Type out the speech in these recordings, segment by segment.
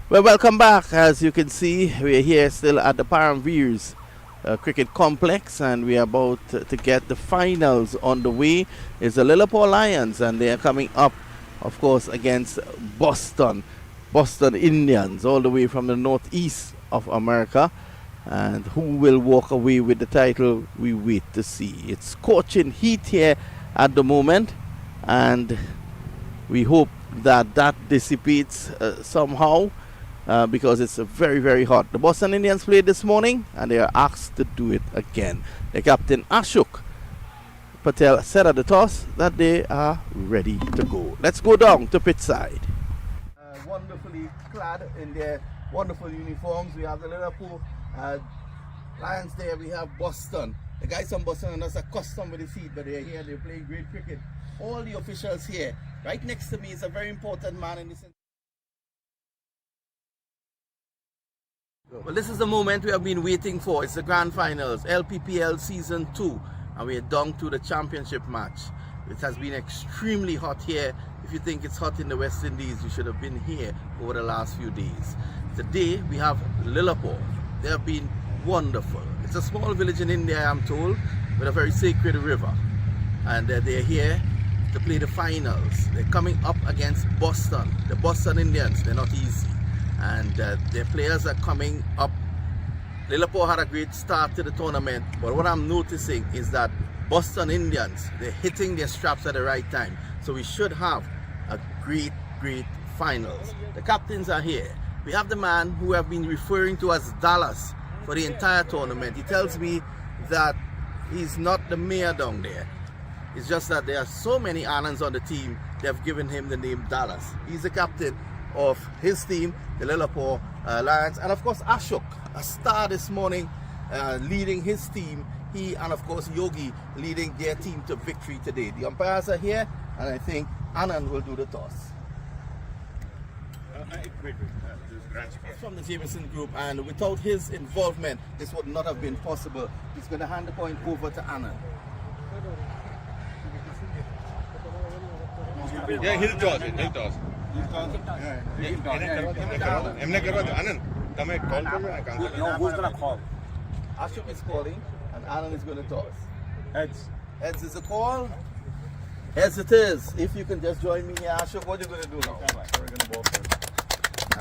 Well, welcome back. As you can see, we're here still at the Paramveers Cricket Complex, and we are about to get the finals on the way. It's the Lilapur Lions, and they are coming up, of course, against Boston Indians, all the way from the northeast of America. And who will walk away with the title, we wait to see. It's scorching heat here at the moment, and we hope that dissipates somehow. Because it's very, very hot. The Boston Indians played this morning, and they are asked to do it again. The captain Ashok Patel said at the toss that they are ready to go. Let's go down to pitch side. Wonderfully clad in their wonderful uniforms. We have the Lilapur Lions there. We have Boston. The guys from Boston are not accustomed with the heat, but they're here. They're playing great cricket. All the officials here. Right next to me is a very important man in this. Well, this is the moment we have been waiting for. It's the grand finals, LPPL season 2, and we are down to the championship match. It has been extremely hot here. If you think it's hot in the West Indies, you should have been here over the last few days. Today we have Lilapur. They have been wonderful. It's a small village in India, I'm told, with a very sacred river, and they're here to play the finals. They're coming up against Boston, the Boston Indians. They're not easy. And their players are coming up. Lilapur had a great start to the tournament, but what I'm noticing is that Boston Indians, they're hitting their straps at the right time. So we should have a great finals. The captains are here. We have the man who I've been referring to as Dallas for the entire tournament. He tells me that he's not the mayor down there. It's just that there are so many Anands on the team, they've given him the name Dallas. He's the captain of his team, the Lilapur Lions, and of course Ashok, a star this morning, leading his team. He and of course Yogi leading their team to victory today. The umpires are here, and I think Anand will do the toss. He's from the Jameson group, and without his involvement, this would not have been possible. He's going to hand the point over to Anand. Yeah, he'll toss. એમને કરવા દો આનંદ તમે call કરો I can't. No, who's gonna call? Ashok is calling, and Anand is going to toss. Heads. Heads is a call. Heads it is. If you can just join me here, Ashok, what are you going to do now? We're gonna ball first.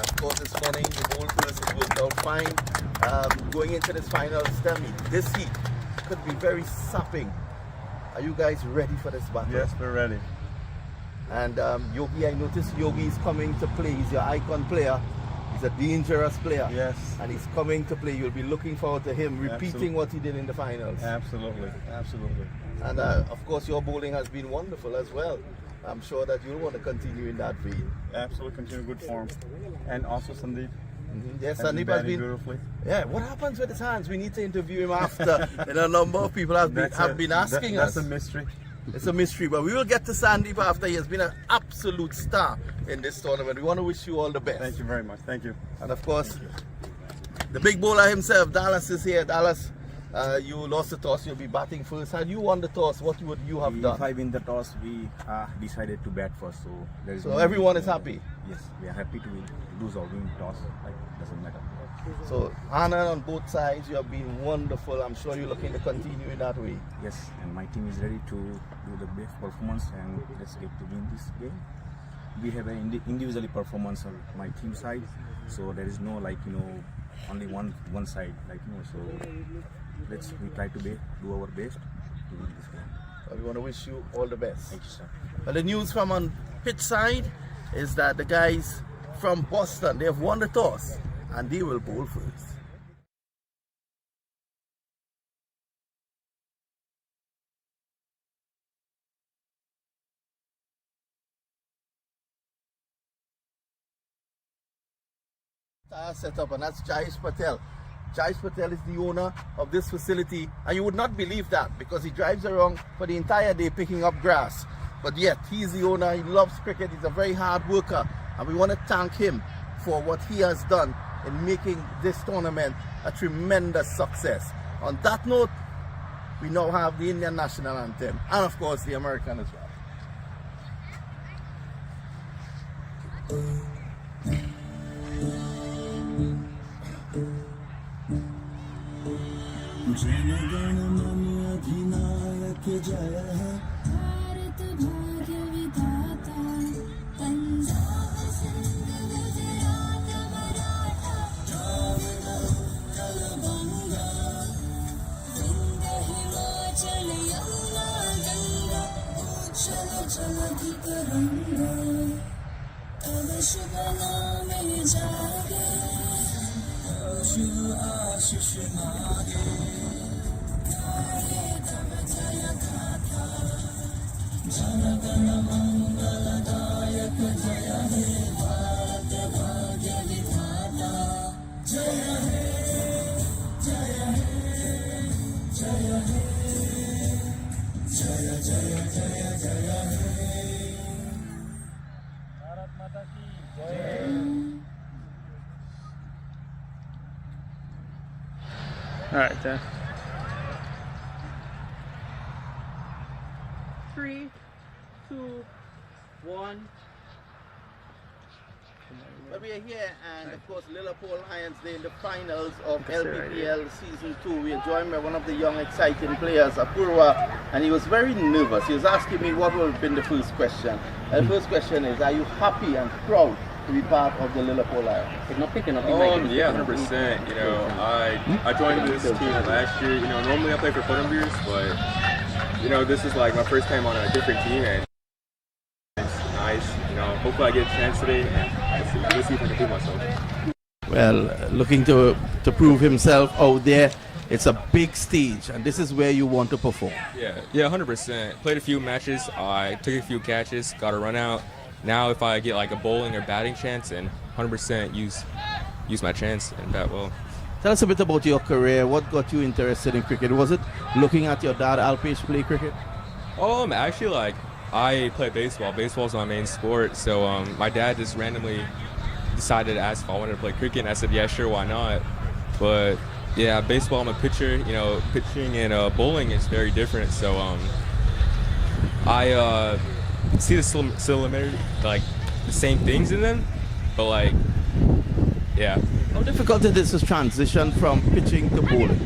Of course, it's funny. The whole first it worked out fine. Going into this finals, tell me, this heat could be very sapping. Are you guys ready for this battle? Yes, we're ready. And Yogi, I noticed Yogi is coming to play. He's your icon player. He's a dangerous player. Yes. And he's coming to play. You'll be looking forward to him repeating Absolutely. what he did in the finals. Absolutely. And of course, your bowling has been wonderful as well. I'm sure that you'll want to continue in that vein. Absolutely continue good form. And also Sandeep. Yes, has Sandeep has batting been. beautifully. Yeah, what happens with his hands? We need to interview him after. And a number of people have been asking us. That's a mystery. It's a mystery, but we will get to Sandeep after. He has been an absolute star in this tournament. We want to wish you all the best. Thank you very much. Thank you. And of course, the big bowler himself, Dallas, is here. Dallas, you lost the toss. You'll be batting first. Had you won the toss, what would you have done? If I win the toss, we decided to bat first. So there is So everyone is happy. Yes, we are happy to lose or win toss. Like doesn't matter. So Anand, on both sides, you have been wonderful. I'm sure you're looking to continue in that way. Yes, and my team is ready to do the best performance and let's get to win this game. We have an individually performance on my team side, so there is no only one side So we try to do our best to win this game. We want to wish you all the best. Thank you, sir. Well, the news from on pitch side is that the guys from Boston, they have won the toss and they will bowl first. Set up, and that's Jayesh Patel. Jayesh Patel is the owner of this facility, and you would not believe that because he drives around for the entire day picking up grass. But yet, he's the owner, he loves cricket, he's a very hard worker, and we want to thank him for what he has done in making this tournament a tremendous success. On that note, we now have the Indian national anthem, and of course the American as well. Bharat भाग्य विधाता पंजाब सिंध गुजरात मराठा द्राविड उत्कल बंगा विंध्य हिमाचल यमुना गंगा उच्छल जलधि तरंगा तव शुभ नामे जागे शिव आशीष मागे गाये तव जय गाथा जन गण मंगलदायक जय हे भारत भाग्य विधाता जय हे जय हे जय हे जय जय जय जय हे भारत माता की जय। All right, then. 3, 2, 1. But we are here, and of course, Lilapur Lions, they're in the finals of LPPL Season 2. We are joined by one of the young, exciting players, Apurva, and he was very nervous. He was asking me what would have been the first question. And the first question is, are you happy and proud to be part of the Lilapur Lions? Yeah, 100%. You know, I joined this team last year. You know, normally I play for Columbus, but you know, this is like my first time on a different team, and it's nice. You know, hopefully I get a chance today, and let's see if I can prove myself. Well, looking to prove himself out there. It's a big stage, and this is where you want to perform. Yeah, 100%. Played a few matches. I took a few catches, got a run out. Now, if I get like a bowling or batting chance, and 100% use my chance and bat well. Tell us a bit about your career. What got you interested in cricket? Was it looking at your dad, Alpesh, play cricket? Actually, like I play baseball. Baseball's my main sport. So my dad just randomly decided to ask if I wanted to play cricket, and I said, yeah, sure, why not? But yeah, baseball, I'm a pitcher. You know, pitching and bowling is very different. So I see the similarity, like the same things in them, but like, yeah. How difficult it is to transition from pitching to bowling?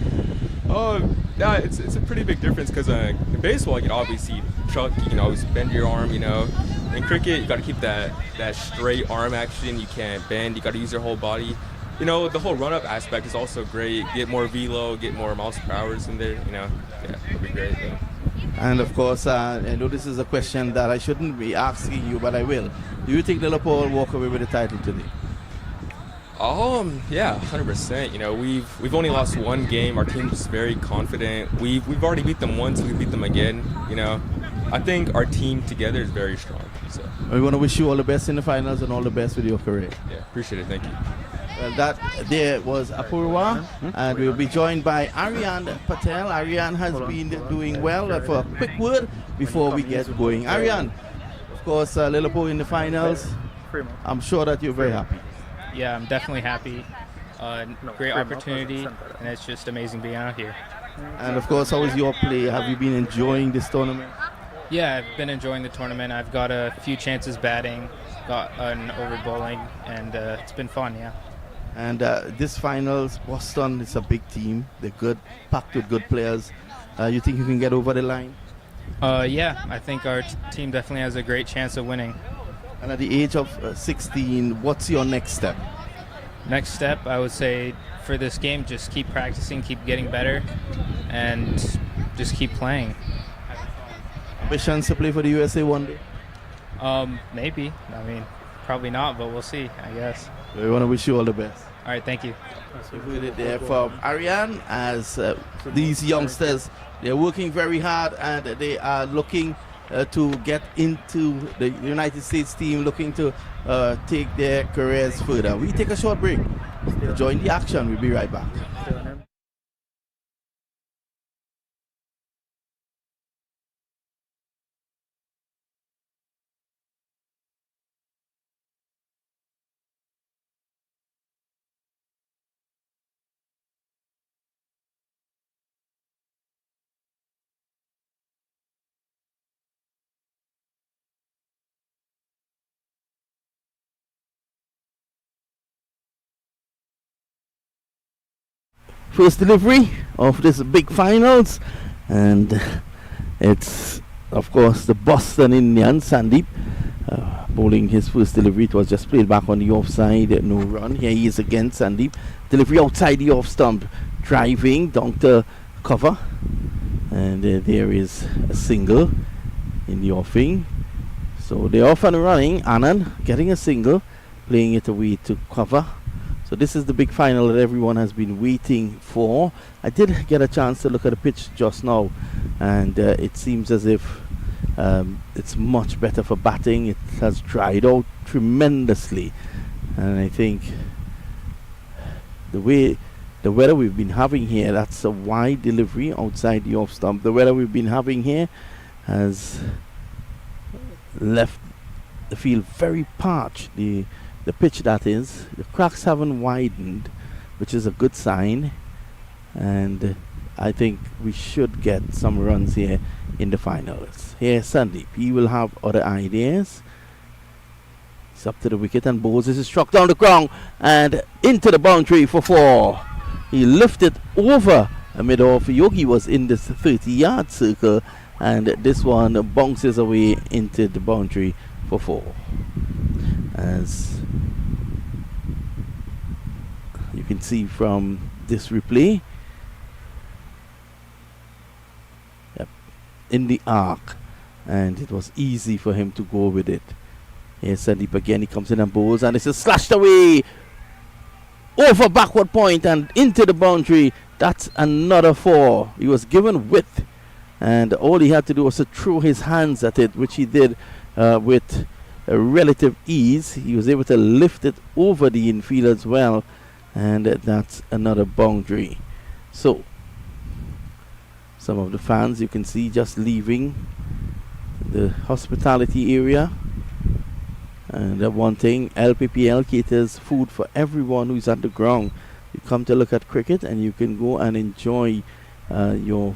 Yeah, it's a pretty big difference because in baseball you can obviously chuck, you can always bend your arm, you know. In cricket you got to keep that straight arm action. You can't bend. You got to use your whole body. You know, the whole run-up aspect is also great. Get more velo, get more miles per hours in there. You know, yeah, it'll be great. Though. And of course, I know this is a question that I shouldn't be asking you, but I will. Do you think Lilapur will walk away with the title today? Yeah, 100%. You know, we've only lost one game. Our team's very confident. We've already beat them once. We beat them again. You know, I think our team together is very strong. So We want to wish you all the best in the finals and all the best with your career. yeah, appreciate it. Thank you. Well, that there was Apurva, and we'll be joined by Aryan Patel. Aryan has been doing well. For a quick word before we get going. Aryan, of course, Lilapur in the finals. I'm sure that you're very happy. Yeah, I'm definitely happy. Great opportunity, and it's just amazing being out here. And of course, how is your play? Have you been enjoying this tournament? Yeah, I've been enjoying the tournament. I've got a few chances batting, got an over bowling, and it's been fun, yeah. And this finals, Boston is a big team. They're good, packed with good players. You think you can get over the line? Yeah, I think our team definitely has a great chance of winning. And at the age of 16, what's your next step? Next step, I would say, for this game, just keep practicing, keep getting better, and just keep playing. Ambitions to play for the USA one day? Maybe. I mean, probably not, but we'll see, I guess. We want to wish you all the best. All right, thank you. You've heard it there from Aryan, as these youngsters, they're working very hard and they are looking to get into the United States team, looking to take their careers further. We take a short break. Join the action. We'll be right back. First delivery of this big finals, and It's, of course, the Boston Indians, Sandeep, bowling his first delivery. It was just played back on the offside, no run. Here he is again, Sandeep. Delivery outside the off stump, driving down to cover. And there is a single in the offing. So they're off and running. Anand getting a single, playing it away to cover. So this is the big final that everyone has been waiting for. I did get a chance to look at the pitch just now, and it seems as if it's much better for batting. It has dried out tremendously, and I think the weather we've been having here, that's a wide delivery outside the off stump. The weather we've been having here has left the field very parched. The pitch, that is, the cracks haven't widened, which is a good sign, and I think we should get some runs here in the finals. Here's Sandeep. He will have other ideas. He's up to the wicket and bowls. This is struck down the ground and into the boundary for 4. He lifted over a mid-off. Yogi was in this 30-yard circle, and this one bounces away into the boundary for 4. As you can see from this replay, in the arc, and it was easy for him to go with it. Here's Sandeep again. He comes in and bowls, and this is slashed away over backward point and into the boundary. That's another 4. He was given width, and all he had to do was to throw his hands at it, which he did with a relative ease. He was able to lift it over the infield as well, and that's another boundary. So some of the fans you can see just leaving the hospitality area, and one thing, LPPL caters food for everyone who's at the ground. You come to look at cricket and you can go and enjoy your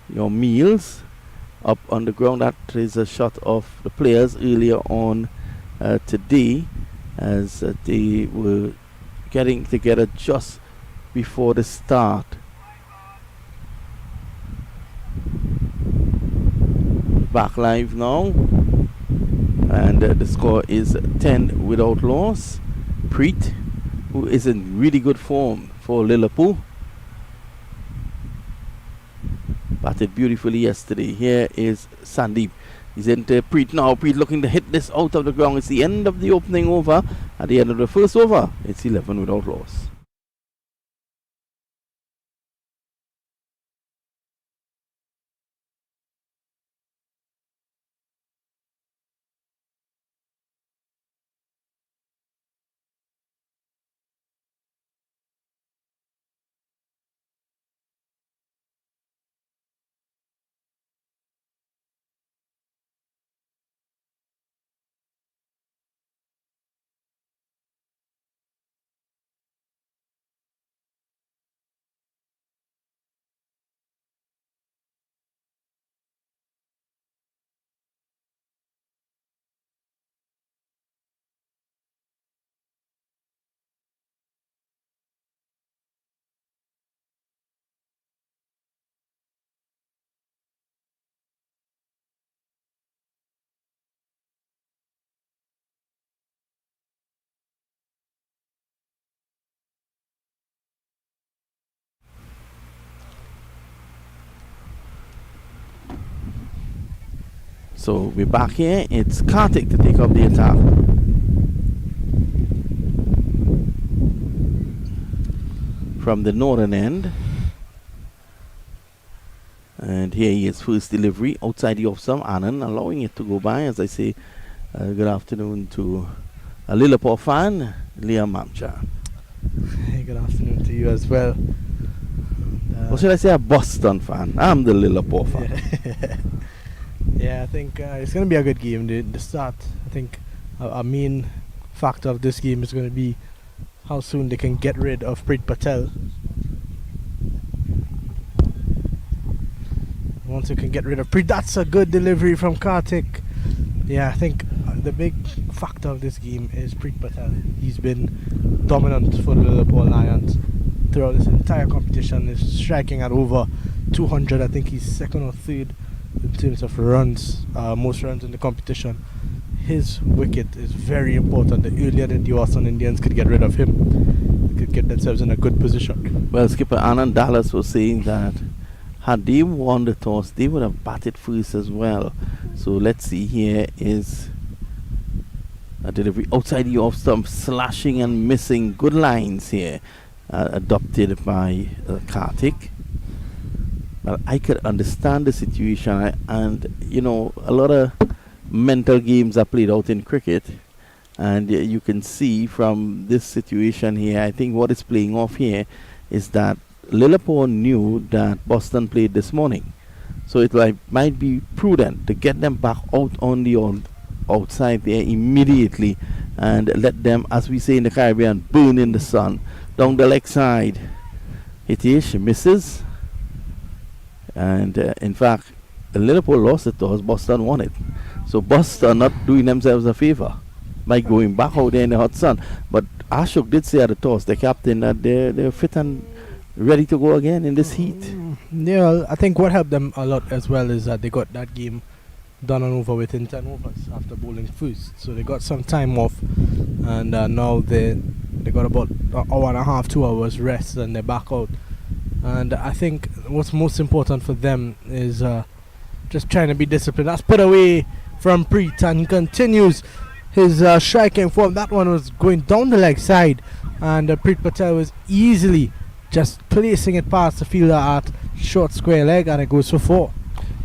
meals up on the ground. That is a shot of the players earlier on today, as they were getting together just before the start. Back live now, and the score is 10 without loss. Preet, who is in really good form for Lilapur, batted beautifully yesterday. Here is Sandeep. He's into Preet now. Preet looking to hit this out of the ground. It's the end of the opening over. At the end of the first over, it's 11 without loss. So we're back here. It's Karthik to take up the attack. From the northern end. And here he is, first delivery outside the off stump. Anand allowing it to go by. As I say, good afternoon to a Lilapor fan, Liam Mamcha. Hey, good afternoon to you as well. Or should I say a Boston fan? I'm the Lilapor fan. Yeah, I think it's going to be a good game. The start, I think a main factor of this game is going to be how soon they can get rid of Preet Patel. Once they can get rid of Preet, that's a good delivery from Karthik. Yeah, I think the big factor of this game is Preet Patel. He's been dominant for the Lilapur Lions throughout this entire competition. He's striking at over 200. I think he's second or third in terms of runs, most runs in the competition. His wicket is very important. The earlier that the Austin Indians could get rid of him, they could get themselves in a good position. Well, skipper Anand Dallas was saying that had they won the toss, they would have batted first as well. So let's see, here is a delivery outside the off stump, slashing and missing. Good lines here, adopted by Karthik. Well, I could understand the situation, and you know, a lot of mental games are played out in cricket, and you can see from this situation here, I think what is playing off here is that Lilapur knew that Boston played this morning, so it might be prudent to get them back out on the outside there immediately and let them, as we say in the Caribbean, burn in the sun. Down the leg side, Hitesh misses, and in fact Lilapur lost it toss, Boston won it. So Boston not doing themselves a favor by going back out there in the hot sun. But Ashok did say at the toss, the captain, that they're fit and ready to go again in this heat. Yeah, I think what helped them a lot as well is that they got that game done and over within 10 overs after bowling first. So they got some time off, and now they got about an hour and a half, 2 hours rest, and they're back out. And I think what's most important for them is just trying to be disciplined. That's put away from Preet, and he continues his striking form. That one was going down the leg side, and Preet Patel was easily just placing it past the fielder at short square leg, and it goes for 4.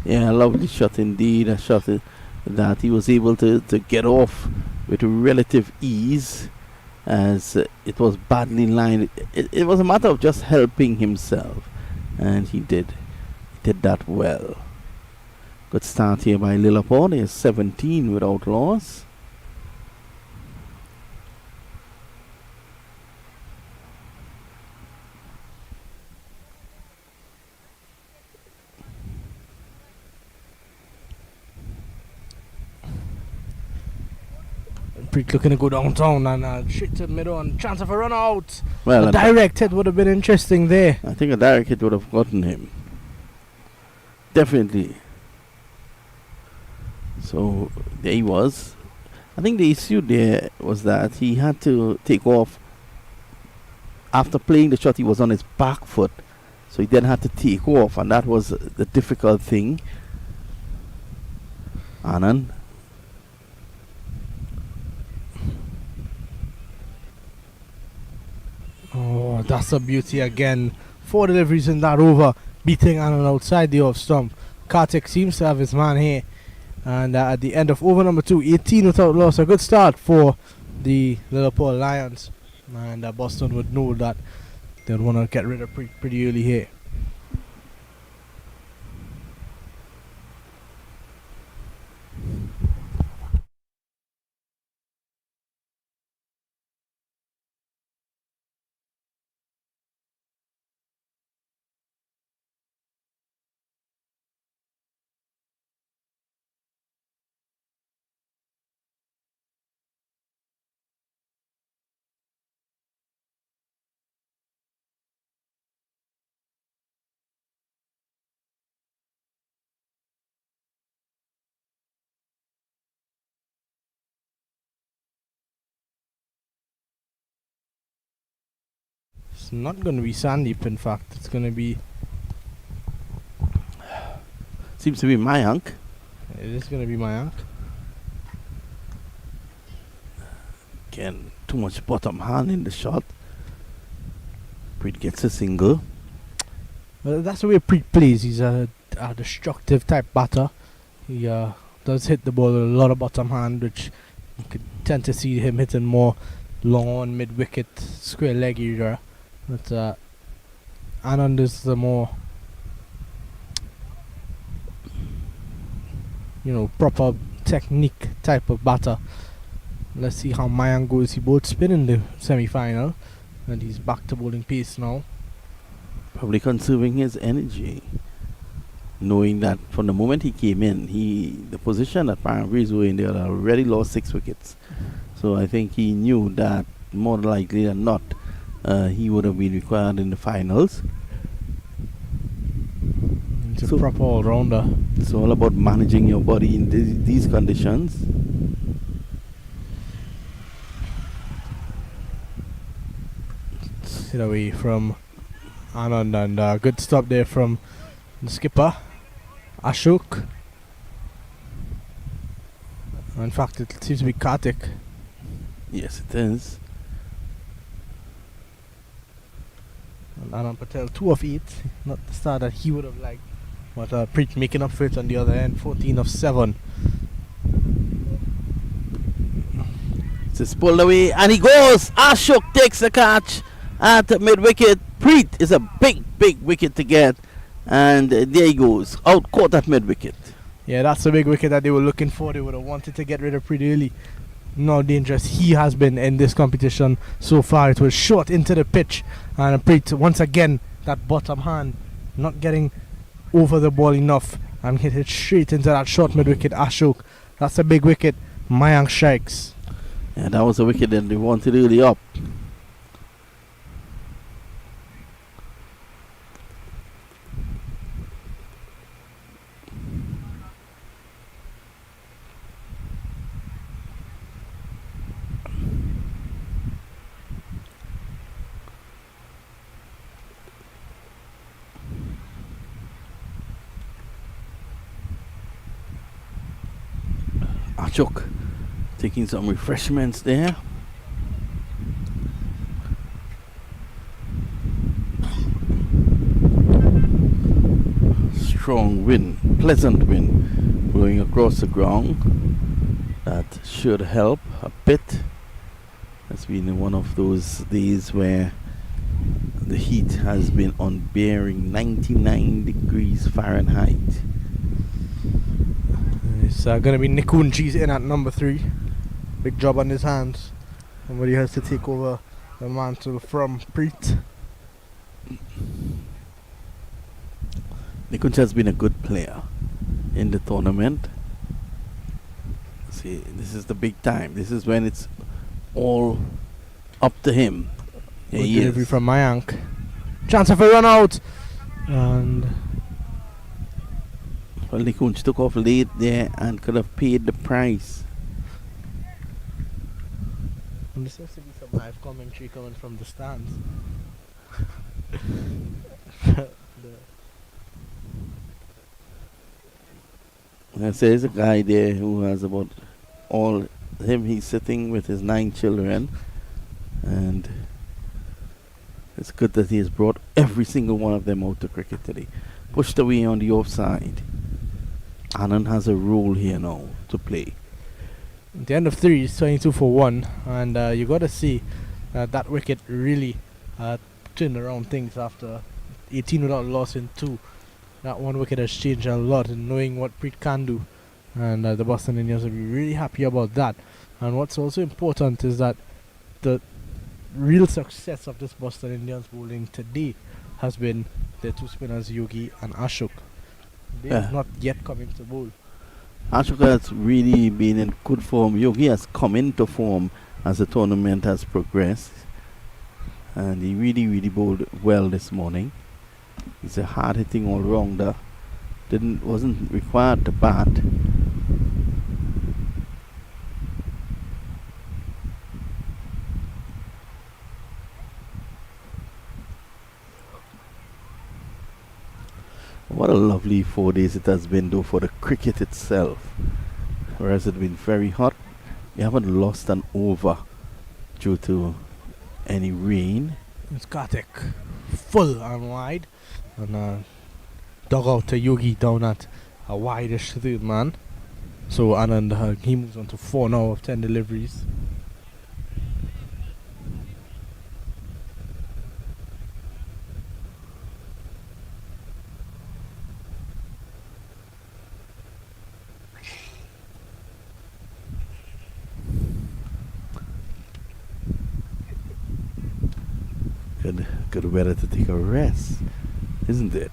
Yeah, a lovely shot indeed. A shot that he was able to get off with relative ease, as it was badly lined. It was a matter of just helping himself, and he did that well. Good start here by Lilapur. There's 17 without loss. Preet looking to go downtown, and straight to middle, and chance of a run out. Well, a direct hit would have been interesting there. I think a direct hit would have gotten him. Definitely. So there he was. I think the issue there was that he had to take off. After playing the shot, he was on his back foot, so he then had to take off, and that was the difficult thing. Anand. Oh, that's a beauty again. 4 deliveries in that over, beating Anand outside the off stump. Karthik seems to have his man here. And at the end of over number 2, 18 without loss. A good start for the Lilapur Lions. And Boston would know that they'd want to get rid of pretty early here. It's not going to be Sandeep, in fact. It's going to be... Seems to be Mayank. It is going to be Mayank. Again, too much bottom hand in the shot. Preet gets a single. Well, that's the way Preet plays. He's a destructive type batter. He does hit the ball with a lot of bottom hand, which you could tend to see him hitting more long on mid-wicket, square leg area. But Anand is the more, proper technique type of batter. Let's see how Mayank goes. He bowled spin in the semi-final, and he's back to bowling pace now. Probably conserving his energy, knowing that from the moment he came in, the position that Paramveers were in, they had already lost 6 wickets. So I think he knew that more likely than not, he would have been required in the finals. He's a So- proper all-rounder. It's all about managing your body in these conditions. Hit away from Anand, and good stop there from the skipper, Ashok. In fact, it seems to be Kartik. Yes, it is. And Anand Patel, 2 of 8. Not the start that he would have liked. But Preet making up for it on the other end, 14 of 7. It's pulled away and he goes. Ashok takes the catch at mid wicket. Preet is a big wicket to get, and there he goes, out caught at mid wicket. Yeah, that's a big wicket that they were looking for. They would have wanted to get rid of pretty early. No dangerous he has been in this competition so far. It was short into the pitch, and Preet once again that bottom hand not getting over the ball enough and hit it straight into that short mid wicket. Ashok, that's a big wicket. Mayank strikes. Yeah, that was a wicket that they wanted early up. Ashok taking some refreshments there. Strong wind, pleasant wind blowing across the ground. That should help a bit. It's been one of those days where the heat has been unbearing, 99 degrees Fahrenheit. It's going to be Nikunji's in at number 3. Big job on his hands. Somebody has to take over the mantle from Preet. Nikunj has been a good player in the tournament. See, this is the big time. This is when it's all up to him. Good Here he delivery is. from Mayank. Chance of a run out. And Well, Nikunj took off late there and could have paid the price. there seems to be some live commentary coming from the stands. There's a guy there who has about all him. He's sitting with his 9 children, and it's good that he has brought every single one of them out to cricket today. Pushed away on the offside. Anand has a role here now to play. At the end of 3 is 22 for 1, and you got to see that wicket really turned around things after 18 without a loss in 2. That one wicket has changed a lot in knowing what Preet can do, and the Boston Indians will be really happy about that. And what's also important is that the real success of this Boston Indians bowling today has been their 2 spinners, Yogi and Ashok. They have not yet come into bowl. Ashok has really been in good form. Yogi has come into form as the tournament has progressed, and he really bowled well this morning. He's a hard-hitting all-rounder. Wasn't required to bat. What a lovely 4 days it has been, though, for the cricket itself. Whereas it's been very hot, we haven't lost an over due to any rain. It's Kartik, full and wide, and dug out to Yogi down at a wideish third man. So Anand, he moves on to 4 now of 10 deliveries. Good weather to take a rest, isn't it?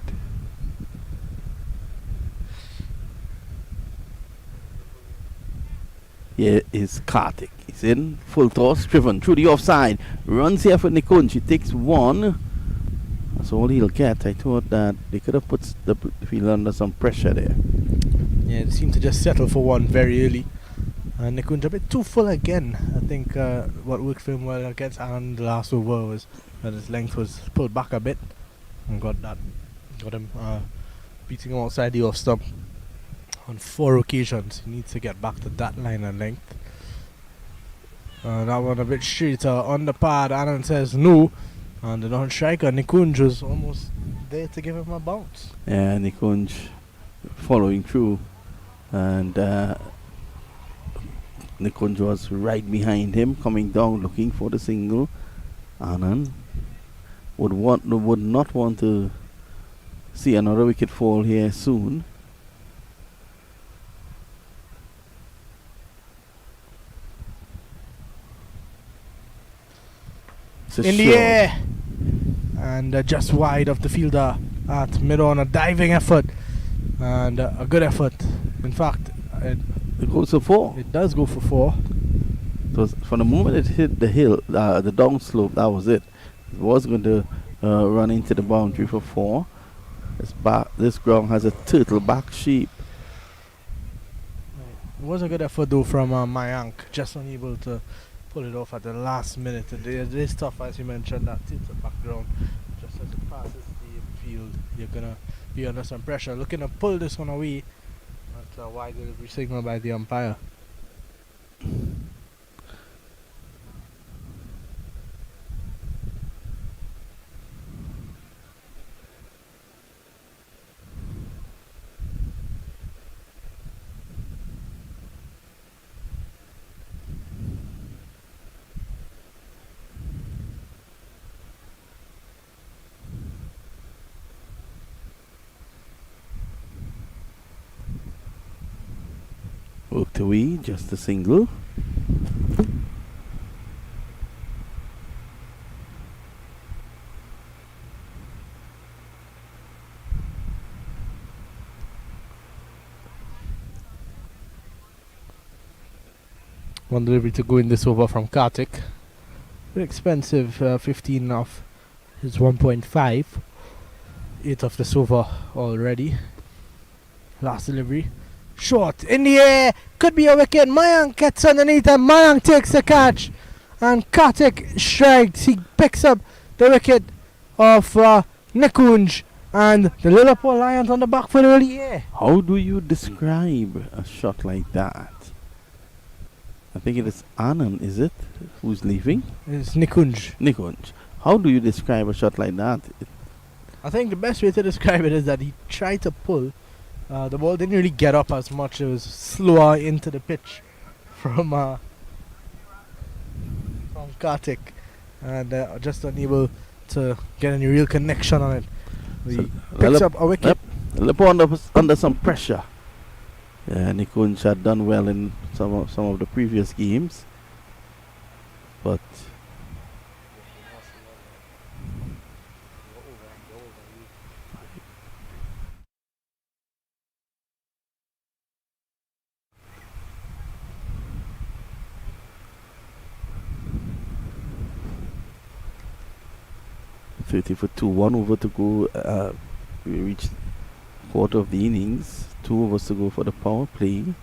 Here is Kartik. He's in full toss, driven through the offside. Runs here for Nikunj. He takes 1. That's all he'll get. I thought that they could have put the field under some pressure there. Yeah, it seemed to just settle for one very early. And Nikunj a bit too full again. I think what worked for him well against Alan the last over was that his length was pulled back a bit and got him beating him outside the off stump on 4 occasions. He needs to get back to that line of length. That one a bit straighter on the pad. Anand says no, and the non-striker Nikunj was almost there to give him a bounce. Yeah, Nikunj following through, and Nikunj was right behind him, coming down looking for the single. Anand would not want to see another wicket fall here soon. In the air, and just wide of the fielder at mid-on. A diving effort and a good effort. In fact, it goes for 4. It does go for 4. So from the moment it hit the hill, the down slope, that was it. It was going to run into the boundary for 4. This ground has a turtle back shape. It was a good effort though from Mayank, just unable to pull it off at the last minute. It is tough, as you mentioned, that turtle background. Just as it passes the field, you're gonna be under some pressure. Looking to pull this one away. That's a wide delivery signal by the umpire. Worked away, just a single. One delivery to go in this over from Kartik. Very expensive, 15 off his 1.5. 8 of this over already. Last delivery. Short in the air, could be a wicket. Mayank gets underneath and Mayank takes the catch, and Kartik strikes. He picks up the wicket of Nikunj, and the Lilapur Lions on the back foot early air. How do you describe a shot like that? I think it is Anand, is it, who's leaving? It's Nikunj. Nikunj. How do you describe a shot like that? I think the best way to describe it is that he tried to pull. The ball didn't really get up as much. It was slower into the pitch from Kartik, and just unable to get any real connection on it. He picks up a wicket. Lilapur under some pressure. Yeah, Nikunj had done well in some of the previous games, but .30 for 2, 1 over to go. We reached quarter of the innings. 2 overs to go for the power play.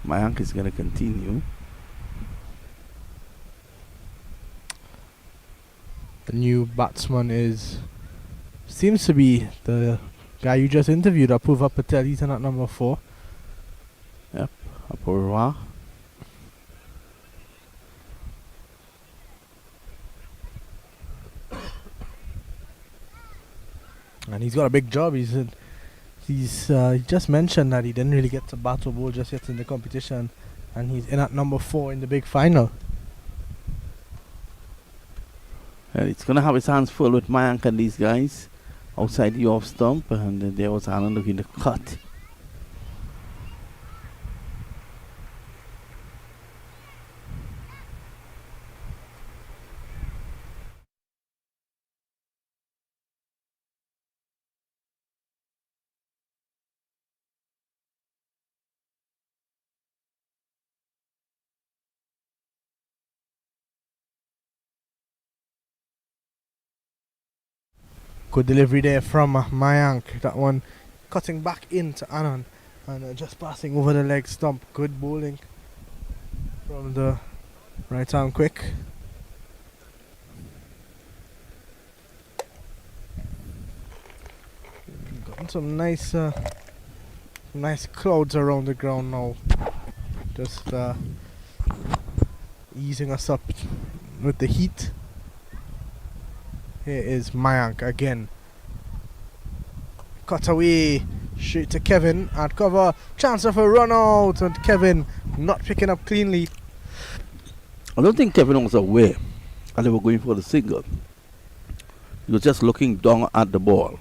Mayank is going to continue. The new batsman seems to be the guy you just interviewed, Apurva Patel. He's in at number 4. Yep, Apurva. And he's got a big job. He just mentioned that he didn't really get to bat or bowl just yet in the competition, and he's in at number 4 in the big final. It's going to have its hands full with Mayank and these guys outside the off stump, and there was Anand looking to cut. Good delivery there from Mayank. That one cutting back into Anand and just passing over the leg stump. Good bowling from the right arm quick. Got some nice clouds around the ground now. Just easing us up with the heat. Here is Mayank again. Cut away straight to Kevin at cover. Chance of a run out, and Kevin not picking up cleanly. I don't think Kevin was aware that they were going for the single. He was just looking down at the ball.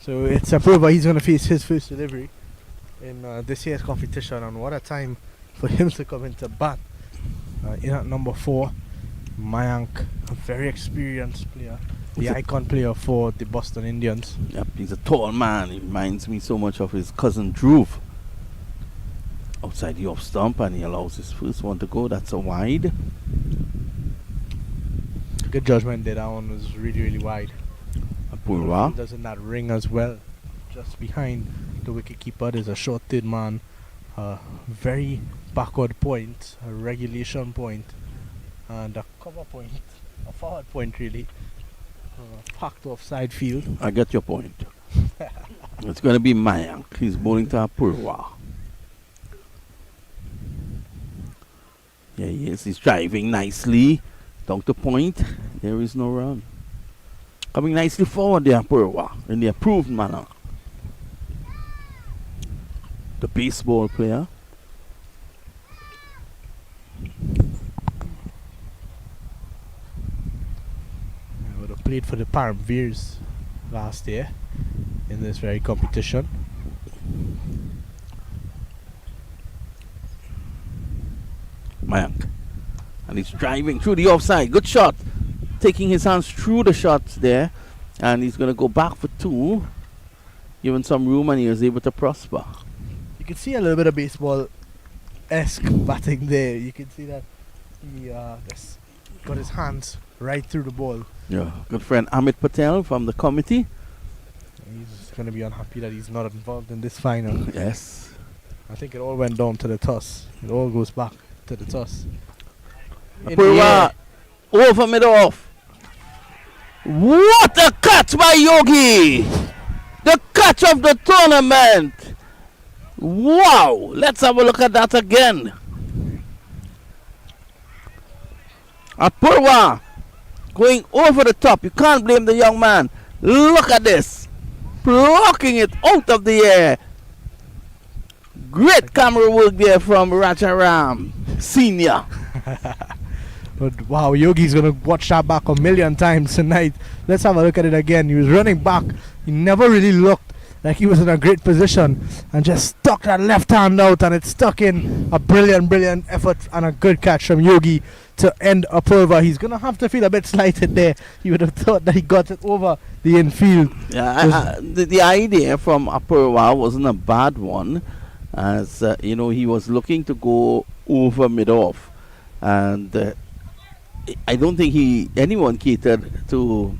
So it's Apurva. He's going to face his first delivery in this year's competition, and what a time for him to come into bat in at number 4. Mayank, a very experienced player, the icon player for the Boston Indians. Yep, he's a tall man. He reminds me so much of his cousin Dhruv. Outside the off stump, and he allows his first one to go. That's a wide. Good judgment there. That one was really, really wide. Apurva. Doesn't that ring as well? Just behind the wicketkeeper, there's a short third man. Very backward point, a regulation point, and a cover point, a forward point really. Packed offside field. I get your point. It's going to be Mayank. He's bowling to Apurva. Yeah, he is. He's driving nicely. Down to point. There is no run. Coming nicely forward there, Apurva, in the approved manner. The baseball player. I would have played for the Paramveers last year in this very competition. Mayank. And he's driving through the offside. Good shot. Taking his hands through the shots there. And he's going to go back for 2. Given some room, and he was able to prosper. You can see a little bit of baseball-esque batting there. You can see that he just got his hands right through the ball. Yeah. Good friend Amit Patel from the committee. He's going to be unhappy that he's not involved in this final. Yes. I think it all went down to the toss. It all goes back to the toss. Apurva over mid off. What a catch by Yogi! The catch of the tournament. Wow! Let's have a look at that again. Apurva going over the top. You can't blame the young man. Look at this. Blocking it out of the air. Great camera work there from Rajaram Senior. But wow, Yogi's gonna watch that back a million times tonight. Let's have a look at it again. He was running back. He never really looked like he was in a great position and just stuck that left hand out, and it stuck in. A brilliant effort and a good catch from Yogi to end Apurva. He's gonna have to feel a bit slighted there. You would have thought that he got it over the infield. Yeah, the idea from Apurva wasn't a bad one, as you know, he was looking to go over mid off, and I don't think anyone catered to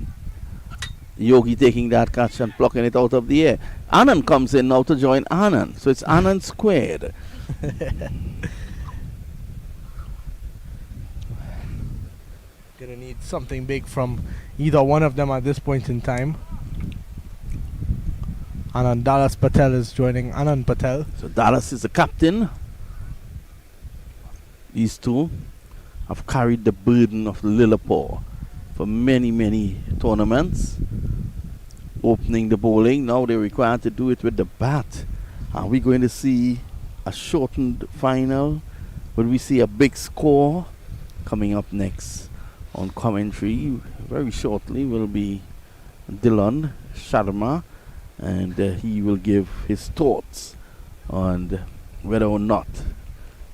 Yogi taking that catch and plucking it out of the air. Anand comes in now to join Anand, so it's Anand squared. Gonna need something big from either one of them at this point in time. Anand Dallas Patel is joining Anand Patel. So Dallas is the captain. These two have carried the burden of Lilapor for many tournaments. Opening the bowling, now they're required to do it with the bat. Are we going to see a shortened final? Will we see a big score? Coming up next On commentary very shortly will be Dylan Sharma, and he will give his thoughts on whether or not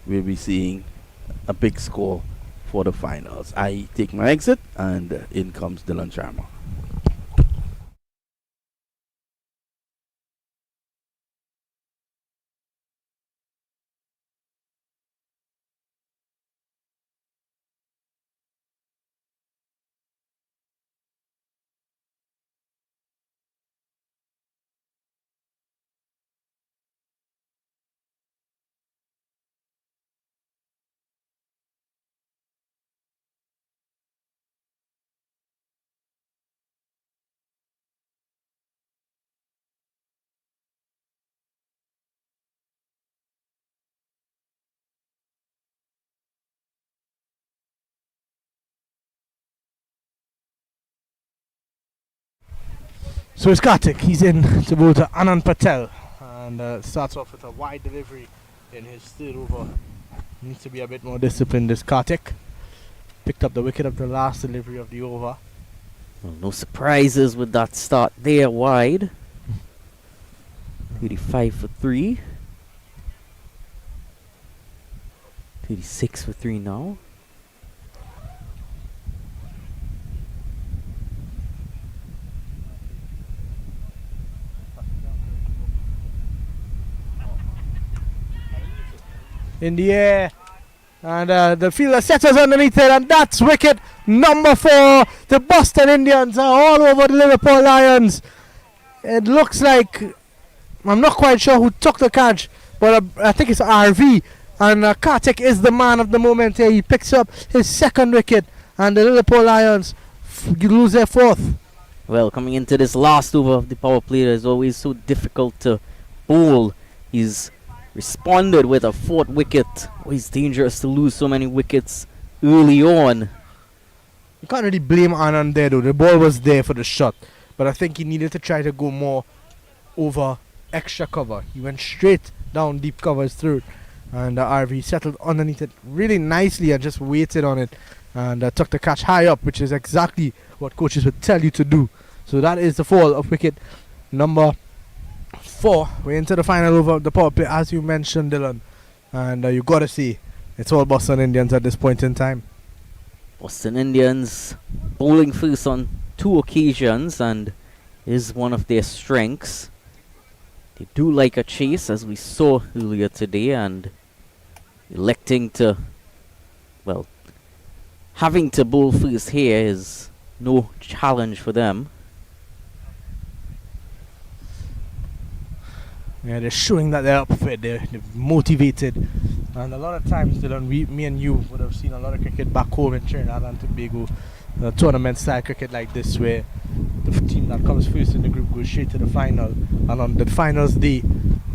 we'll be seeing a big score for the finals. I take my exit, and in comes Dylan Sharma. So it's Kartik. He's in to bowl to Anand Patel, and starts off with a wide delivery in his third over. Needs to be a bit more disciplined, this Kartik. Picked up the wicket of the last delivery of the over. Well, no surprises with that start there, wide. 35 for 3. 36 for 3 now. In the air, and the fielder settles underneath it, and that's wicket number 4. The Boston Indians are all over the Lilapur Lions. It looks like, I'm not quite sure who took the catch, but I think it's RV, and Kartik is the man of the moment here. He picks up his second wicket, and the Lilapur Lions lose their 4th. Well, coming into this last over of the power play, it's always so difficult to bowl. He's responded with a 4th wicket. Oh, it's dangerous to lose so many wickets early on. You can't really blame Anand there though. The ball was there for the shot, but I think he needed to try to go more over extra cover. He went straight down deep covers through it, and RV settled underneath it really nicely and just waited on it, and took the catch high up, which is exactly what coaches would tell you to do. So that is the fall of wicket number 4. We're into the final over of the power play, as you mentioned, Dylan, and you gotta see it's all Boston Indians at this point in time. Boston Indians bowling first on 2 occasions, and is one of their strengths. They do like a chase, as we saw earlier today, and electing to, well, having to bowl first here is no challenge for them. Yeah, they're showing that they're up for it. They're motivated, and a lot of times, Dylan, me and you would have seen a lot of cricket back home in Trinidad and Tobago, tournament style cricket like this, where the team that comes first in the group goes straight to the final, and on the finals day,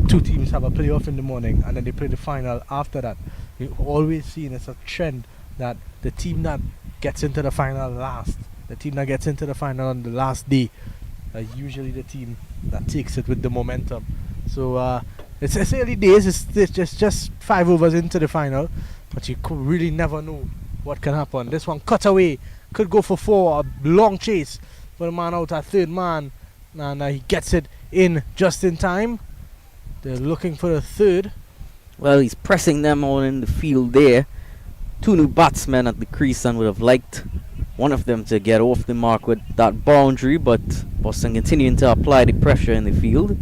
2 teams have a playoff in the morning, and then they play the final after that. We've always seen it's a trend that the team that gets into the final last, the team that gets into the final on the last day, usually the team that takes it with the momentum. So it's early days. It's just 5 overs into the final, but you could really never know what can happen. This one cut away, could go for 4. A long chase for the man out at 3rd man, and he gets it in just in time. They're looking for the 3rd. Well, he's pressing them all in the field there. 2 new batsmen at the crease, and would have liked one of them to get off the mark with that boundary, but Boston continuing to apply the pressure in the field.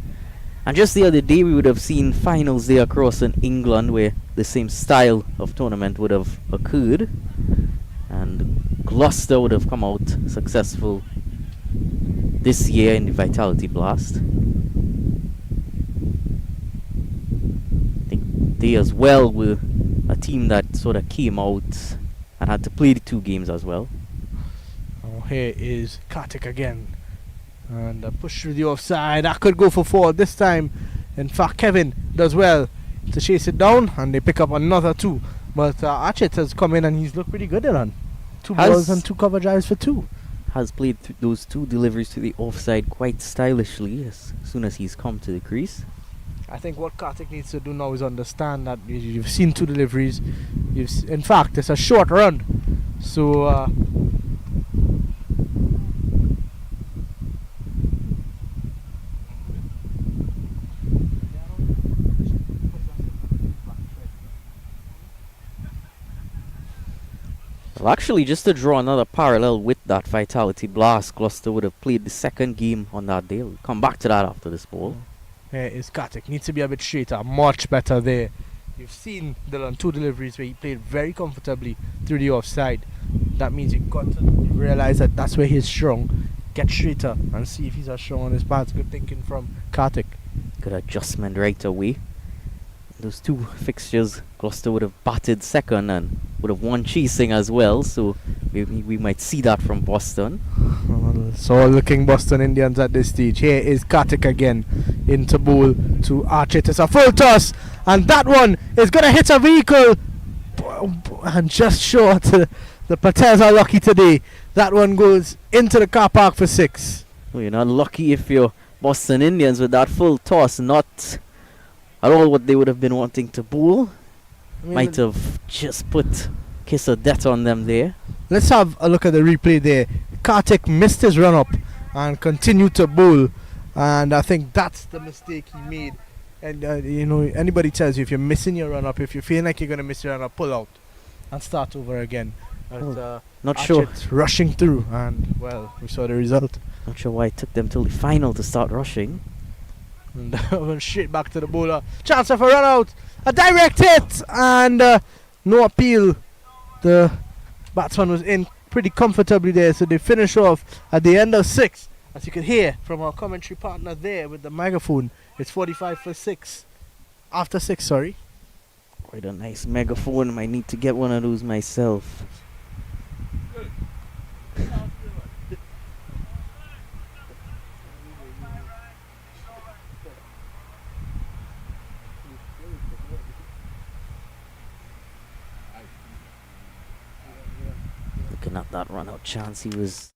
And just the other day, we would have seen finals there across in England where the same style of tournament would have occurred, and Gloucester would have come out successful this year in the Vitality Blast. I think they as well were a team that sort of came out and had to play the 2 games as well. Oh, here is Kartik again. And push through the offside. That could go for 4 this time. In fact, Kevin does well to chase it down, and they pick up another 2. But Achit has come in and he's looked pretty good, Dylan. 2 balls and 2 cover drives for 2. Has played those 2 deliveries to the offside quite stylishly as soon as he's come to the crease. I think what Kartik needs to do now is understand that you've seen 2 deliveries. In fact, it's a short run. So Well, actually, just to draw another parallel with that Vitality Blast, Gloucester would have played the second game on that day. We'll come back to that after this ball. Here is Katic. Needs to be a bit straighter, much better there. You've seen Dylan 2 deliveries where he played very comfortably through the offside. That means you've got to realize that that's where he's strong. Get straighter and see if he's as strong on his pads. Good thinking from Katic. Good adjustment right away. Those two fixtures, Gloucester would have batted second and would have won chasing as well. So we might see that from Boston. So looking Boston Indians at this stage. Here is Katic again into bowl to Archit. It's a full toss and that one is going to hit a vehicle and just short. The Patels are lucky today. That one goes into the car park for 6. Well, you're not lucky if you're Boston Indians with that full toss. Not at all what they would have been wanting to bowl. Might have just put kiss of death on them there. Let's have a look at the replay there. Kartik missed his run up and continued to bowl, and I think that's the mistake he made. And you know, anybody tells you if you're missing your run up, if you feel like you're going to miss your run up, pull out and start over again. But, not sure. Rushing through, and well, we saw the result. Not sure why it took them till the final to start rushing. And went straight back to the bowler. Chance of a run out, a direct hit, and no appeal. The batsman was in pretty comfortably there, so they finish off at the end of 6. As you can hear from our commentary partner there with the megaphone, it's 45 for 6. After 6, sorry. Quite a nice megaphone. Might need to get one of those myself. Looking at that run out chance, he was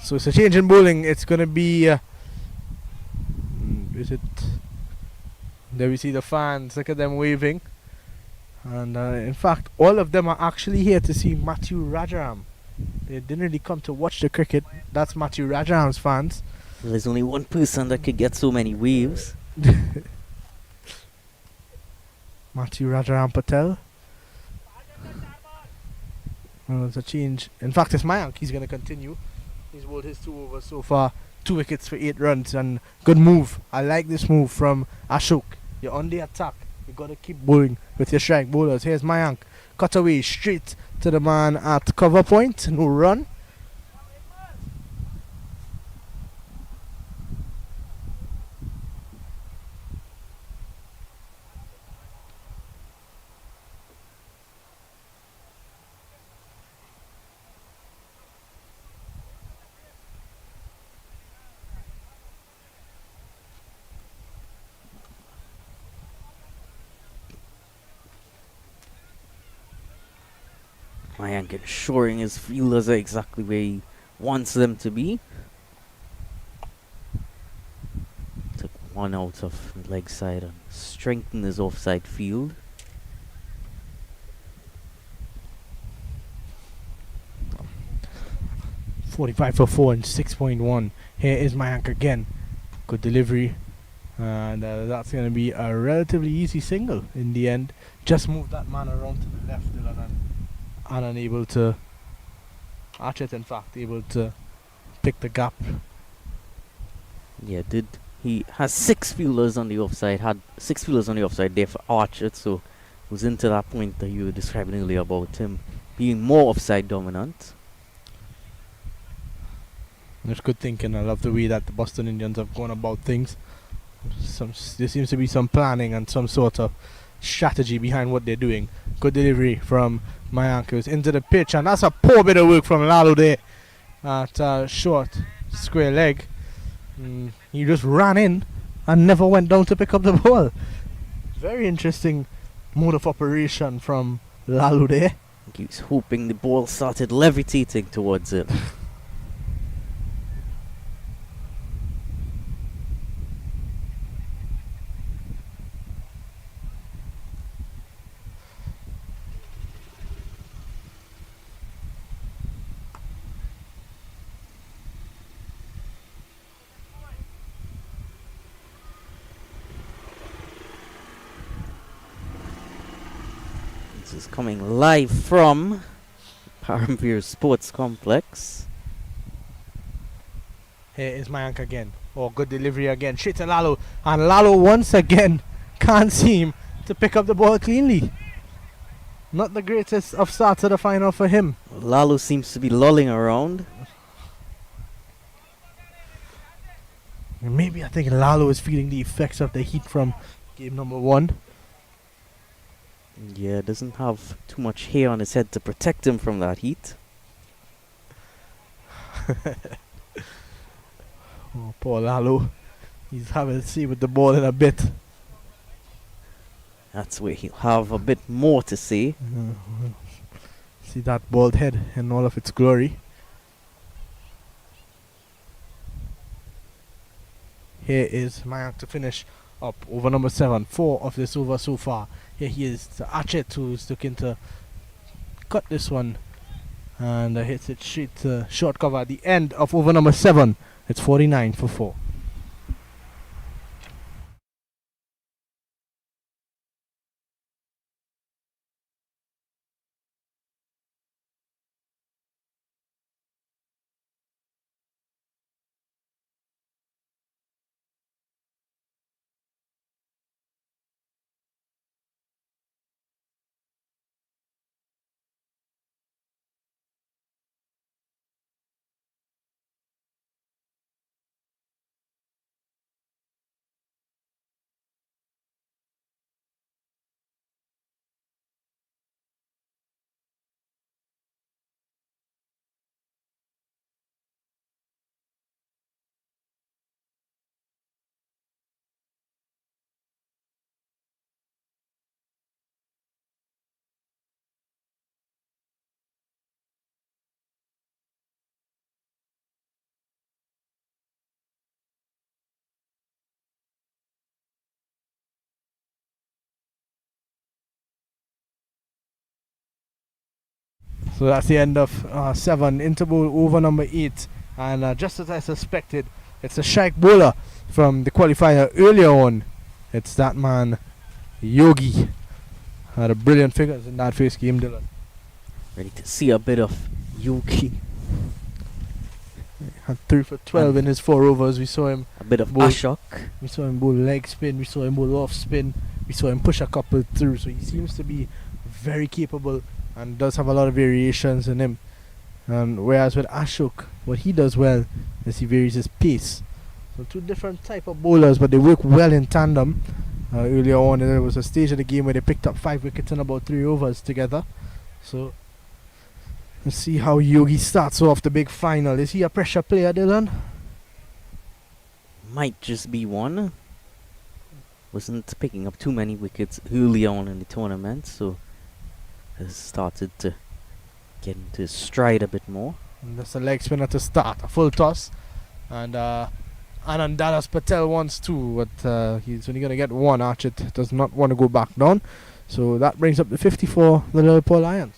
So it's a change in bowling. It's going to be is it there? We see the fans, look at them waving, and in fact all of them are actually here to see Matthew Rajaram. They didn't really come to watch the cricket. That's Matthew Rajaram's fans. Well, there's only one person that could get so many waves. Matthew Rajaram Patel. Well, it's a change. In fact, it's Mayank. He's going to continue. He's bowled his 2 overs so far. 2 wickets for 8 runs, and good move. I like this move from Ashok. You're on the attack. You got to keep bowling with your strike bowlers. Here's Mayank. Cut away straight to the man at cover point. No run. Mayank ensuring his fielders are exactly where he wants them to be. Took 1 out of the leg side and strengthened his offside field. .45 for 4 and 6.1. Here is Mayank again. Good delivery. And that's going to be a relatively easy single in the end. Just move that man around to the left, Dylan, and unable to Archit, in fact, able to pick the gap. Yeah, he has 6 fielders on the offside, had 6 fielders on the offside there for Archit, so it was into that point that you were describing earlier about him being more offside dominant. That's good thinking. I love the way that the Boston Indians have gone about things. There seems to be some planning and some sort of strategy behind what they're doing. Good delivery from Mayank, who's into the pitch, and that's a poor bit of work from Lalo there at short. square leg. He just ran in and never went down to pick up the ball. Very interesting mode of operation from Lalu there. He was hoping the ball started levitating towards it. This is coming live from Paramveer Sports Complex. Here is Mayank again. Oh, good delivery again. Straight to Lalo. And Lalo once again can't seem to pick up the ball cleanly. Not the greatest of starts to the final for him. Lalo seems to be lolling around. Maybe I think Lalo is feeling the effects of the heat from game number 1. Yeah, doesn't have too much hair on his head to protect him from that heat. Oh, poor Lalo. He's having to see with the ball in a bit. That's where he'll have a bit more to say. See that bald head in all of its glory. Here is Mayank to finish up over number 7. 4 of this over so far. Here he is, the Achet, who's looking to cut this one. And hits it straight to short cover at the end of over number 7. It's 49 for 4. So that's the end of 7. Interval over number 8. And just as I suspected, it's a strike bowler from the qualifier earlier on. It's that man, Yogi. Had a brilliant figures in that first game, Dylan. Ready to see a bit of Yuki. Had 3 for 12 in his 4 overs. We saw him A bit of bowl- Ashok. We saw him bowl leg spin. We saw him bowl off spin. We saw him push a couple through. So he seems to be very capable and does have a lot of variations in him. And whereas with Ashok, what he does well is he varies his pace. So 2 different type of bowlers, but they work well in tandem. Earlier on, there was a stage of the game where they picked up 5 wickets in about 3 overs together. So let's see how Yogi starts off the big final. Is he a pressure player, Dylan? Might just be one. Wasn't picking up too many wickets early on in the tournament, so has started to get into his stride a bit more. And that's a leg spinner to start. A full toss. And Anand Dallas Patel wants 2, but he's only going to get 1. Archit does not want to go back down. So that brings up the 50 for the Lilapur Lions.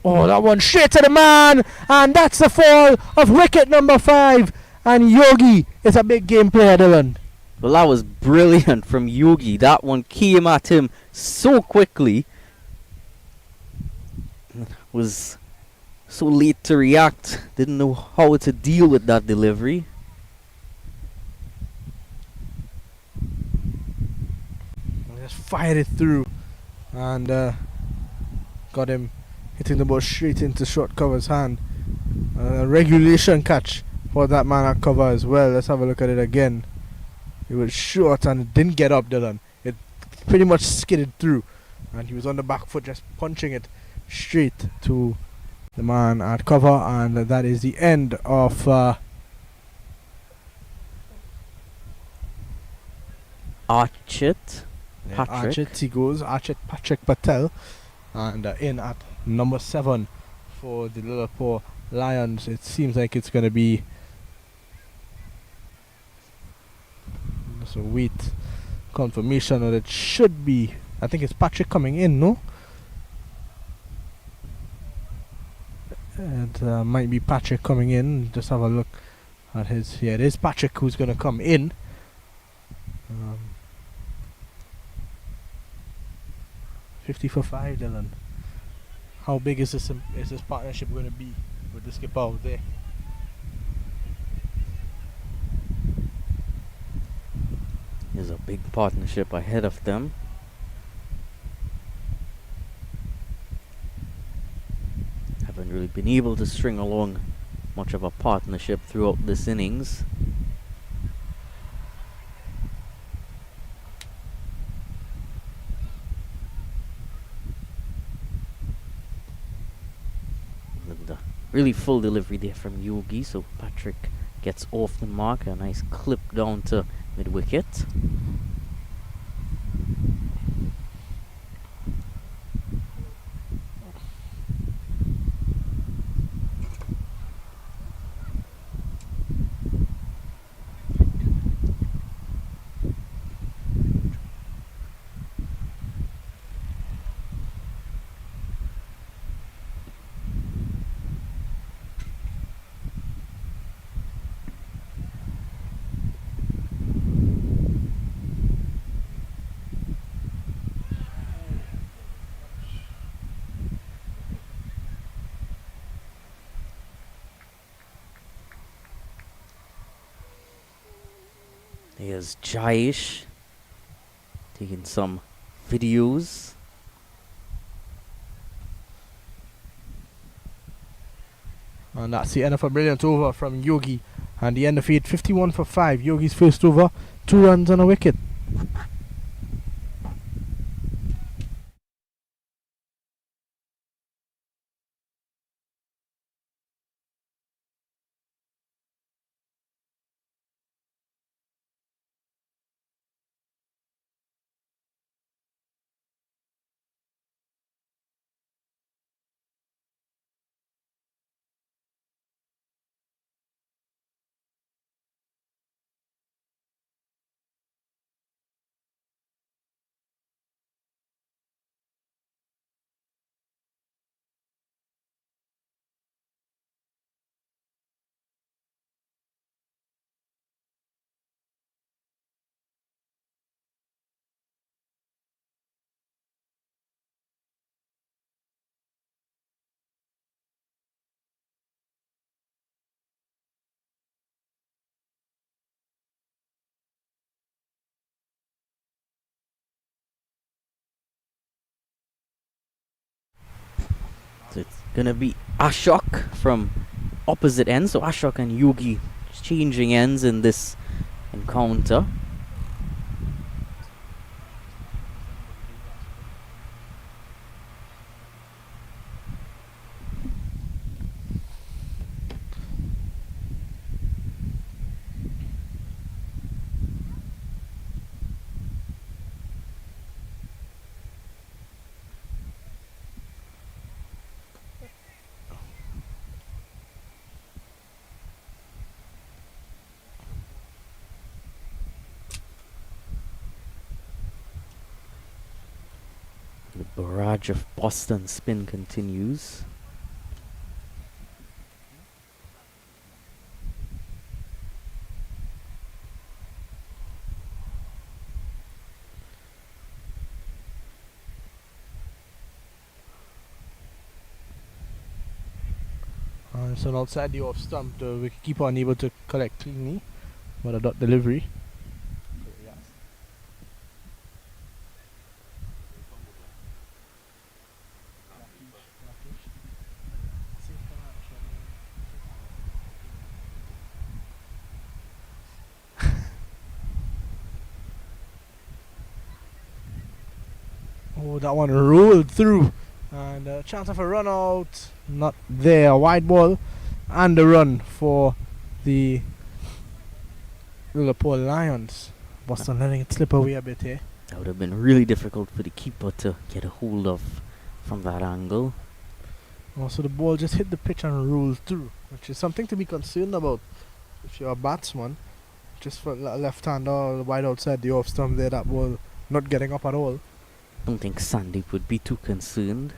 Oh, that one straight to the man, and that's the fall of wicket number 5. And Yogi is a big game player, Dylan. Well, that was brilliant from Yogi. That one came at him so quickly. Was so late to react. Didn't know how to deal with that delivery. Just fired it through, and got him hitting the ball straight into short cover's hand. A regulation catch for that man at cover as well. Let's have a look at it again. It was short and it didn't get up, Dylan. It pretty much skidded through, and he was on the back foot just punching it straight to the man at cover, and that is the end of Archit. Patrick. Archit. He goes Archit Patrick Patel, and in at number 7 for the Lilapur Lions. It seems like it's going to be so wait confirmation, or it should be. I think it's Patrick coming in, no? It might be Patrick coming in. Just have a look at his. Yeah, it is Patrick who's going to come in. 50 for 5, Dylan. How big is this partnership going to be with the skipper out there? There's a big partnership ahead of them. Haven't really been able to string along much of a partnership throughout this innings. Really full delivery there from Yogi, so Patrick gets off the mark. A nice clip down to mid-wicket. Here's Jayesh taking some videos. And that's the end of a brilliant over from Yogi. And the end of it, 51 for 5. Yogi's first over, 2 runs on a wicket. So it's gonna be Ashok from opposite ends. So Ashok and Yogi changing ends in this encounter. The barrage of Boston spin continues. So outside the off stump, the wicketkeeper unable to collect cleanly, but a dot delivery. Oh, that one rolled through. And a chance of a run out. Not there. Wide ball. And a run for the Lilapur Lions. Boston letting it slip away a bit here. That would have been really difficult for the keeper to get a hold of from that angle. Also, the ball just hit the pitch and rolled through, which is something to be concerned about if you're a batsman. Just for left hander wide outside the off stump there, that ball not getting up at all. Don't think Sandeep would be too concerned.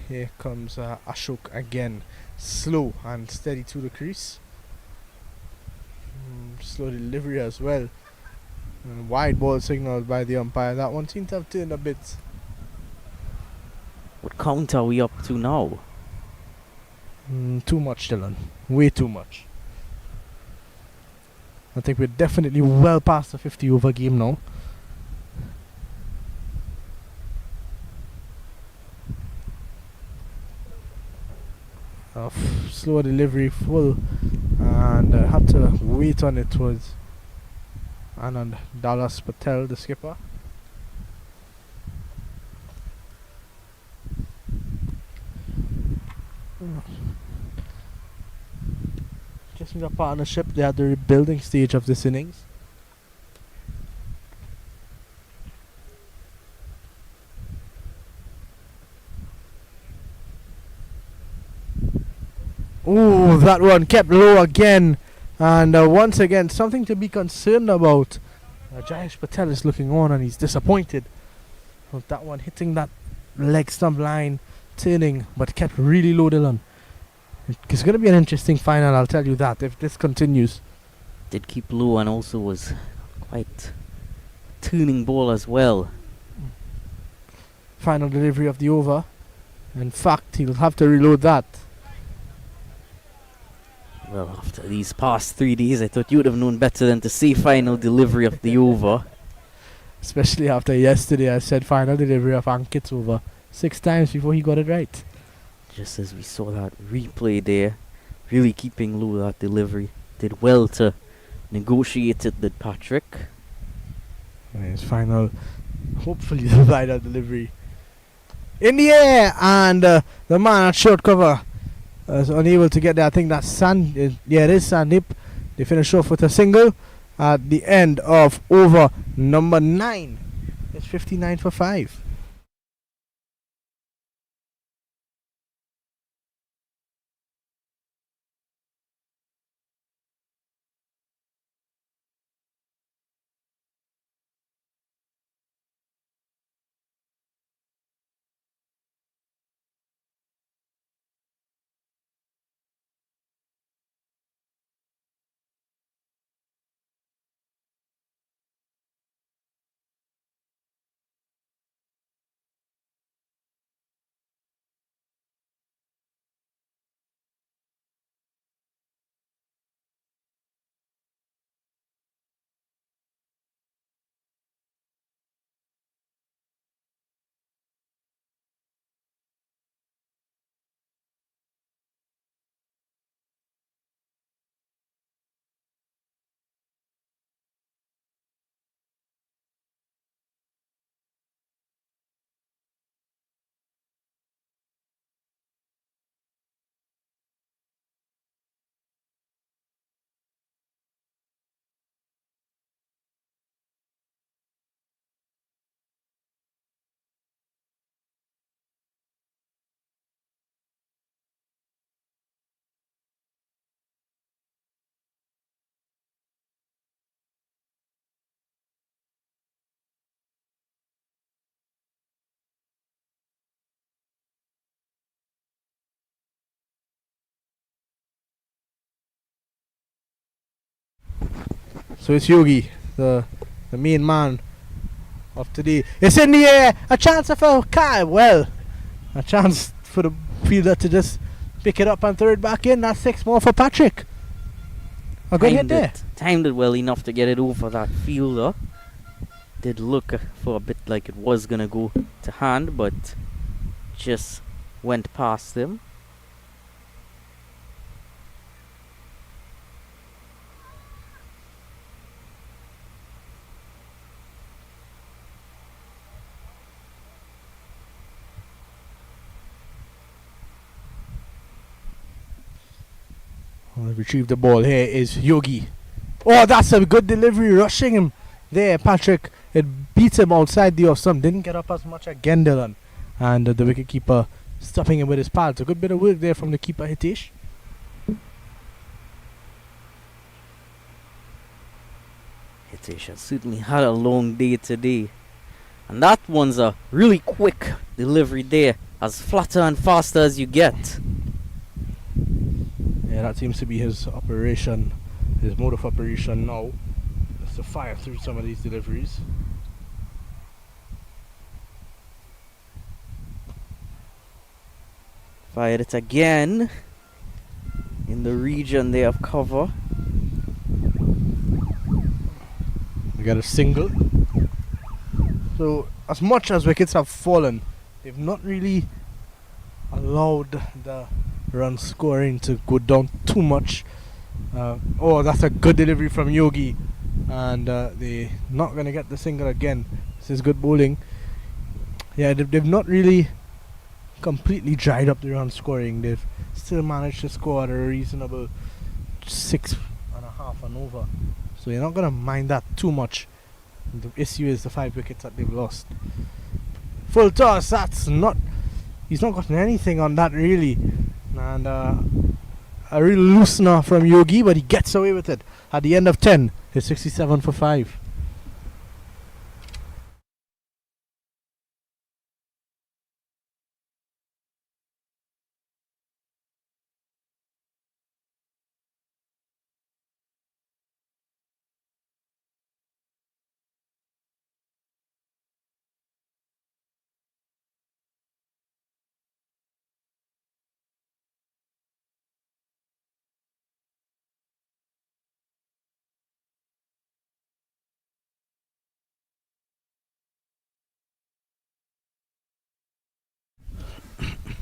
Here comes Ashok again, slow and steady to the crease. Slow delivery as well. And wide ball signaled by the umpire. That one seemed to have turned a bit. What count are we up to now? Too much, Dylan. Way too much. I think we're definitely well past the 50 over game now. Slow delivery, full, and had to wait on it. Was Anand Dallas Patel, the skipper. Just with a partnership, they had the rebuilding stage of this innings. Ooh, that one kept low again. And once again, something to be concerned about. Jayesh Patel is looking on and he's disappointed with that one hitting that leg stump line, turning, but kept really low, Dylan. It's going to be an interesting final, I'll tell you that, if this continues. Did keep low and also was quite turning ball as well. Final delivery of the over. In fact, he'll have to reload that. Well, after these past 3 days, I thought you would have known better than to say final delivery of the over. Especially after yesterday, I said final delivery of Ankit's over 6 times before he got it right. Just as we saw that replay there, really keeping low that delivery. Did well to negotiate it, did Patrick. His final, hopefully the final delivery. In the air, and the man at short cover was unable to get there. I think that's it is Sandeep. They finish off with a single at the end of over number 9. It's 59 for 5. So it's Yogi, the main man of today. It's in the air. A chance of a a chance for the fielder to just pick it up and throw it back in. That's 6 more for Patrick. A good hit there. Timed it well enough to get it over that fielder. Did look for a bit like it was going to go to hand, but just went past him. Retrieve the ball. Here is Yogi. Oh, that's a good delivery, rushing him there, Patrick. It beats him outside the off stump. Didn't get up as much again, Dylan. And the wicket keeper stopping him with his pads. A good bit of work there from the keeper, Hitesh. Hitesh has certainly had a long day today. And that one's a really quick delivery there. As flatter and faster as you get. Yeah, that seems to be his operation, his mode of operation now. Is to fire through some of these deliveries. Fired it again. In the region there of cover. We got a single. So, as much as wickets have fallen, they've not really allowed the run scoring to go down too much. Oh, that's a good delivery from Yogi. And they're not going to get the single again. This is good bowling. Yeah, they've not really completely dried up the run scoring. They've still managed to score at a reasonable 6.5 and over. So you're not going to mind that too much. The issue is the 5 wickets that they've lost. Full toss, that's not... He's not gotten anything on that really. And a real loosener from Yogi, but he gets away with it. At the end of 10, it's 67 for 5.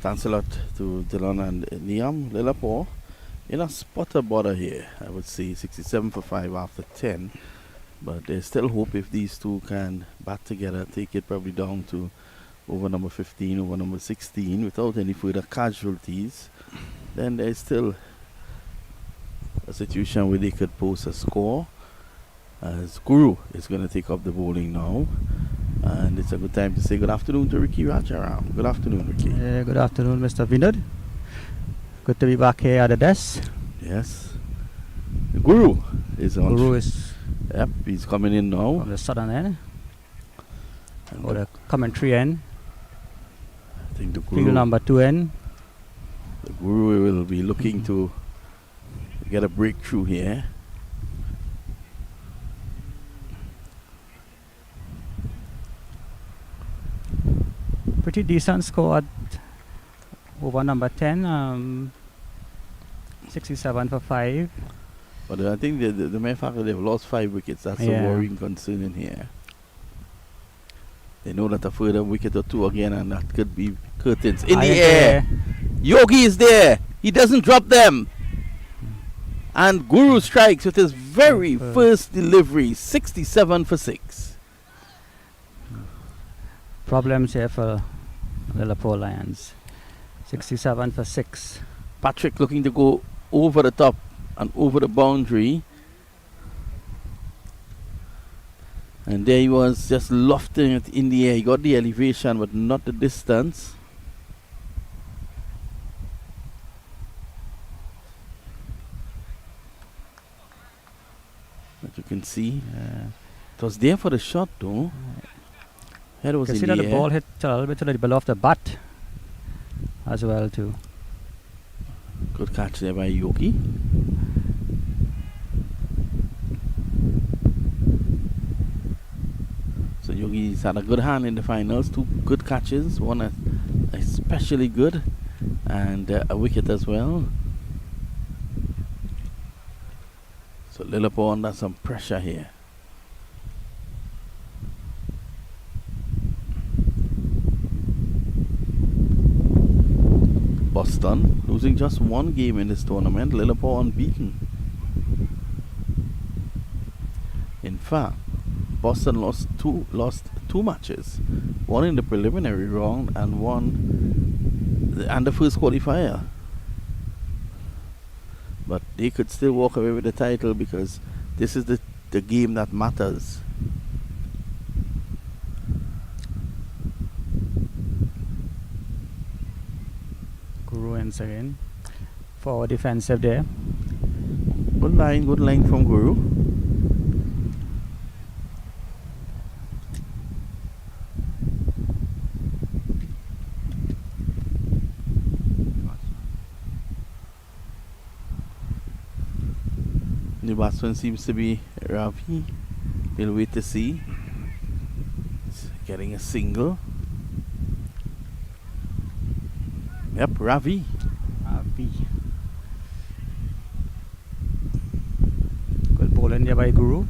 Thanks a lot to Dylan and Liam. Lilapor in a spotter border here. I would say 67 for 5 after 10. But there's still hope if these two can bat together, take it probably down to over number 15, over number 16 without any further casualties. Then there's still a situation where they could post a score. As Guru is going to take up the bowling now. And it's a good time to say good afternoon to Ricky Rajaram. Good afternoon, Ricky. Good afternoon, Mr. Vinod. Good to be back here at the desk. Yes. The Guru is on. Guru is Yep, he's coming in now. from the southern end, or the commentary end, I think the field Guru, number 2 end. the Guru will be looking to get a breakthrough here. Pretty decent score at over number 10, 67 for 5. But I think the main fact that they've lost 5 wickets, that's a Yeah. worrying concern in here. They know that a further wicket or two again, and that could be curtains in I the agree. air. Yogi is there. He doesn't drop them. And Guru strikes with his very first delivery, 67 for 6. Problems here for Lilapur Lions. 67 for 6. Patrick looking to go over the top and over the boundary. And there he was, just lofting it in the air. He got the elevation, but not the distance. But you can see, it was there for the shot though. Head was You can in see that the the air. ball hit a little bit to the below of the bat as well too. Good catch there by Yogi. So Yogi's had a good hand in the finals. 2 good catches, one especially good, and a wicket as well. So Lilapor under some pressure here. Boston, losing just one game in this tournament. Lilapor unbeaten. In fact, Boston lost two matches, one in the preliminary round and the first qualifier. But they could still walk away with the title because this is the game that matters. Guru ends again. Forward defensive there. Good line from Guru. The batsman seems to be Ravi. We'll wait to see. He's getting a single. Yep, Ravi. Good ball in there by Guru.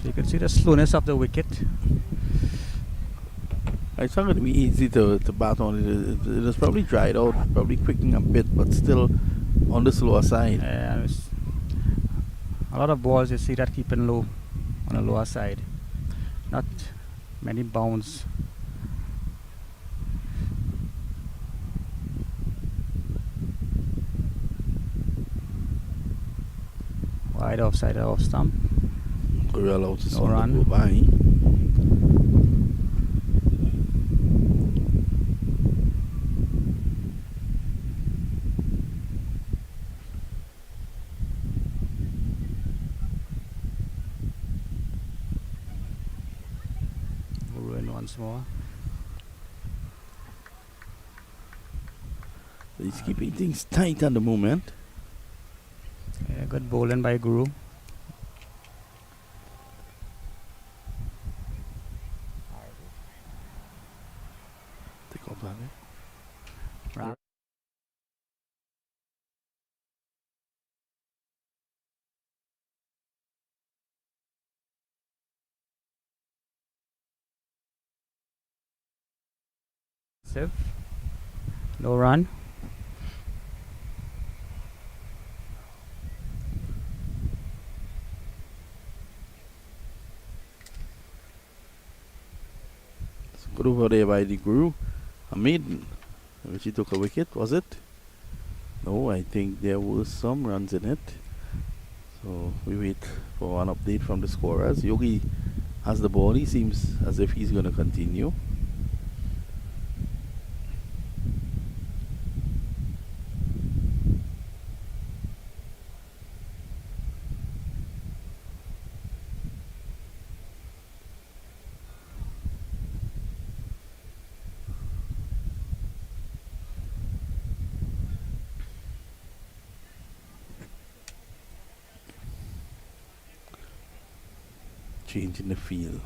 So you can see the slowness of the wicket. It's not going to be easy to bat on it. It is probably dried out, probably quickening a bit, but still on the slower side. Yeah, a lot of balls you see that keeping low on the lower side. Not many bounds. Wide offside, off stump. We're allowed to No run. go by. Once more. He's keeping things tight at the moment. Yeah, good bowling by Guru. Take off that. Right. Save. No run. It's good over there by the Guru. A maiden. Which he took a wicket, was it? No, I think there were some runs in it. So we wait for an update from the scorers. Yogi has the ball. He seems as if he's going to continue. Change in the field.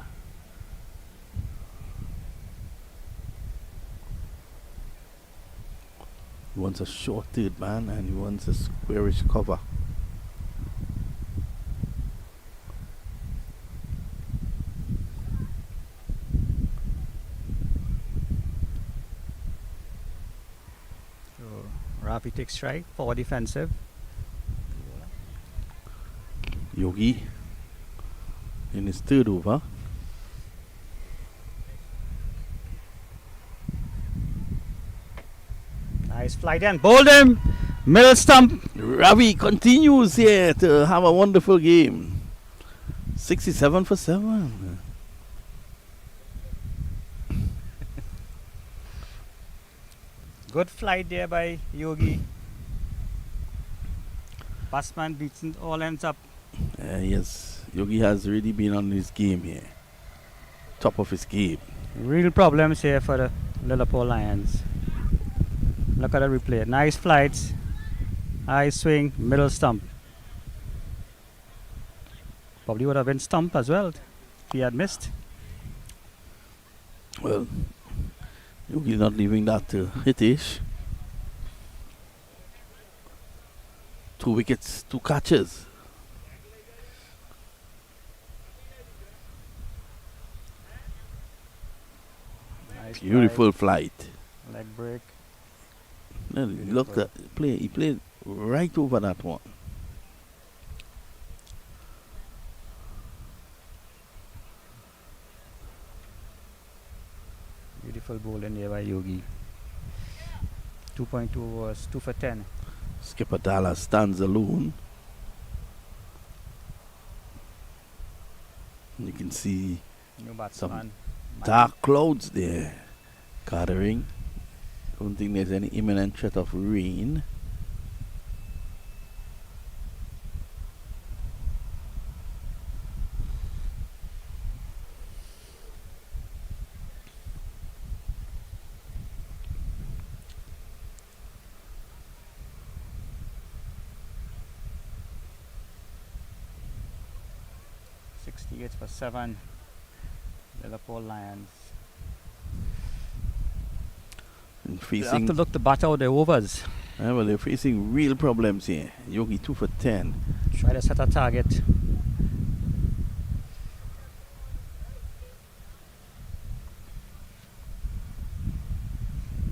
He wants a short third man and he wants a squarish cover. So Rafi takes strike. Forward defensive. Yogi in his third over. Nice flight and bowled him. Middle stump. Ravi continues here to have a wonderful game. 67 for 7. Good flight there by Yogi. Batsman beats it, all ends up. Yes, Yogi has really been on his game here. Top of his game. Real problems here for the Lilapur Lions. Look at the replay. Nice flights. High swing, middle stump. Probably would have been stump as well if he had missed. Well, Yogi not leaving that to Hitesh. 2 wickets, 2 catches. Nice Beautiful flight. flight. Leg break. No, look at play. He played right over that one. Beautiful bowling there by Yogi. 2.2 was 2 for 10. Skipper Dallas stands alone. You can see New batsman. dark clouds there gathering. Don't think there's any imminent threat of rain. For 7. Lilapur Lions. And They have facing, to look to bat out the overs. well, they're facing real problems here. Yogi 2 for 10. Try to set a target.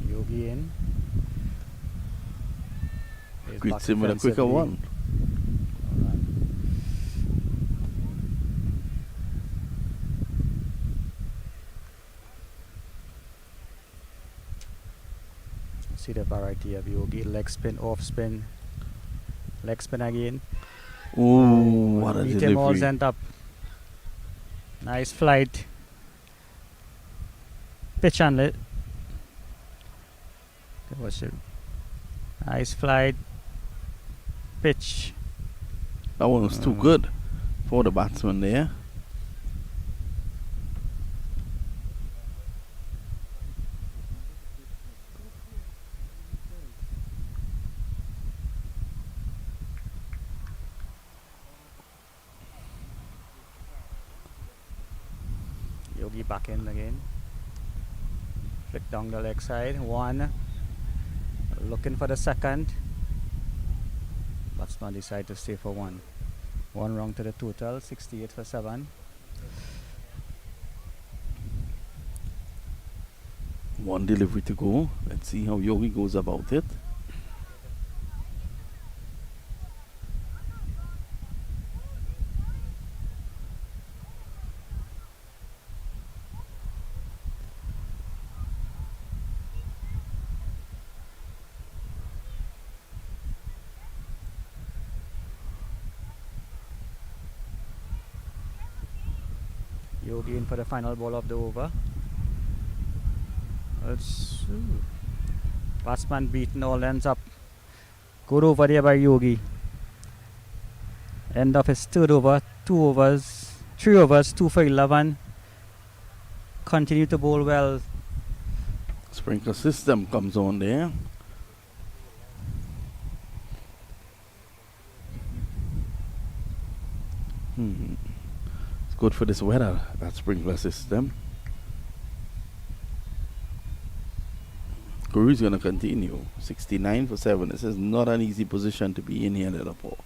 Yogi in. He's Greets back him with a quicker defensively. one. See the variety of Yogi. Leg spin, off spin. Leg spin again. Ooh, what a Beat him all delivery. sent up. Nice flight. Pitch and lit. What's it? Nice flight. Pitch. That one was too good for the batsman there. Yogi back in again. Flick down the leg side. 1. Looking for the second. Batsman decide to stay for 1. 1 wrong to the total. 68 for 7. One delivery to go. Let's see how Yogi goes about it. Yogi in for the final ball of the over. Batsman beaten, all ends up. Good over there by Yogi. End of his third over. 2 overs. 3 overs. 2 for 11. Continue to bowl well. Sprinkler system comes on there. It's good for this weather, that sprinkler system. Guru's going to continue. 69 for 7. This is not an easy position to be in here, Lilapur.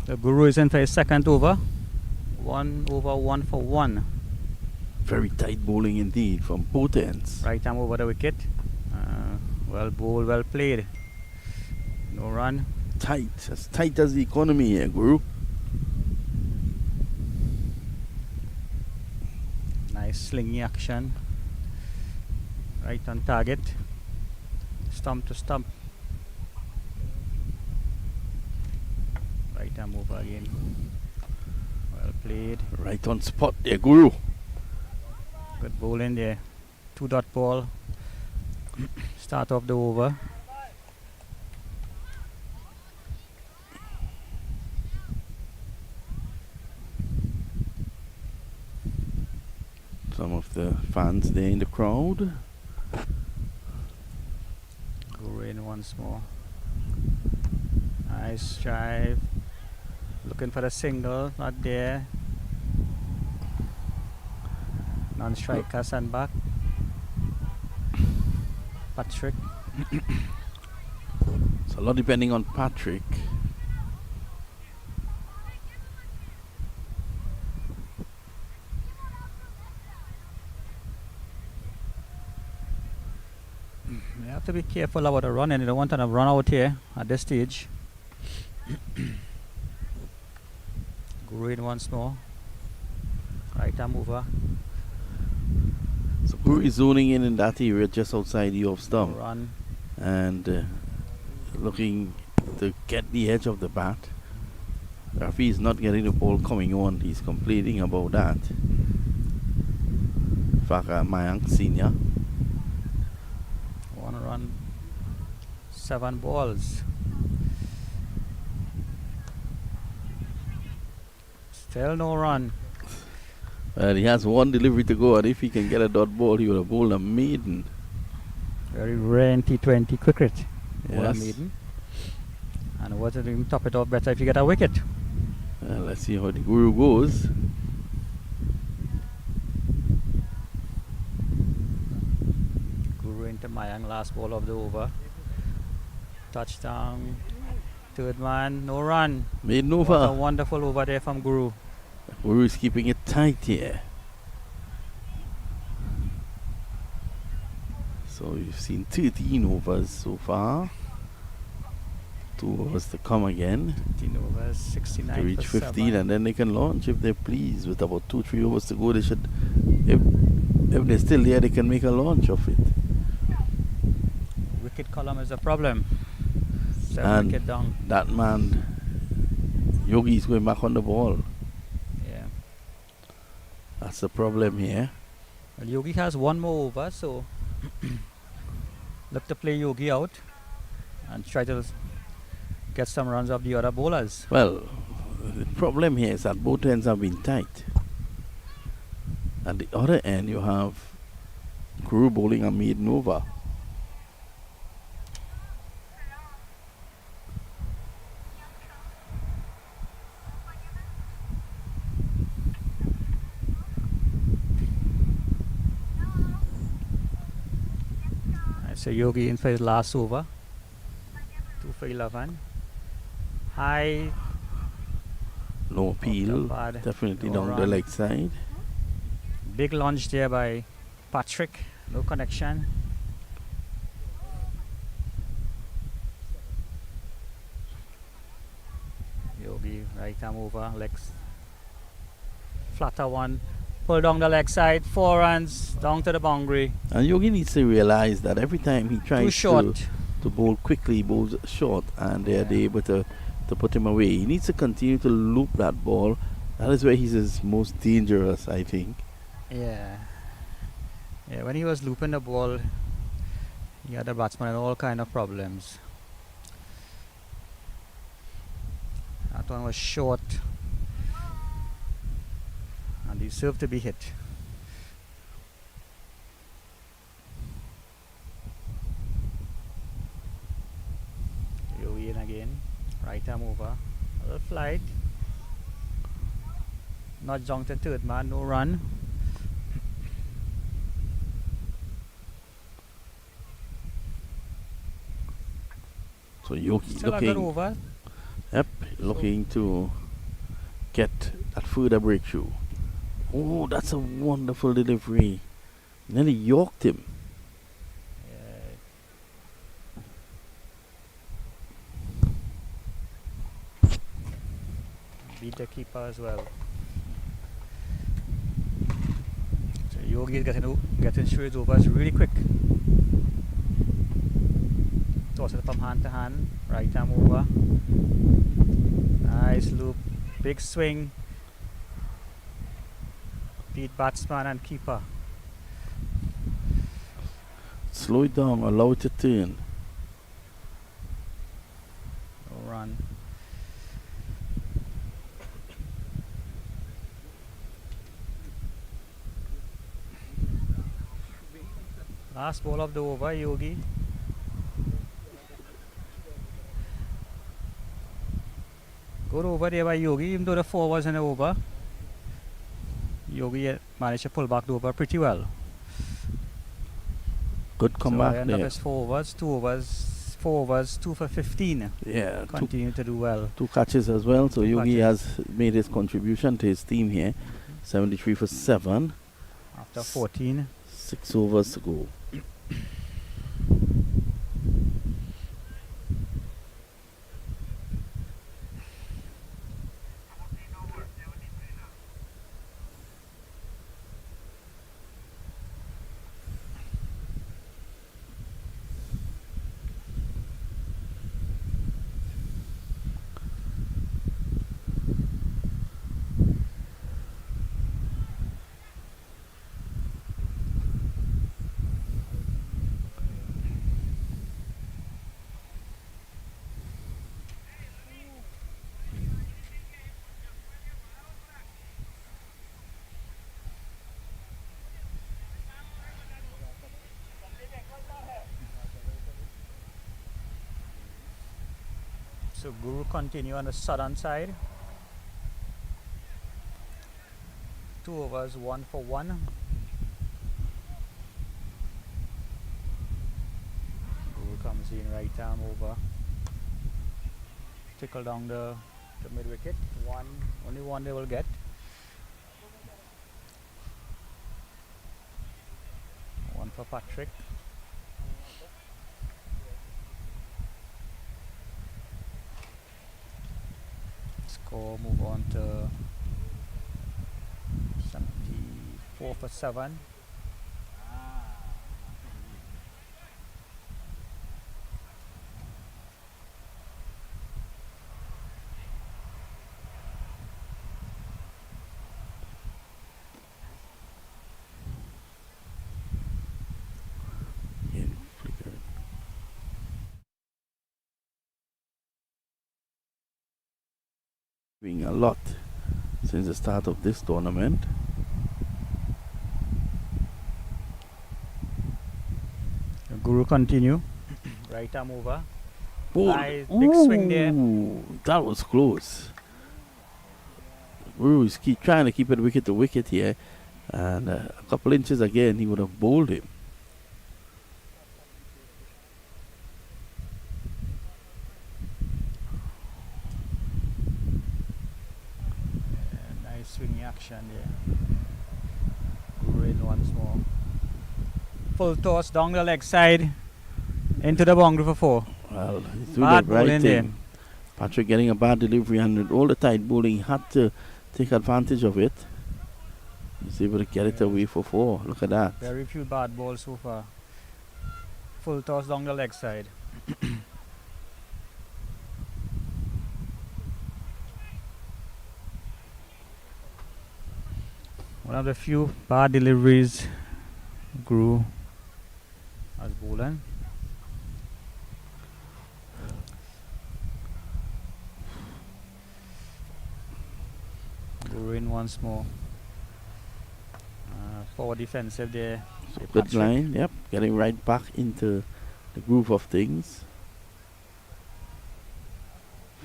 The Guru is in for his second over. 1 over 1 for 1. Very tight bowling indeed from both ends. Right arm over the wicket. Well bowled, well played. No run. Tight, as tight as the economy here, Guru. Nice slingy action. Right on target. Stump to stump. Right arm over again. Well played. Right on spot there, Guru. Good bowling there. 2 dot ball. Start off the over. Some of the fans there in the crowd. Go in once more. Nice drive. Looking for the single, not there. Non-striker sandbag. Patrick. It's a lot depending on Patrick. You have to be careful about the running. You don't want to run out here at this stage. Go in once more. Right arm over. So Guru is zoning in that area just outside the off stump Run. and looking to get the edge of the bat. Rafi is not getting the ball coming on. He's complaining about that. Faka Mayank Senior. 1 run. 7 balls. Still no run. Well, he has 1 delivery to go, and if he can get a dot ball, he would have bowled a maiden. Very rare in T20 cricket. Bowler Yes. maiden. And what to even top it off better if you get a wicket. Let's see how the Guru goes. Guru into Mayang, last ball of the over. Touchdown. Third man, no run. Maiden What a over. wonderful over there from Guru. Guru is keeping it tight here. So you've seen 13 overs so far. 2 overs to come again 15 overs, 69 to reach for 15, 7. and then they can launch if they're pleased. With about 2-3 overs to go, they should, if they're still there, they can make a launch of it. Wicket column is a problem. 7 And wicket down. that man, Yogi, is going back on the ball. Yeah. That's the problem here. Well, Yogi has 1 more over, so look to play Yogi out and try to get some runs off the other bowlers. Well, the problem here is that both ends have been tight. At the other end, you have Guru bowling a maiden over. So Yogi in for his last over. 2 for 11. High. No appeal, bad. definitely No down the run. leg side. Big launch there by Patrick. No connection. Yogi right arm over. Legs. Flatter one. Pull down the leg side. 4 runs down to the boundary. And Yogi needs to realize that every time he Too tries short. to bowl quickly, he bowls short, and they're able to put him away. He needs to continue to loop that ball. That is where he's his most dangerous, I think. Yeah. Yeah, when he was looping the ball, he had the batsman in all kind of problems. That one was short. And he deserved to be hit. Yogi in again. Right arm over. A little flight. Not junked to third man, no run. So Yogi Still a good looking, over. yep, looking to get that further breakthrough. Oh, that's a wonderful delivery. Nearly yorked him. Beat the keeper as well. So Yogi is getting through his overs really quick. Toss it from hand to hand. Right arm over. Nice loop. Big swing. Beat batsman and keeper. Slow it down, allow it to turn. No run. Last ball of the over, Yogi. Good over there by Yogi, even though the 4 wasn't over. Yogi managed to pull back the over pretty well. Good So comeback end up there. as 4 overs, 2 overs, 4 overs, 2 for 15. Yeah, Continue to do well. 2 catches as well. So Two Yogi catches. has made his contribution to his team here. 73 for 7. After 14. 6 overs to go. So Guru continue on the southern side. 2 overs, 1 for 1. Guru comes in, right arm over. Tickle down the mid wicket. Only one they will get. One for Patrick. Score move on to 74 for 7. Doing a lot since the start of this tournament. Guru continue. Right arm over. Ball. Nice big swing there. Ooh, that was close. Guru is trying to keep it wicket to wicket here, and a couple inches again he would have bowled him. Nice swinging action there. Guru in once more. Full toss down the leg side. Into the boundary for 4. Well, he's doing Bad the right bowling there. thing. Patrick getting a bad delivery, and all the tight bowling, he had to take advantage of it. He's able to get it away for 4. Look at that. Very few bad balls so far. Full toss down the leg side. One of the few bad deliveries Guru as bowling. Guru in once more. Forward defensive there. So by good Patrick. line, yep. Getting right back into the groove of things.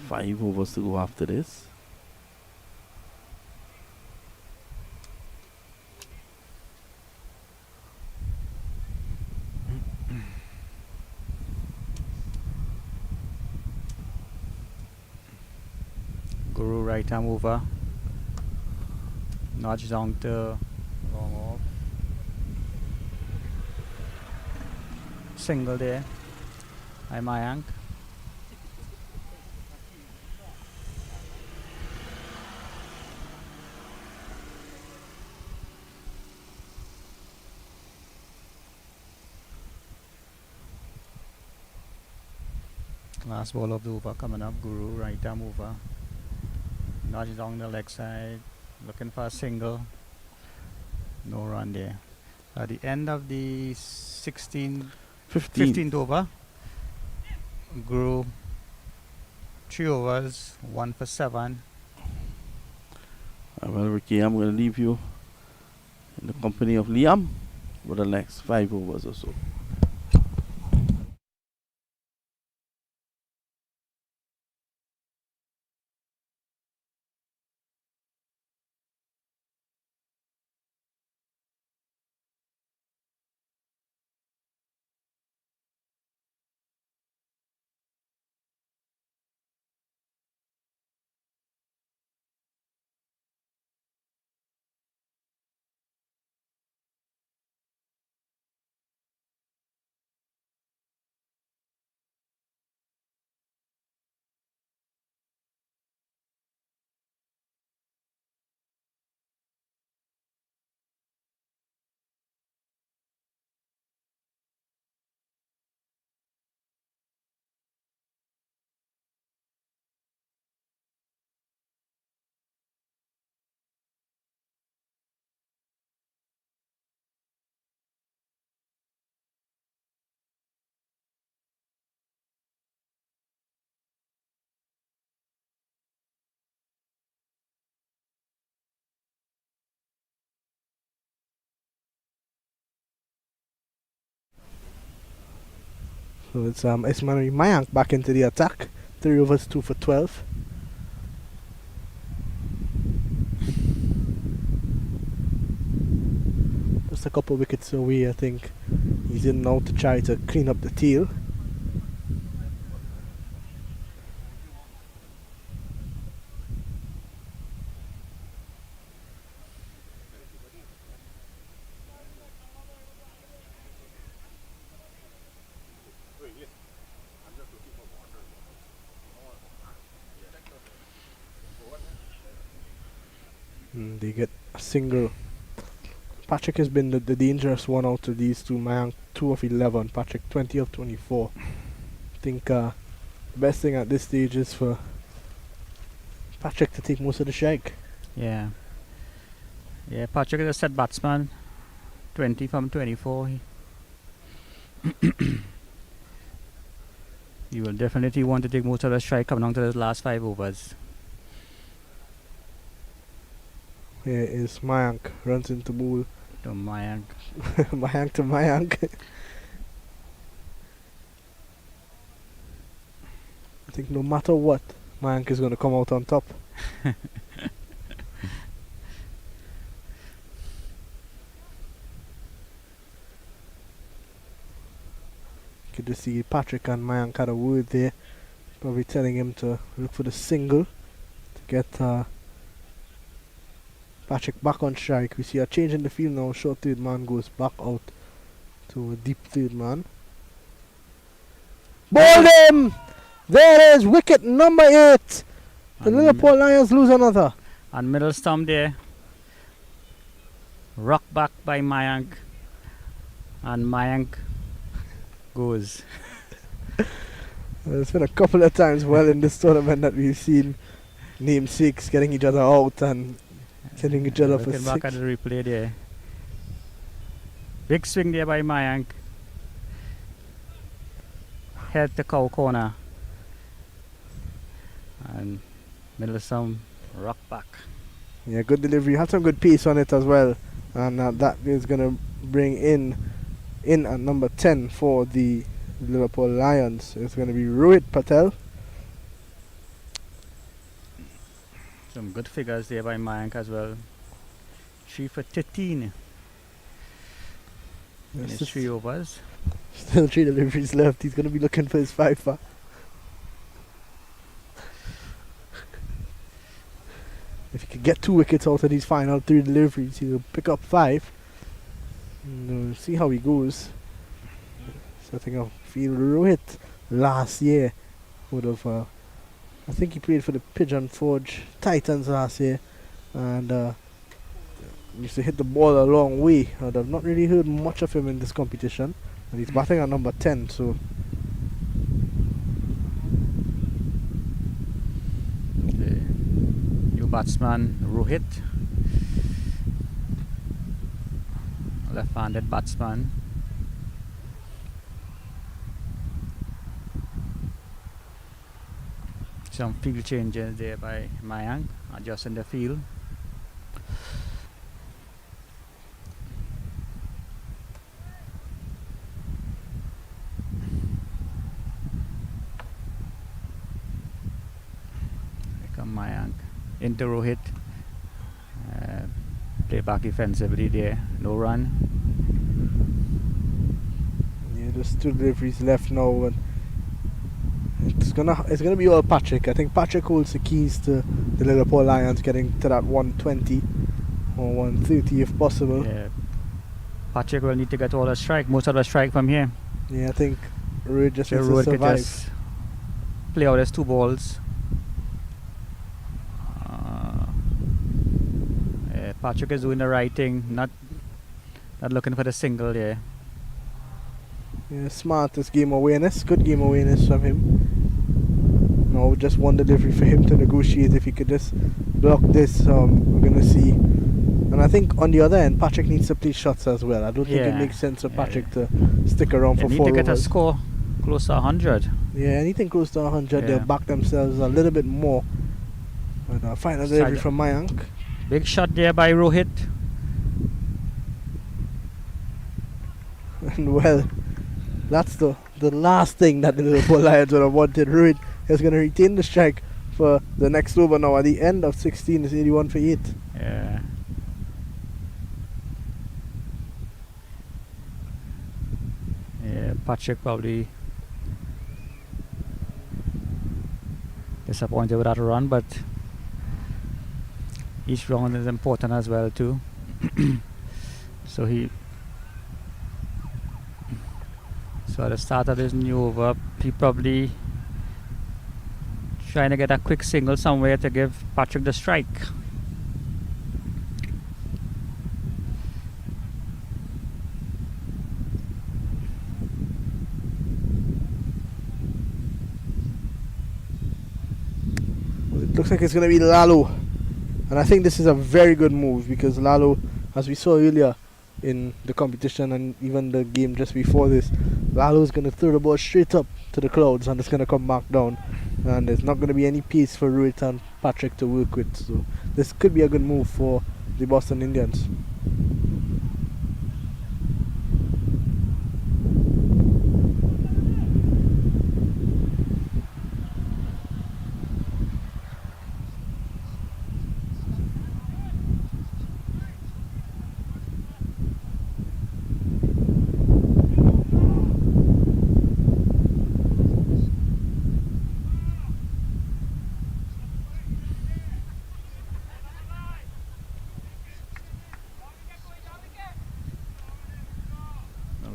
5 overs to go after this. Guru right arm over. Nudge down to long off. Single there. By Mayank. Last ball of the over coming up. Guru right arm over. Nudge down the leg side. Looking for a single. No run there. At the end of the 16 15th over. Grew 3 overs, 1 for 7. Well, Ricky, I'm going to leave you in the company of Liam for the next 5 overs or so. So it's Ismail Mayank back into the attack. 3 overs, 2 for 12. Just a couple wickets away, I think. He's in now to try to clean up the tail. They get a single. Patrick has been the dangerous one out of these two. Mayank 2 of 11. Patrick 20 of 24. I think the best thing at this stage is for Patrick to take most of the shake. Yeah. Yeah, Patrick is a set batsman. 20 from 24. You will definitely want to take most of the strike coming on to the last 5 overs. Here is Mayank. Runs into bowl. To Mayank. Mayank to Mayank. I think no matter what, Mayank is going to come out on top. Good to see Patrick and Mayank had a word there. Probably telling him to look for the single to get Patrick back on strike. We see a change in the field now. Short third man goes back out to a deep third man. Bowled him! There is wicket number 8. The Lilapur Lions lose another. And middle stump there. Rock back by Mayank. And Mayank goes. There's been a couple of times well in this tournament that we've seen namesakes getting each other out and getting each other for Looking back 6. at the replay there. Big swing there by Mayank. Head to cow corner. And middle stump rock back. Yeah, good delivery. Had some good pace on it as well. And that is going to bring in at number 10 for the Liverpool Lions. It's going to be Rohit Patel. Some good figures there by Mayank as well. 3 for 13. In his 3 overs. Still 3 deliveries left. He's going to be looking for his 5 for. If he could get 2 wickets out of these final 3 deliveries, he'll pick up 5. And we'll see how he goes. Setting up field. Rohit last year would have I think he played for the Pigeon Forge Titans last year and used to hit the ball a long way. I've not really heard much of him in this competition, and he's batting at number 10, so New batsman Rohit. Left-handed batsman. Some field changes there by Mayank, adjusting the field. Here come Mayank into Rohit. Play back defensively there, no run. Yeah, there's 2 deliveries left now, and it's gonna be all Patrick. I think Patrick holds the keys to the Lilapur Lions getting to that 120 or 130 if possible. Yeah. Patrick will need to get all the strike, most of the strike from here. Yeah, I think Rohit just So needs to Rohit could survive. just play out his 2 balls. Patrick is doing the right thing, not looking for the single there. Yeah, smartest game awareness, good game awareness from him. No, just one delivery for him to negotiate. If he could just block this, we're gonna see. And I think on the other end, Patrick needs to play shots as well. I don't think it makes sense for Patrick to stick around They for need 4 to get a overs. score close to 100. Yeah, anything close to 100, they'll Yeah. back themselves a little bit more. But final delivery Side- from Mayank. Big shot there by Rohit. And well, that's the last thing that the Liverpool Lions would have wanted. Rohit is going to retain the strike for the next over now. At the end of 16, it's 81 for 8. Yeah. Yeah, Patrick probably disappointed with that run, but each round is important as well too. So at the start of this new over, he probably trying to get a quick single somewhere to give Patrick the strike. It looks like it's going to be Lalo. And I think this is a very good move because Lalo, as we saw earlier in the competition and even the game just before this, Lalo is going to throw the ball straight up to the clouds and it's going to come back down. And there's not going to be any pace for Rohit and Patrick to work with. So this could be a good move for the Boston Indians.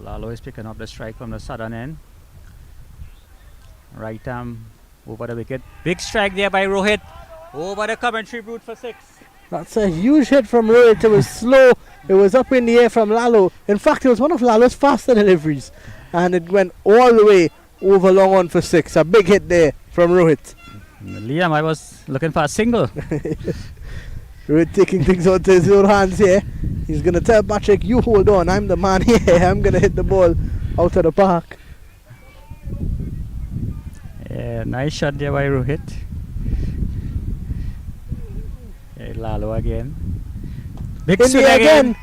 Lalo is picking up the strike from the southern end. Right arm over the wicket. Big strike there by Rohit. Over the commentary route for 6. That's a huge hit from Rohit. It was slow. It was up in the air from Lalo. In fact, it was one of Lalo's faster deliveries. And it went all the way over long on for 6. A big hit there from Rohit. Liam, I was looking for a single. Rohit taking things onto his own hands here. He's going to tell Patrick, you hold on, I'm the man here. I'm going to hit the ball out of the park. Yeah, nice shot there by Rohit. Yeah, Lalo again. Big In swing there again.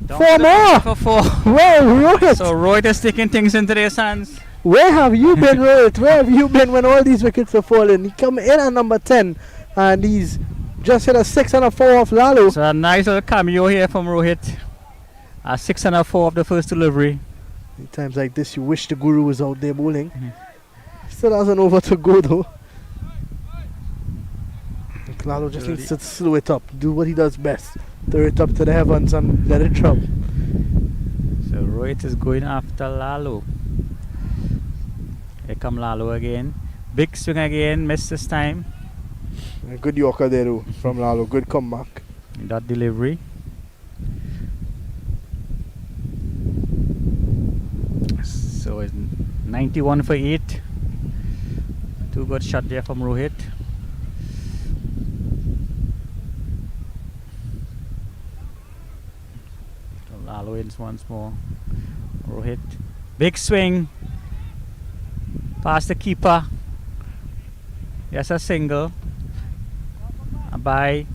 Down 4 to the more. for 4. Well, Rohit. So Rohit is taking things into his hands. Where have you been, Rohit? Where have you been when all these wickets are falling? He come in at number 10 and he's just hit a 6 and a 4 off Lalo. So a nice little cameo here from Rohit. A 6 and a 4 of the first delivery. In times like this, you wish the guru was out there bowling. Still has an over to go though. Lalo just needs to slow it up, do what he does best. Throw it up to the heavens and let it drop. So Rohit is going after Lalo. Here come Lalo again. Big swing again, missed this time. A good Yorker there though, from Lalo, good comeback. That delivery. So it's 91 for 8. 2 good shot there from Rohit. So Lalo ins once more. Rohit. Big swing. Past the keeper. Yes, a single. A bye.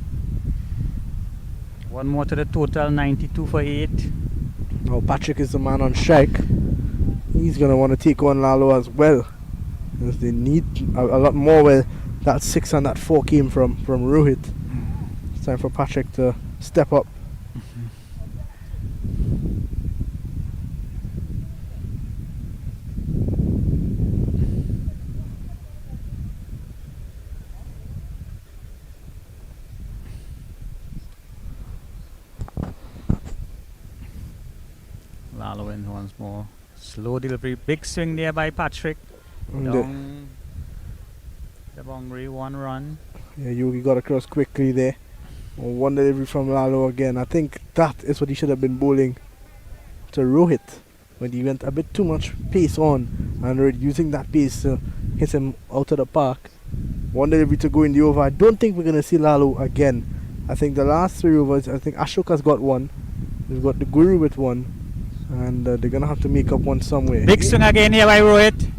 One more to the total, 92 for 8. Now Patrick is the man on strike. He's going to want to take on Lalo as well, as they need a lot more where that 6 and that 4 came from Rohit. It's time for Patrick to step up. Lalo in once more. Slow delivery. Big swing there by Patrick. Down the boundary, 1 run. Yeah, Yogi got across quickly there. One delivery from Lalo again. I think that is what he should have been bowling to Rohit when he went a bit too much pace on, and Rohit using that pace to hit him out of the park. One delivery to go in the over. I don't think we're going to see Lalo again. I think the last 3 overs, I think Ashok has got 1. We've got the Guru with 1. And they're going to have to make up 1 somewhere. Big swing again here by Rohit.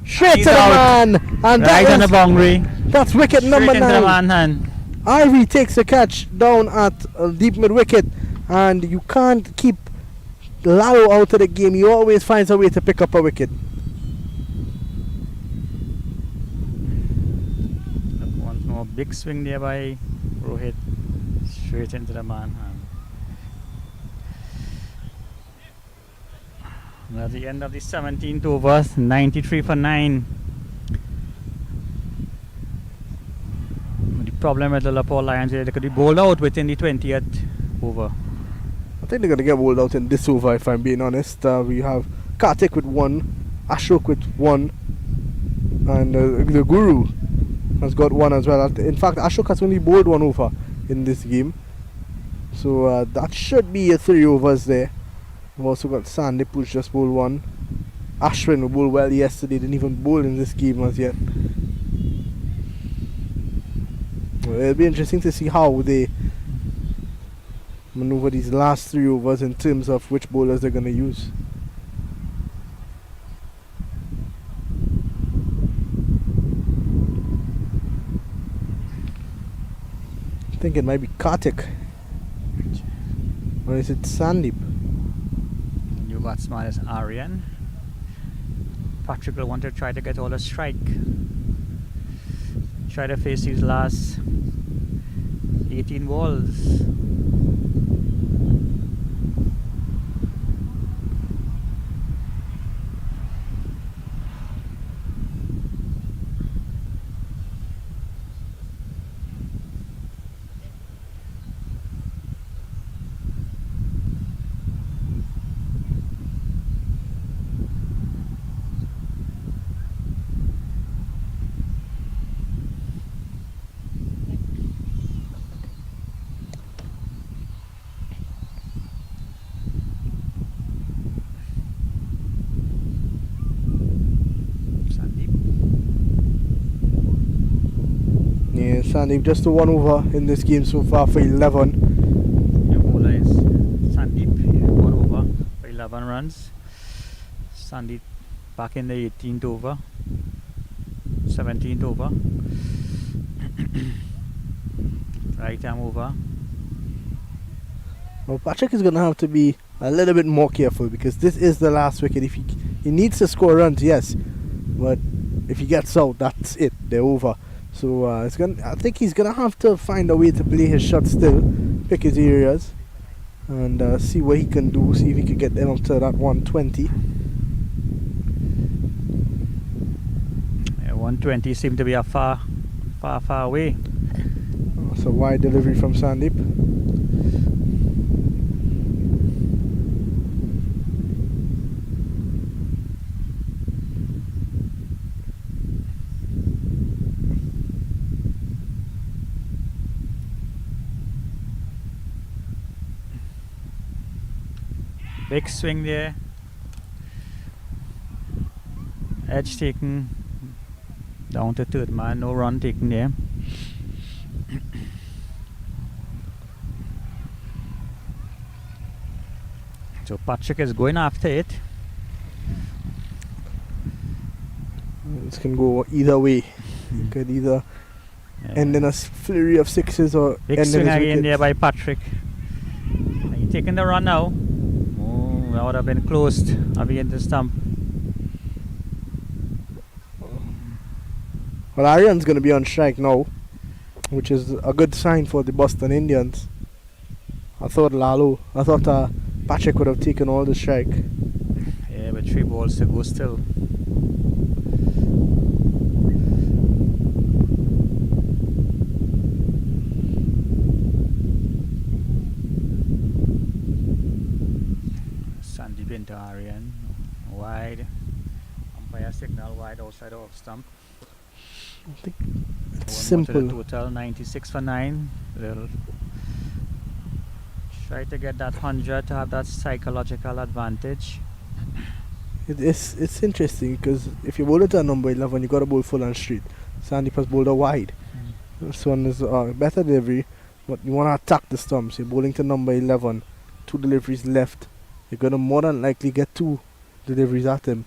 Straight to the out. man! And Right on the boundary. that's wicket Straight number into the 9. man hand. Ivy takes the catch down at deep mid wicket, and you can't keep Lalo out of the game. He always finds a way to pick up a wicket. Once more, big swing there by Rohit. Straight into the man hand. And at the end of the 17th over, 93 for 9. The problem with the Lilapur Lions is they could be bowled out within the 20th over. I think they're going to get bowled out in this over, if I'm being honest. We have Kartik with 1, Ashok with 1, and the Guru has got 1 as well. In fact, Ashok has only bowled 1 over in this game. So that should be a 3 overs there. We've also got Sandeep, who's just bowled 1. Ashwin, who bowled well yesterday, didn't even bowl in this game as yet. Well, it'll be interesting to see how they maneuver these last 3 overs in terms of which bowlers they're going to use. I think it might be Kartik. Or is it Sandeep? New batsman is Aryan. Patrick will want to try to get all a strike. Try to face his last 18 balls. Sandeep just the 1 over in this game so far for 11. Your bowler is Sandeep, 1 over for 11 runs. Sandeep back in the 18th over, 17th over. Right arm over. Well, Patrick is going to have to be a little bit more careful because this is the last wicket. If he needs to score runs, yes, but if he gets out, that's it. They're over. So I think he's gonna have to find a way to play his shot still, pick his areas, and see what he can do. See if he can get them up to that 120. Yeah, 120 seemed to be a far away. So wide delivery from Sandeep. Big swing there. Edge taken down to 3rd man, no run taken there. So Patrick is going after it. This can go either way. It could either end in a flurry of sixes or Big end in swing his again wicket. there by Patrick. He taking the run now. Oh, that would have been closed. I'll begin to stump. Well, Aryan's going to be on strike now, which is a good sign for the Boston Indians. I thought Patrick would have taken all the strike. Yeah, with 3 balls to go still. Sandeep into Aryan. Wide. Umpire signal wide outside of stump. I think it's One more to simple. the total, 96 for 9. They'll try to get that 100 to have that psychological advantage. It's interesting because if you bowl it at number 11, you got to bowl full and straight. Sandeep has bowled a wide. This one is better delivery, but you want to attack the stumps. You're bowling to number 11, 2 deliveries left. You're going to more than likely get 2 deliveries at him.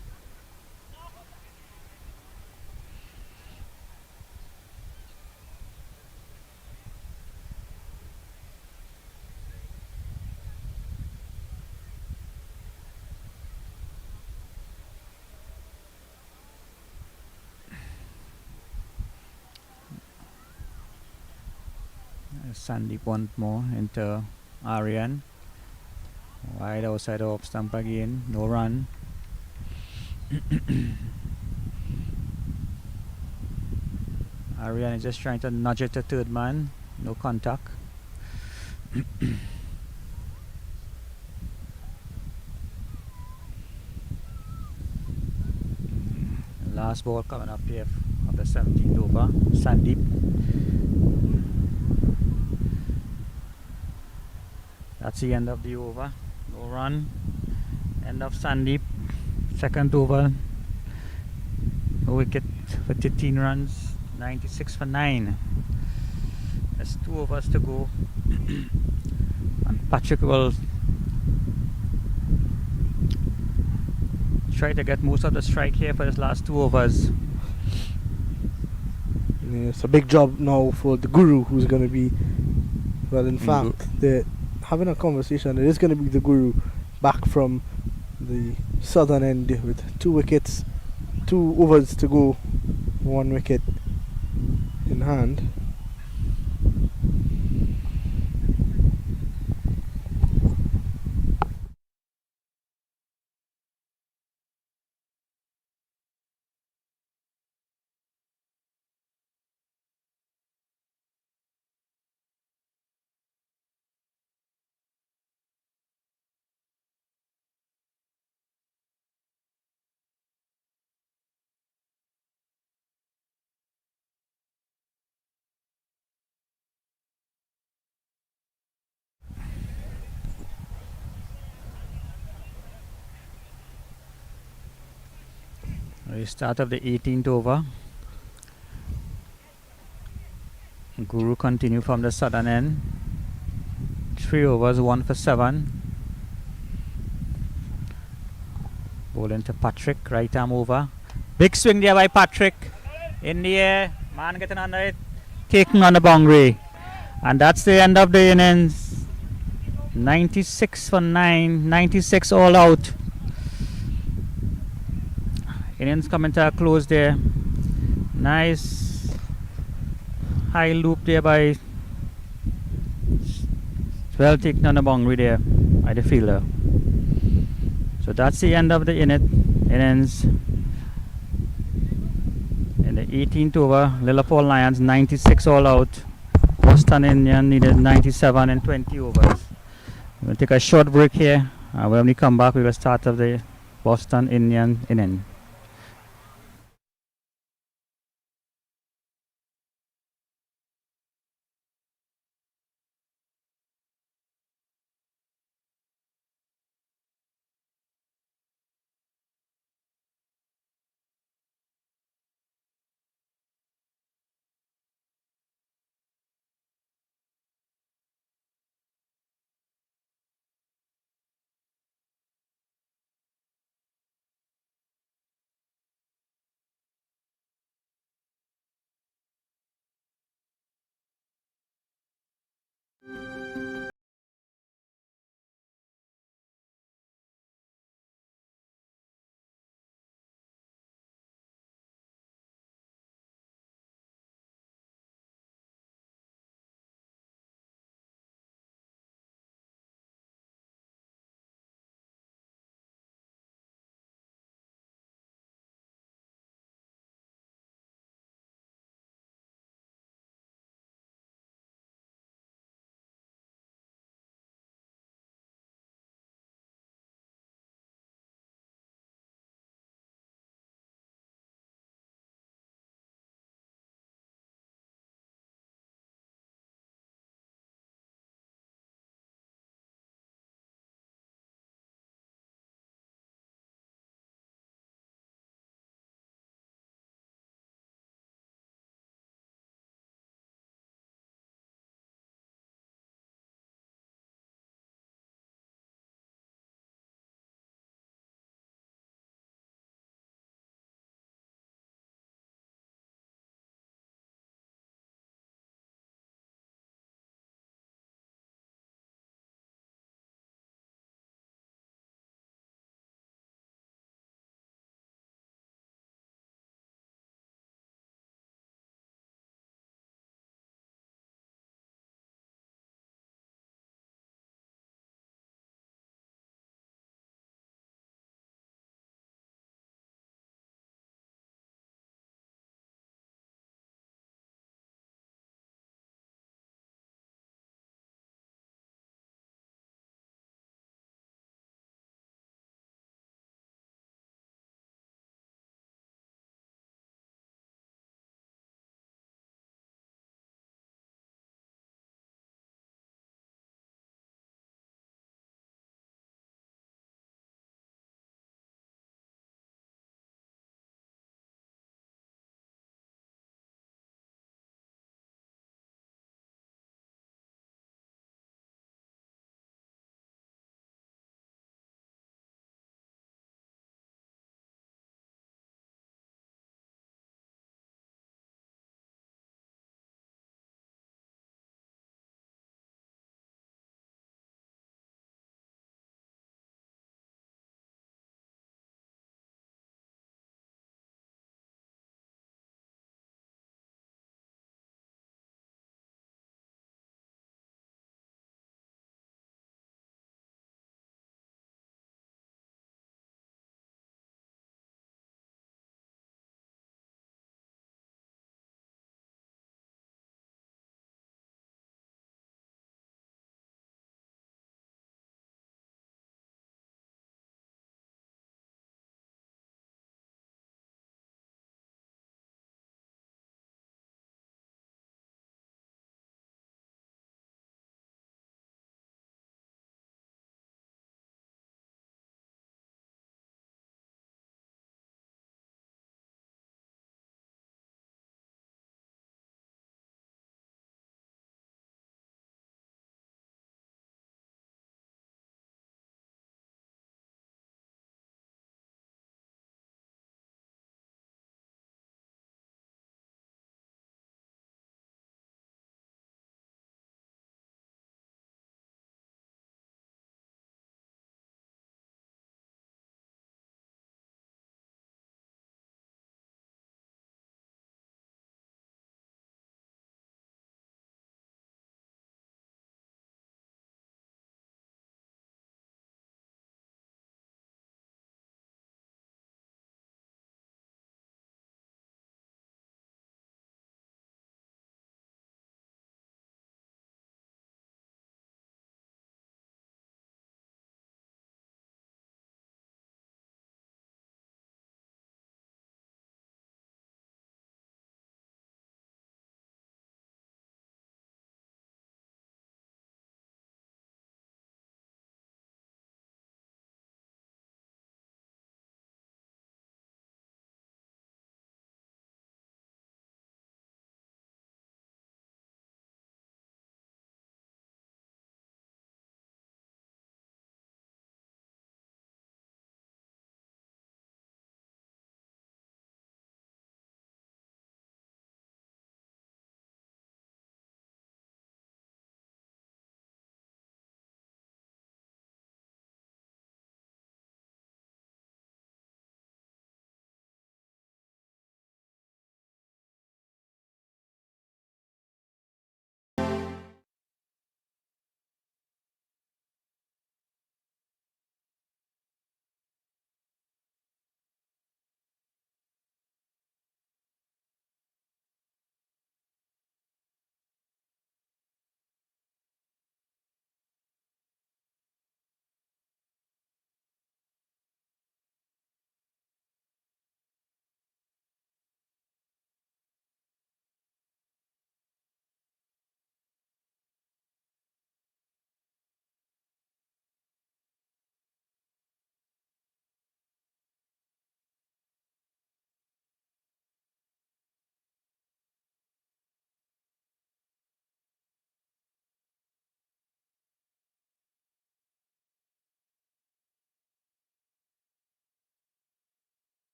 Sandeep one more into Aryan. Wide outside of stump again. No run. Aryan is just trying to nudge it to third man. No contact. Last ball coming up here of the 17th over. Sandeep. That's the end of the over. No run. End of Sandeep. Second over. No wicket for 15 runs. 96 for 9. There's 2 overs to go. And Patrick will try to get most of the strike here for his last 2 overs. Yeah, it's a big job now for the Guru, who's going to be, well, in fact, they're having a conversation. It is going to be the Guru back from the southern end with 2 wickets, 2 overs to go, 1 wicket in hand. The start of the 18th over. Guru continue from the southern end. 3 overs, 1 for 7. Bowling to Patrick, right arm over. Big swing there by Patrick. In the air, man getting under it, taking on the boundary. And that's the end of the innings. 96 for 9, 96 all out. Innings coming to a close there. Nice high loop there by, well taken on the boundary there by the fielder. So that's the end of the innings. In the 18th over, Lilapur Lions 96 all out. Boston Indian needed 97 and 20 overs. We'll take a short break here. When we come back, we will start of the Boston Indian inning.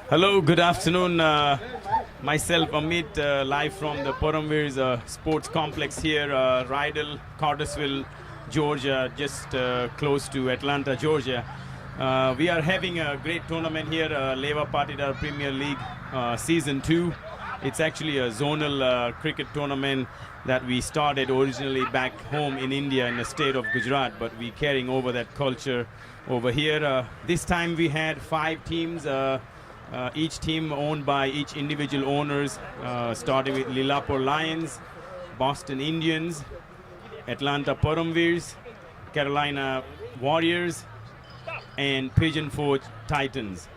Hello, good afternoon. Myself, Amit, live from the Paramvir's Sports Complex here, Rydell, Cartersville, Georgia, just close to Atlanta, Georgia. We are having a great tournament here, Leva Patidar Premier League Season 2. It's actually a zonal cricket tournament that we started originally back home in India in the state of Gujarat, but we're carrying over that culture over here. This time we had 5 teams. Each team owned by each individual owners, starting with Lilapur Lions, Boston Indians, Atlanta Paramvirs, Carolina Warriors, and Pigeon Forge Titans.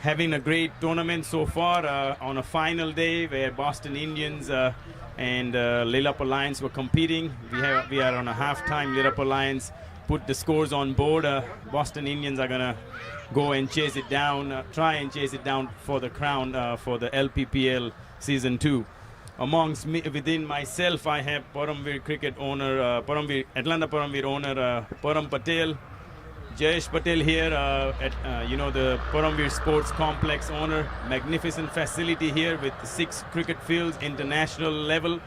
Having a great tournament so far on a final day where Boston Indians and Lilapur Lions were competing. We are on a halftime. Lilapur Lions put the scores on board. Boston Indians are gonna go and chase it down, try and chase it down for the crown for the LPPL Season 2. Amongst me, within myself, I have Paramvir cricket owner, Atlanta Paramvir owner Param Patel, Jayesh Patel here at the Paramvir Sports Complex owner. Magnificent facility here with 6 cricket fields, international level.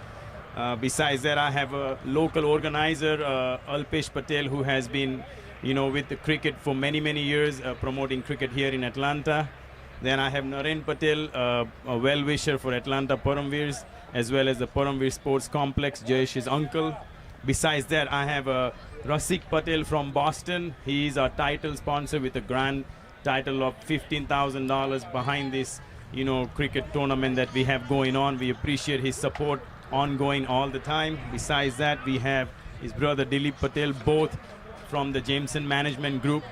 Besides that, I have a local organizer, Alpesh Patel, who has been with the cricket for many, many years, promoting cricket here in Atlanta. Then I have Naren Patel, a well-wisher for Atlanta Paramvirs, as well as the Paramvir Sports Complex, Jayesh's uncle. Besides that, I have Rasik Patel from Boston. He is our title sponsor with a grand title of $15,000 behind this, cricket tournament that we have going on. We appreciate his support ongoing all the time. Besides that, we have his brother Dilip Patel, both from the Jameson Management Group,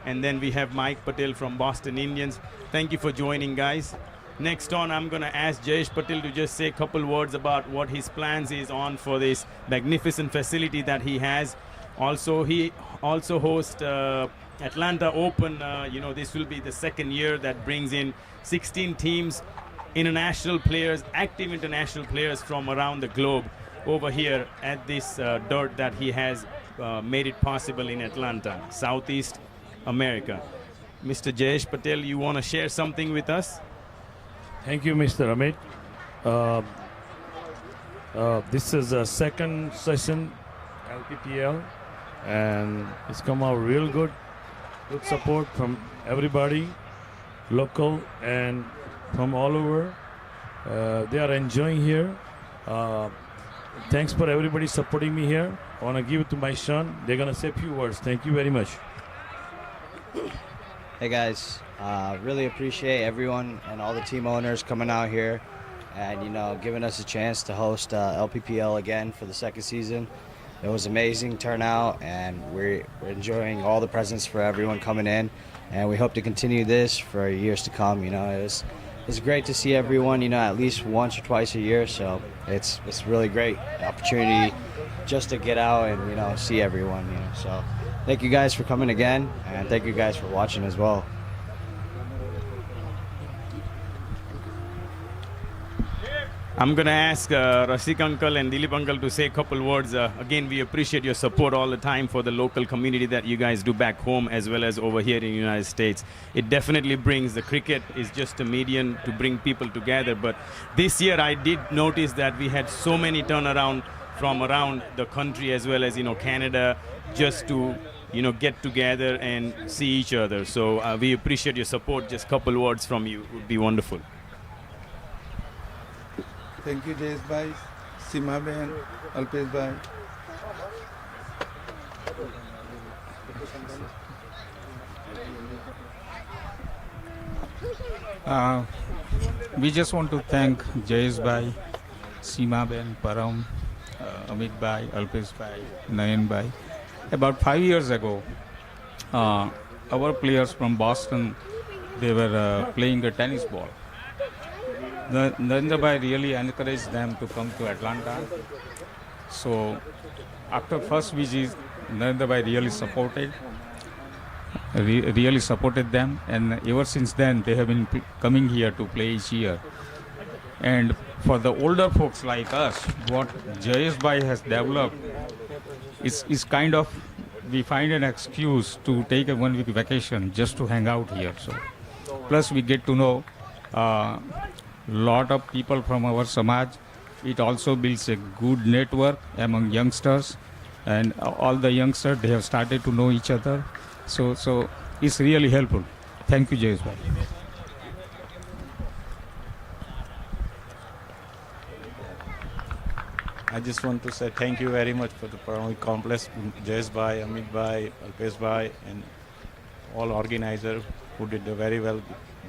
and then we have Mike Patel from Boston Indians. Thank you for joining, guys. Next on, I'm going to ask Jayesh Patel to just say a couple words about what his plans is on for this magnificent facility that he has. Also, he also hosts Atlanta Open. This will be the second year that brings in 16 teams, international players, active international players from around the globe over here at this dirt that he has made it possible in Atlanta, Southeast America. Mr. Jayesh Patel, you want to share something with us? Thank you, Mr. Amit. This is a second session LPPL, and it's come out real good. Good support from everybody, local and from all over. They are enjoying here. Thanks for everybody supporting me here. I want to give it to my son. They're going to say a few words. Thank you very much. Hey guys, really appreciate everyone and all the team owners coming out here and giving us a chance to host LPPL again for the second season. It was amazing turnout, and we're enjoying all the presents for everyone coming in, and we hope to continue this for years to come. It's great to see everyone at least once or twice a year, so it's really great opportunity just to get out and see everyone. So thank you guys for coming again, and thank you guys for watching as well. I'm going to ask Rasik Uncle and Dilip Uncle to say a couple words. Again, we appreciate your support all the time for the local community that you guys do back home as well as over here in the United States. It definitely brings, the cricket is just a medium to bring people together. But this year I did notice that we had so many turnaround from around the country as well as, Canada, just to, get together and see each other. So we appreciate your support. Just a couple words from you would be wonderful. Thank you, Jayesh bhai, Seema Ben, Alpesh bhai. We just want to thank Jayesh bhai, Seema Ben, Param, Amit bhai, Alpesh bhai, Nayan bhai. About 5 years ago, our players from Boston, they were playing a tennis ball. Narendra bhai really encouraged them to come to Atlanta. So after first visit, Narendra bhai really supported them, and ever since then they have been coming here to play each year. And for the older folks like us, what Jayesh bhai has developed is kind of, we find an excuse to take a 1 week vacation just to hang out here. So Plus, we get to know lot of people from our Samaj. It also builds a good network among youngsters, and all the youngsters, they have started to know each other. So it's really helpful. Thank you, Jayesh bhai. I just want to say thank you very much for the Paramount Complex, Jayesh bhai, Amit bhai, Alpesh bhai, and all organizers who did a very well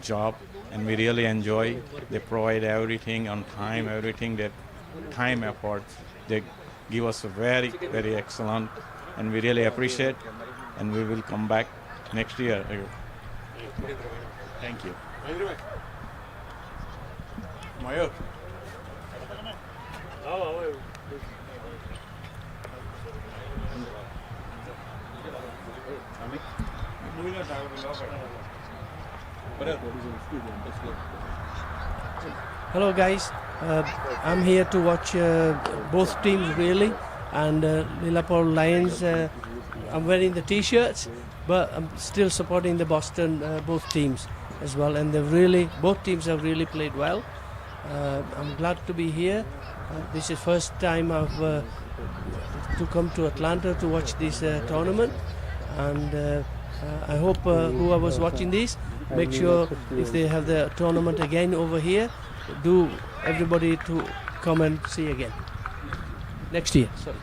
job, and we really enjoy. They provide everything on time, everything that time effort. They give us a very, very excellent, and we really appreciate, and we will come back next year. Thank you. Mayur. Hello guys, I'm here to watch both teams really, and Lilapur Lions. I'm wearing the t-shirts, but I'm still supporting the Boston both teams as well, and both teams have really played well. I'm glad to be here. This is first time I've to come to Atlanta to watch this tournament, and I hope whoever's watching this, make sure if they have the tournament again over here, do everybody to come and see again next year. Sorry.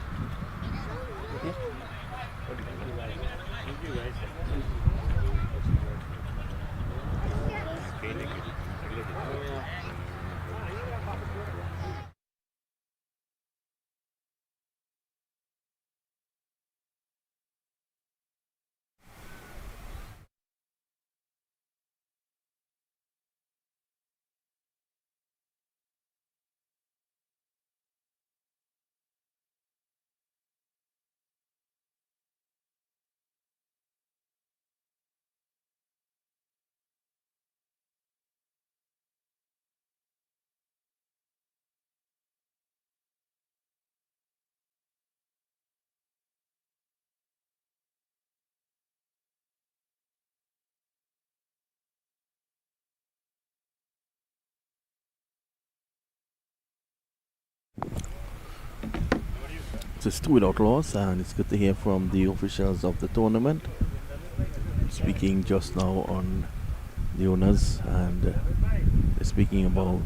It's 2 without loss, and it's good to hear from the officials of the tournament speaking just now on the owners, and they're speaking about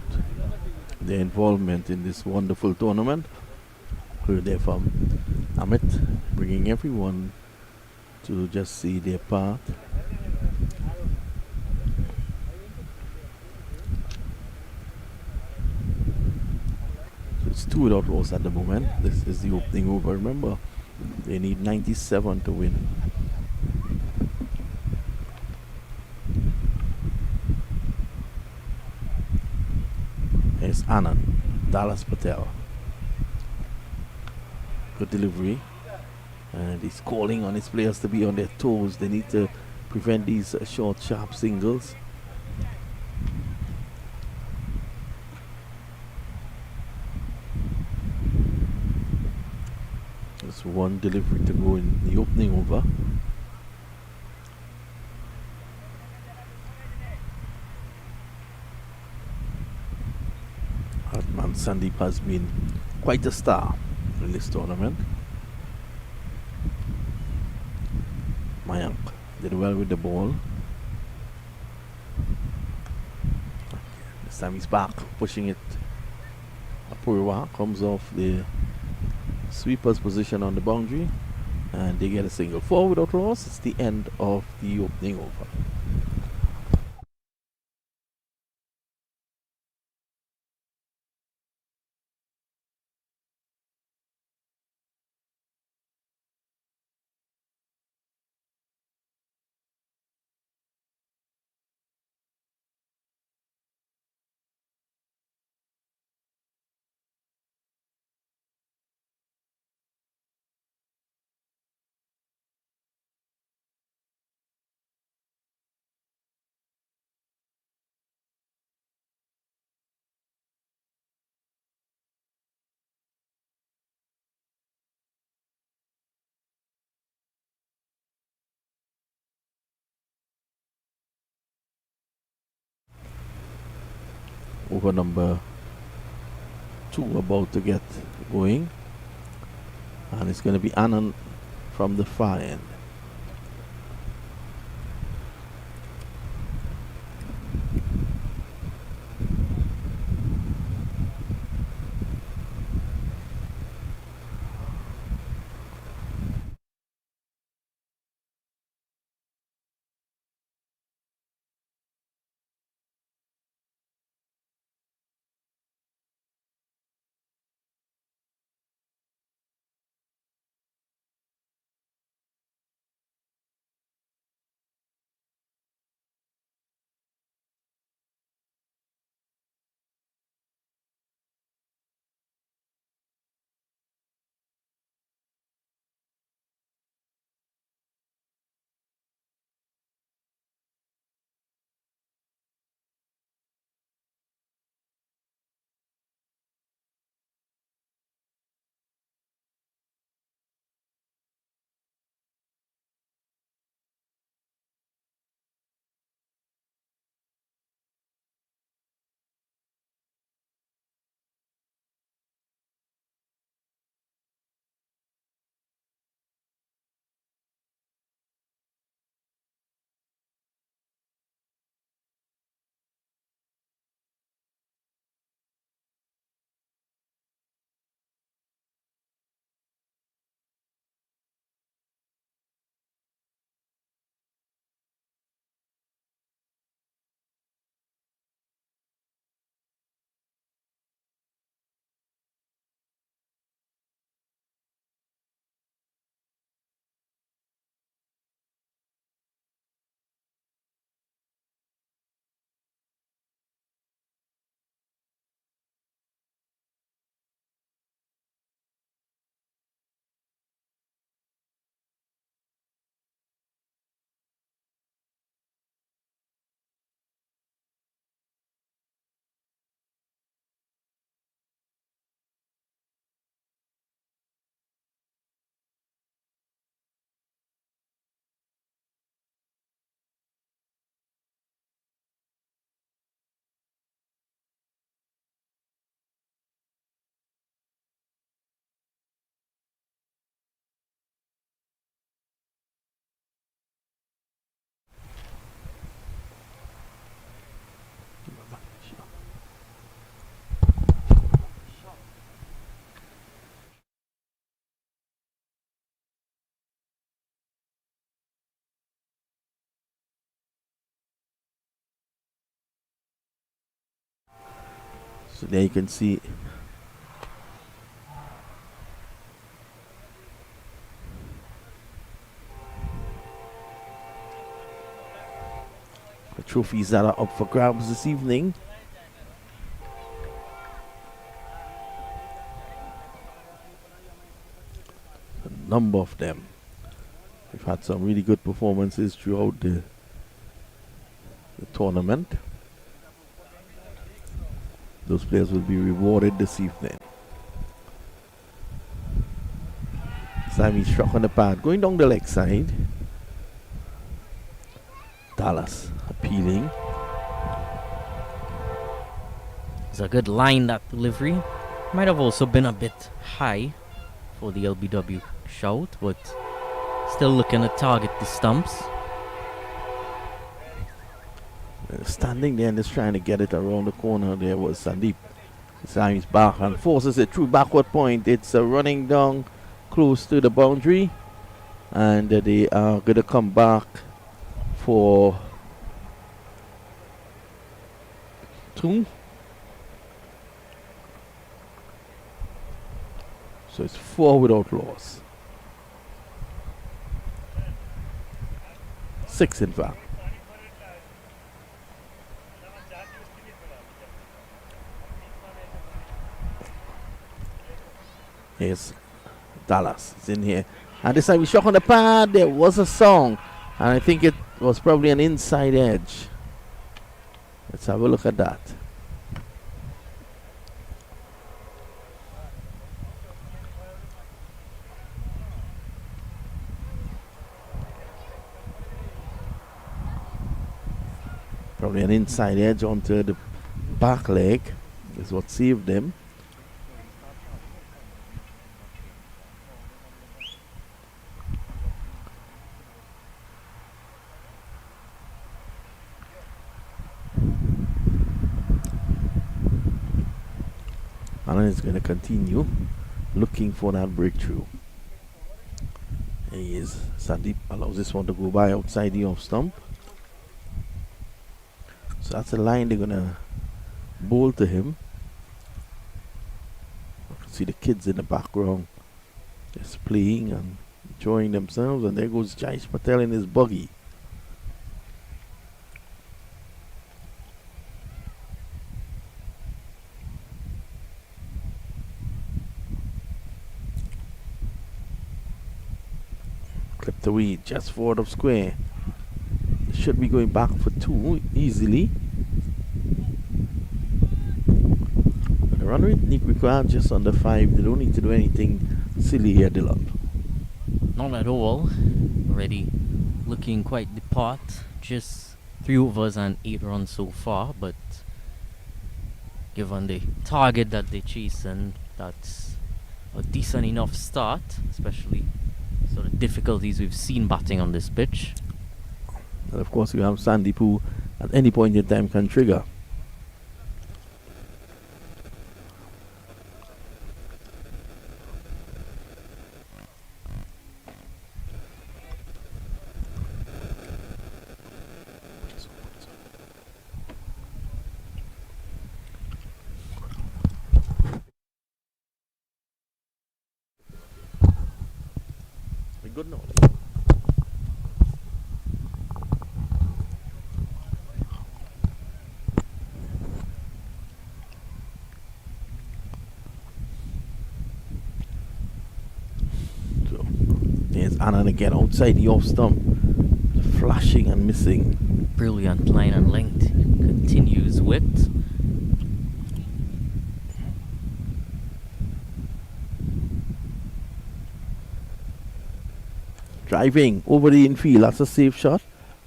their involvement in this wonderful tournament. Heard there from Amit, bringing everyone to just see their part. It's 2 without loss at the moment. This is the opening over. Remember, they need 97 to win. Here's Anand, Dallas Patel. Good delivery. And he's calling on his players to be on their toes. They need to prevent these short, sharp singles. Just one delivery to go in the opening over. Hartman Sandeep has been quite a star in this tournament. Mayank did well with the ball. This time he's back, pushing it. Apurwa comes off the sweeper's position on the boundary, and they get a single. 4 without loss. It's the end of the opening over. over number 2 about to get going. And it's going to be Anand from the far end. So there you can see the trophies that are up for grabs this evening. A number of them. We've had some really good performances throughout the tournament. Those players will be rewarded this evening. Sammy struck on the pad, going down the leg side. Dallas appealing. It's a good line, that delivery. Might have also been a bit high for the LBW shout, but still looking to target the stumps. Standing there and just trying to get it around the corner. There was Sandeep. Sammy's back and forces it through backward point. It's running down close to the boundary, and they are going to come back for 2. So it's 4 without loss. 6 in fact. Here's Dallas. It's in here. And this time we shot on the pad. There was a song. And I think it was probably an inside edge. Let's have a look at that. Probably an inside edge onto the back leg is what saved them. Alan is going to continue looking for that breakthrough. He is. Sandeep allows this one to go by outside the off stump. So that's the line they're going to bowl to him. You can see the kids in the background just playing and enjoying themselves. And there goes Jaish Patel in his buggy. Clipped away just forward of square. Should be going back for 2 easily. But the run rate required just under 5. They don't need to do anything silly here, Dylan. Not at all. Already looking quite the part. Just 3 overs and 8 runs so far, but given the target that they chase, and that's a decent enough start, especially sort of difficulties we've seen batting on this pitch. And of course, you have Sandeep, who at any point in time can trigger. Good now. So there's Annan again outside the off stump, flashing and missing. Brilliant line and length continues with. Driving over the infield, that's a safe shot,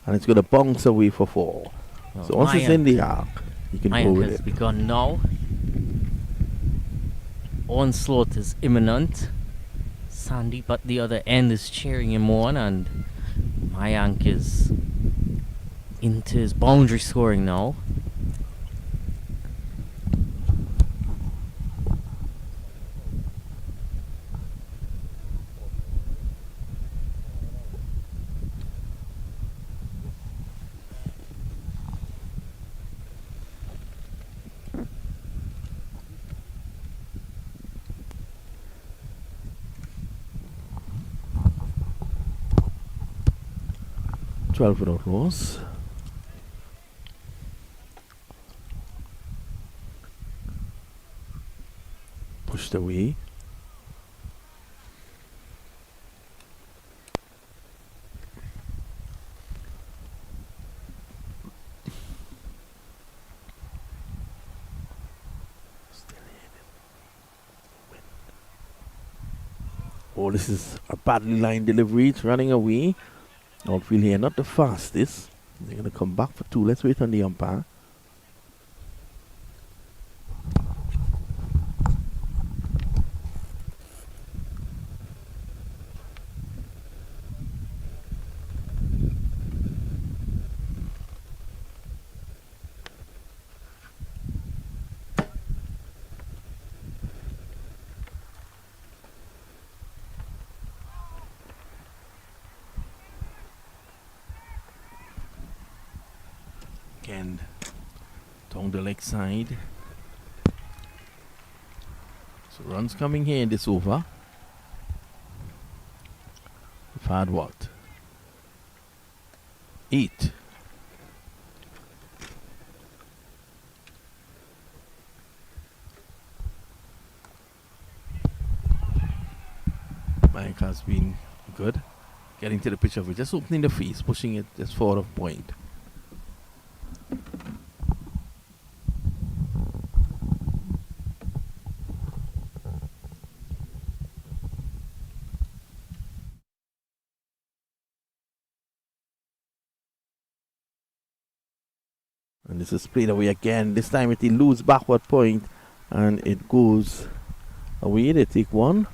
and it's going to bounce away for 4. Well, so once it's in the arc, you can go with has it. begun now. Onslaught is imminent. Sandeep at the other end is cheering him on, and Mayank is into his boundary scoring now. Without loss. Pushed away. Oh, this is a badly lined delivery. It's running away. Outfield here, not the fastest. They're going to come back for 2. Let's wait on the umpire. Again, down the leg side. So runs coming here in this over. We've had what? 8. Mike has been good. Getting to the pitch of it, just opening the face, pushing it just forward of point. And this is played away again. This time it lose backward point and it goes away. They take one.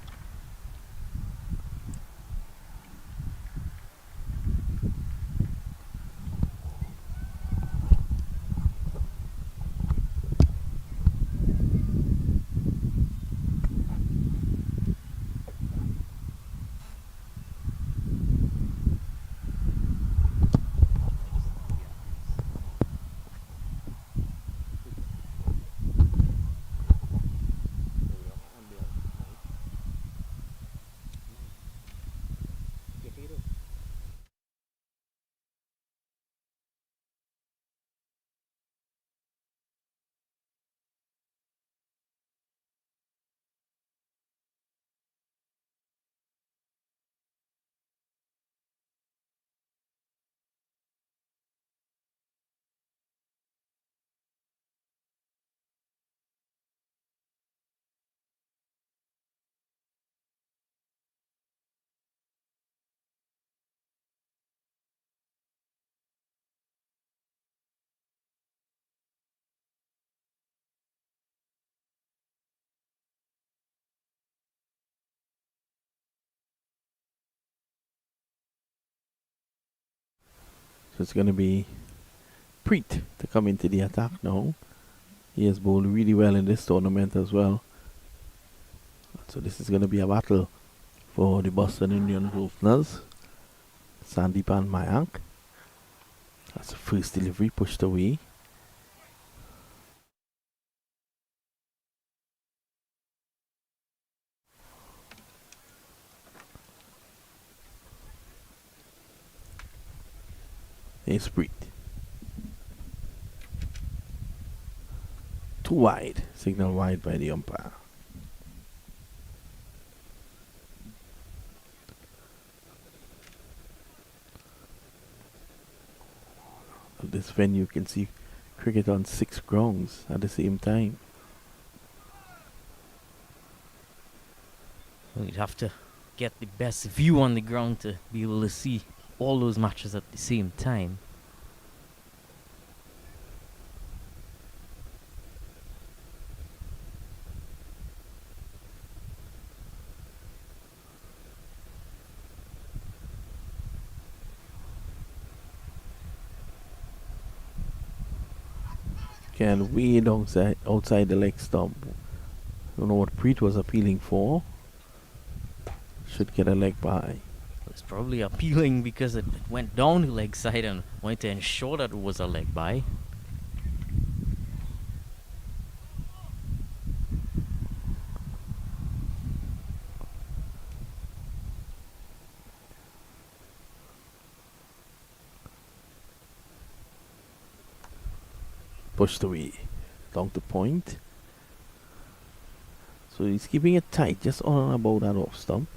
So it's going to be Preet to come into the attack now. He has bowled really well in this tournament as well. So this is going to be a battle for the Boston Indian openers. Sandeep and Mayank. That's the first delivery pushed away. Here's Preet. Too wide. Signal wide by the umpire. At this venue you can see cricket on 6 grounds at the same time. Well, you'd have to get the best view on the ground to be able to see all those matches at the same time. Can way outside the leg stump. Don't know what Preet was appealing for. Should get a leg by. It's probably appealing because it went down the leg side and wanted to ensure that it was a leg by. Pushed away. Down to point. So he's keeping it tight, just on and about that off stump.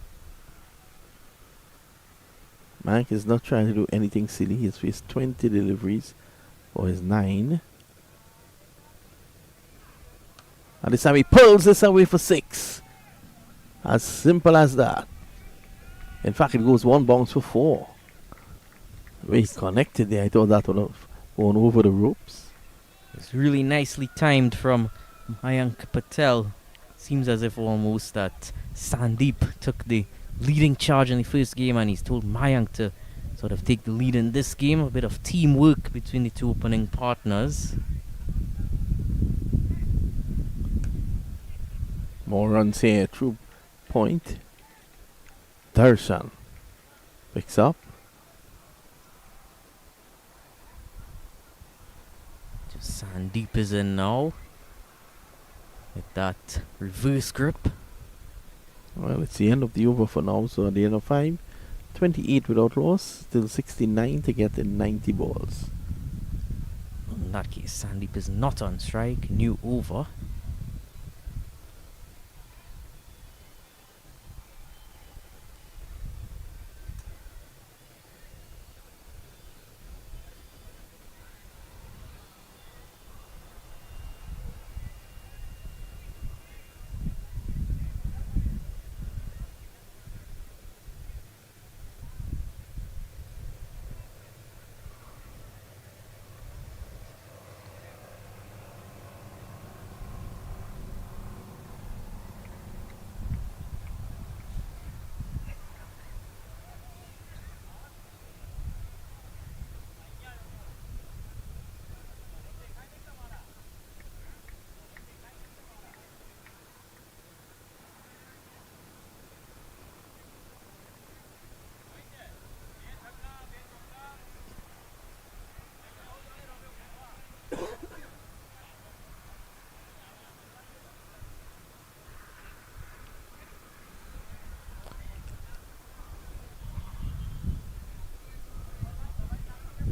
Mayank is not trying to do anything silly. He's faced 20 deliveries for his 9. And this time he pulls this away for 6. As simple as that. In fact, it goes 1 bounce for 4. Very connected there. I thought that would have gone over the ropes. It's really nicely timed from Mayank Patel. Seems as if almost that Sandeep took the leading charge in the first game and he's told Mayank to sort of take the lead in this game. A bit of teamwork between the two opening partners. More runs here through point. Darshan picks up. Sandeep is in now with that reverse grip. Well, it's the end of the over for now, so at the end of 5, 28 without loss, still 69 to get in 90 balls. In that case, Sandeep is not on strike, new over.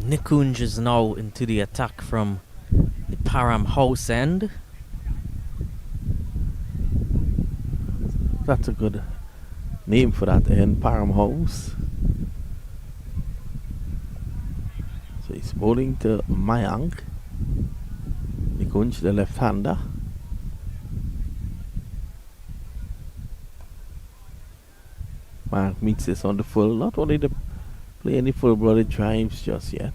Nikunj is now into the attack from the Param house end. That's a good name for that end, Param House. So he's bowling to Mayank. Nikunj, the left-hander. Mayank meets this on the full. Not only to play any full-blooded drives just yet.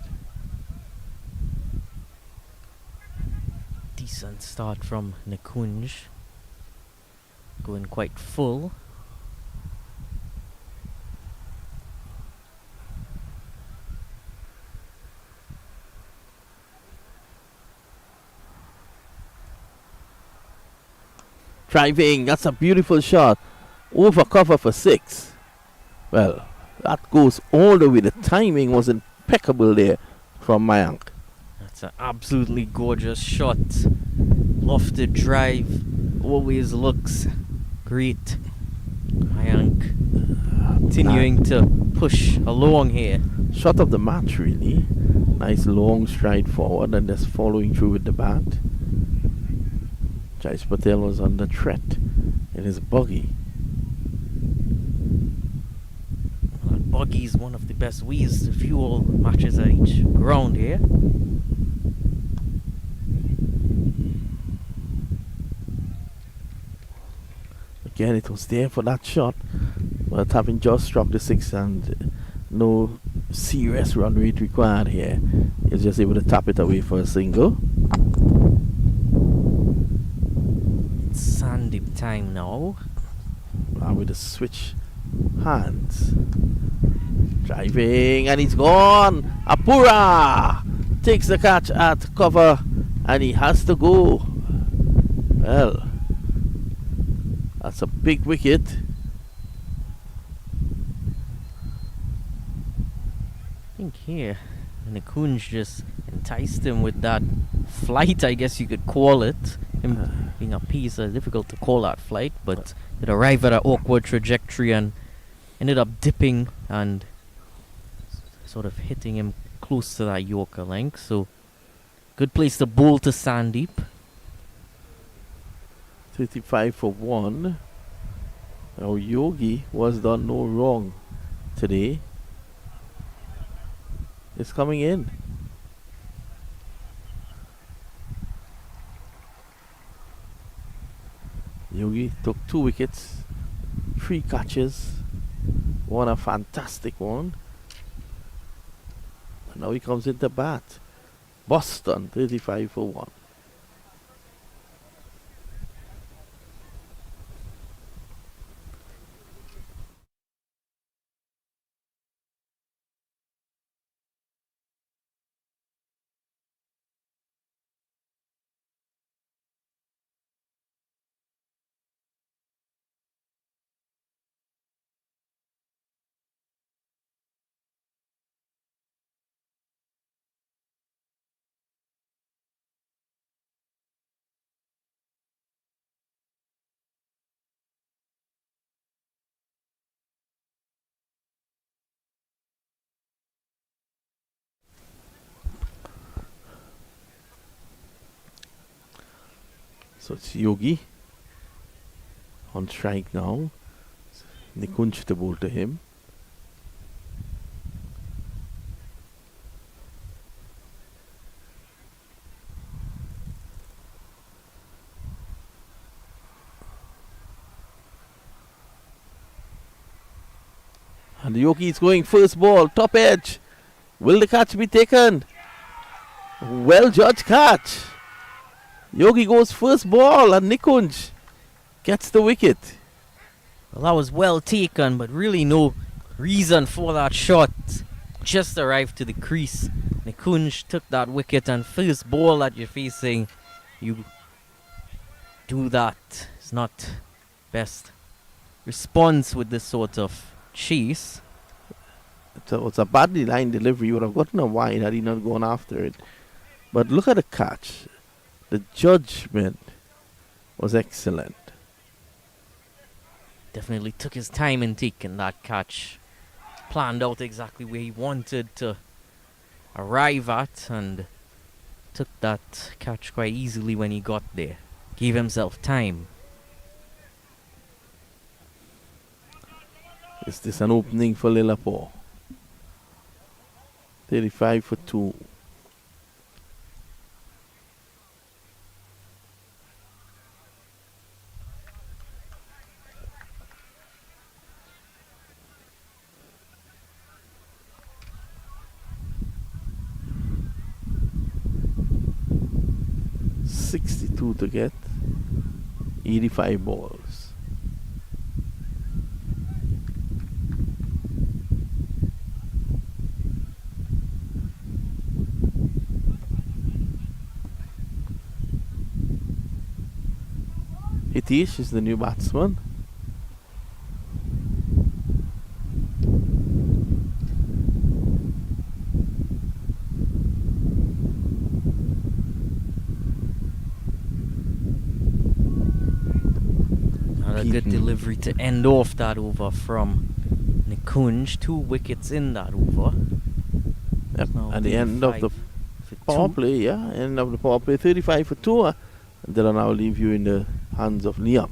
Decent start from Nikunj. Going quite full. Driving, that's a beautiful shot. Over cover for 6. Well, that goes all the way. The timing was impeccable there from Mayank. That's an absolutely gorgeous shot. Lofted drive. Always looks great. Mayank continuing to push along here. Shot of the match, really. Nice long stride forward and just following through with the bat. Jais Patel was under threat in his buggy. Well, buggy is one of the best ways to fuel matches at each ground here. Again, it was there for that shot, but having just struck the 6 and no serious run rate required here, he's just able to tap it away for a single. Sandeep time now. With the switch hands. Driving and he's gone. Apura takes the catch at cover and he has to go. Well, that's a big wicket. I think here Nikunj just enticed him with that flight, I guess you could call it. Him being a piece, difficult to call that flight, but it arrived at an awkward trajectory and ended up dipping and sort of hitting him close to that Yorker length. So, good place to bowl to Sandeep. 35 for 1. Now Yogi was done no wrong today. It's coming in. Yogi took 2 wickets, 3 catches, won a fantastic one. And now he comes into bat. Boston, 35 for 1. So it's Yogi on strike now. Nikunj to bowl to him. And Yogi is going first ball, top edge. Will the catch be taken? Well judged catch. Yogi goes first ball and Nikunj gets the wicket. Well, that was well taken, but really no reason for that shot. Just arrived to the crease. Nikunj took that wicket, and first ball that you're facing, you do that. It's not best response with this sort of chase. It's a badly lined delivery. You would have gotten a wide had he not gone after it. But look at the catch. The judgment was excellent. Definitely took his time in taking that catch. Planned out exactly where he wanted to arrive at, and took that catch quite easily when he got there. Gave himself time. Is this an opening for Lilapor? 35 for 2. $62 to get 85 balls. Hitesh is the new batsman. A good delivery to end off that over from Nikunj. 2 wickets in that over. Yep. Now At the end of the 35 for power 2. play, end of the power play, 35 for 2. And they'll now leave you in the hands of Liam.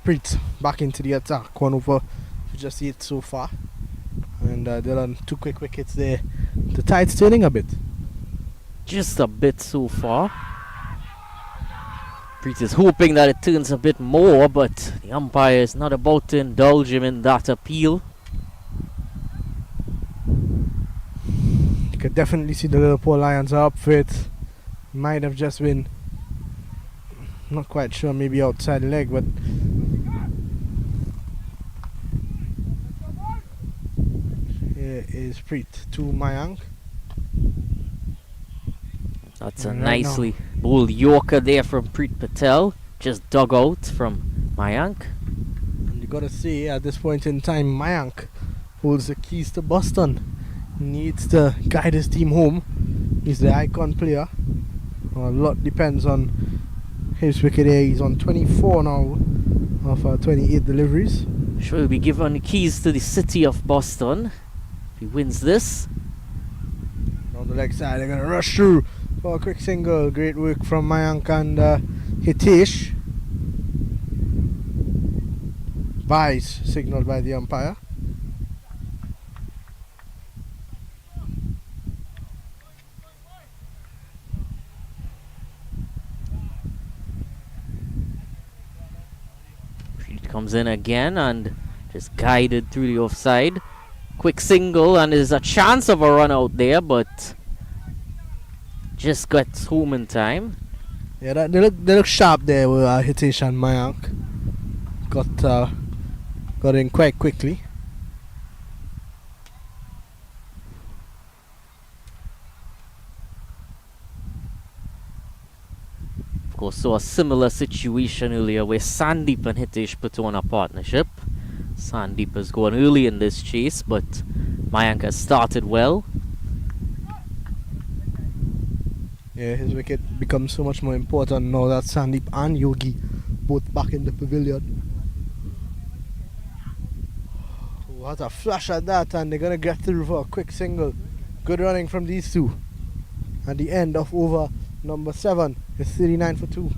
Preet back into the attack. 1 over, just 8 so far. And they're on 2 quick wickets there. The tide's turning a bit. Just a bit so far. Preet is hoping that it turns a bit more, but the umpire is not about to indulge him in that appeal. You could definitely see the Lilapur Lions are up for it. Might have just been, not quite sure, maybe outside leg, but here is Preet to Mayank. That's a And nicely bowled Yorker there from Preet Patel. Just dug out from Mayank. And you gotta say, at this point in time, Mayank holds the keys to Boston. He needs to guide his team home. He's the icon player. A lot depends on his wicket here. He's on 24 now of 28 deliveries. Sure, will be given the keys to the city of Boston if he wins this. On the leg side, they're gonna rush through for a quick single. Great work from Mayank and Hitesh. Buys signaled by the umpire. Comes in again and just guided through the offside. Quick single, and there's a chance of a run out there, but just got home in time. Yeah, they look sharp there with Hitesh and Mayank. Got in quite quickly. Of course, saw a similar situation earlier where Sandeep and Hitesh put on a partnership. Sandeep has gone early in this chase, but Mayank has started well. Yeah, his wicket becomes so much more important now that Sandeep and Yogi both back in the pavilion. What a flash at that, and they're gonna get through for a quick single. Good running from these two. At the end of over number 7, it's 39 for 2.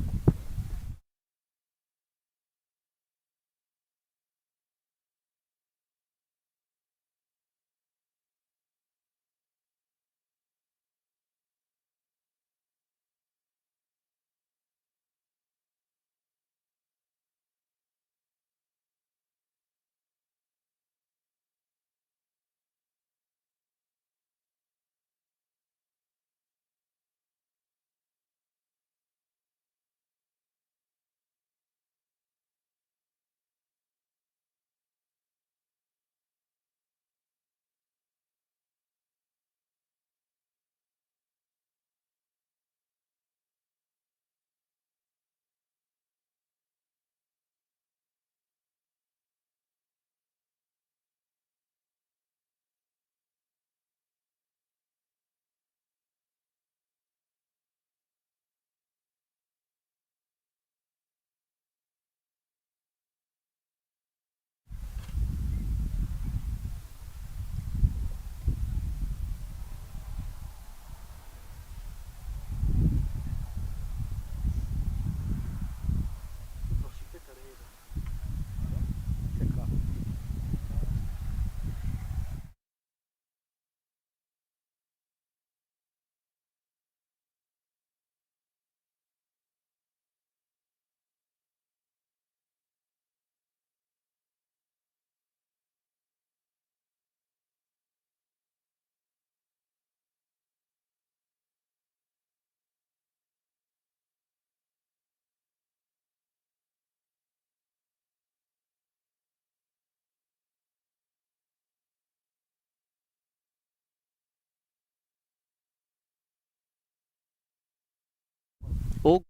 Oh,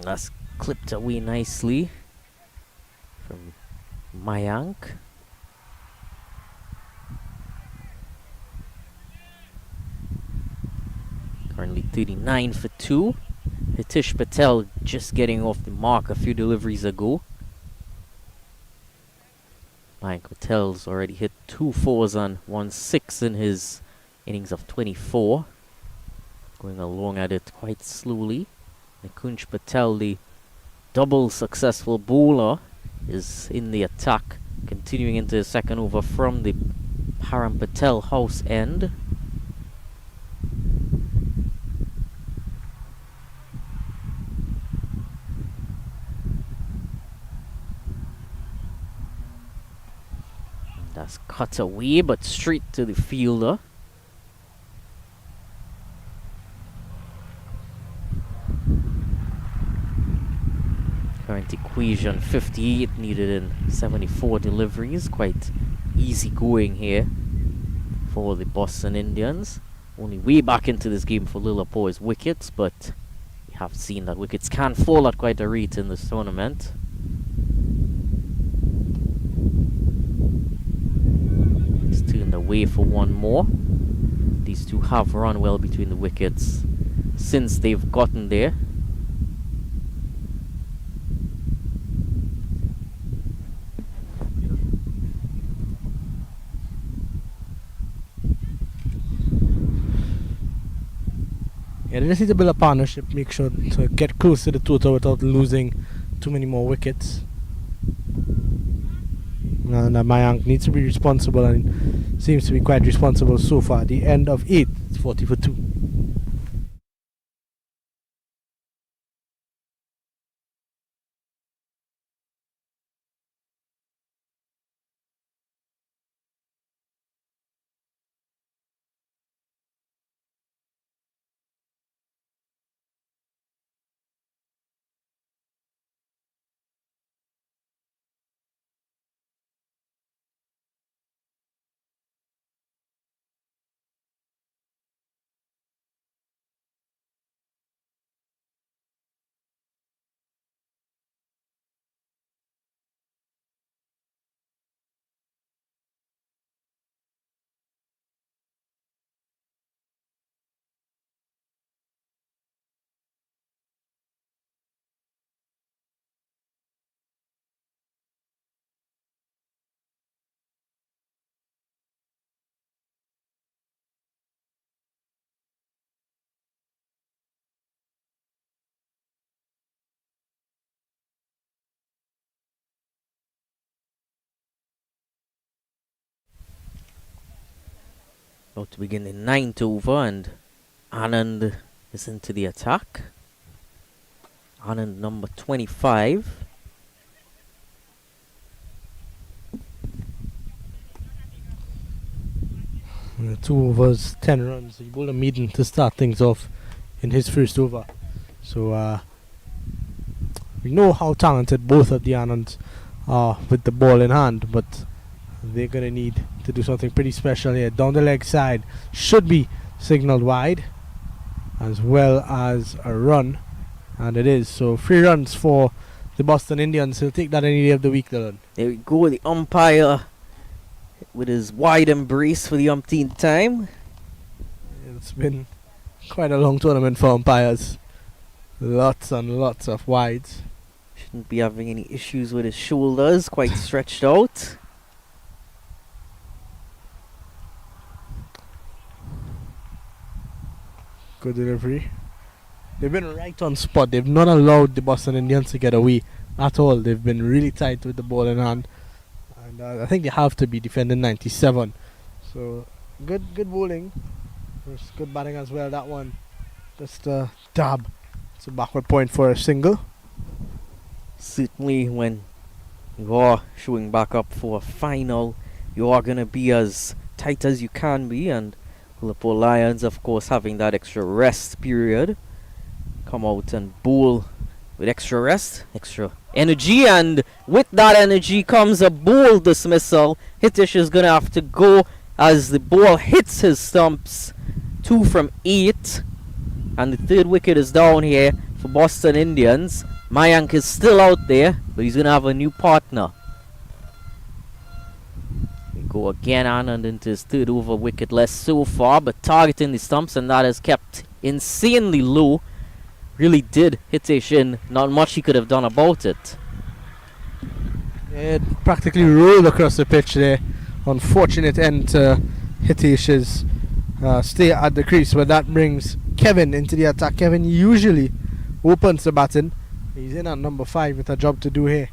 that's clipped away nicely from Mayank. Currently 39 for 2. Hitesh Patel just getting off the mark a few deliveries ago. Mayank Patel's already hit 2 fours and 1 6 in his innings of 24. Going along at it quite slowly. Nikunj Patel, the double successful bowler, is in the attack, continuing into the second over from the Param Patel house end. That's cut away, but straight to the fielder. Current equation 58 needed in 74 deliveries. Quite easy going here for the Boston Indians. Only way back into this game for Lilapor's wickets, but we have seen that wickets can fall at quite a rate in this tournament. It's turned away for one more. These two have run well between the wickets since they've gotten there. Yeah, they just need to build a partnership, make sure to get close to the total without losing too many more wickets. And Mayank needs to be responsible and seems to be quite responsible so far. At the end of 8, it's 40 for 2. About to begin the 9th over, and Anand is into the attack. Anand, number 25. And 2 overs, 10 runs. He bowled a medium to start things off in his first over. So we know how talented both of the Anands are with the ball in hand, but they're going to need to do something pretty special here. Down the leg side should be signalled wide, as well as a run, and it is. So 3 runs for the Boston Indians. He'll take that any day of the week, Dylan. There we go, the umpire with his wide embrace for the umpteenth time. It's been quite a long tournament for umpires. Lots and lots of wides. Shouldn't be having any issues with his shoulders, quite stretched out. Good delivery. They've been right on spot. They've not allowed the Boston Indians to get away at all. They've been really tight with the ball in hand. And I think they have to be defending 97. So good bowling. There's good batting as well. That one just a dab. It's a backward point for a single. Certainly when you are showing back up for a final, you are going to be as tight as you can be, and Lilapur Lions, of course, having that extra rest period, come out and bowl with extra rest, extra energy, and with that energy comes a bowl dismissal. Hitesh is going to have to go as the ball hits his stumps. 2 from 8, and the 3rd wicket is down here for Boston Indians. Mayank is still out there, but he's going to have a new partner. We go again, Anand into his 3rd over, wicketless so far, but targeting the stumps, and that is kept insanely low. Really did Hitesh in. Not much he could have done about it. It practically rolled across the pitch there. Unfortunate end to Hitesh's stay at the crease, but that brings Kevin into the attack. Kevin usually opens the batting. He's in at number 5 with a job to do here.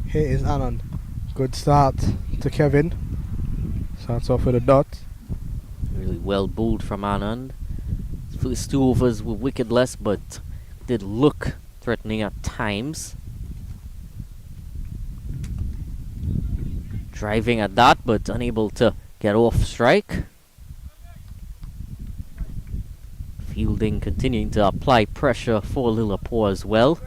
Here is Anand. Good start to Kevin. Starts off with a dot. Really well bowled from Anand. First 2 overs were wicketless, but did look threatening at times. Driving at that, but unable to get off strike. Fielding continuing to apply pressure for Lilapur as well.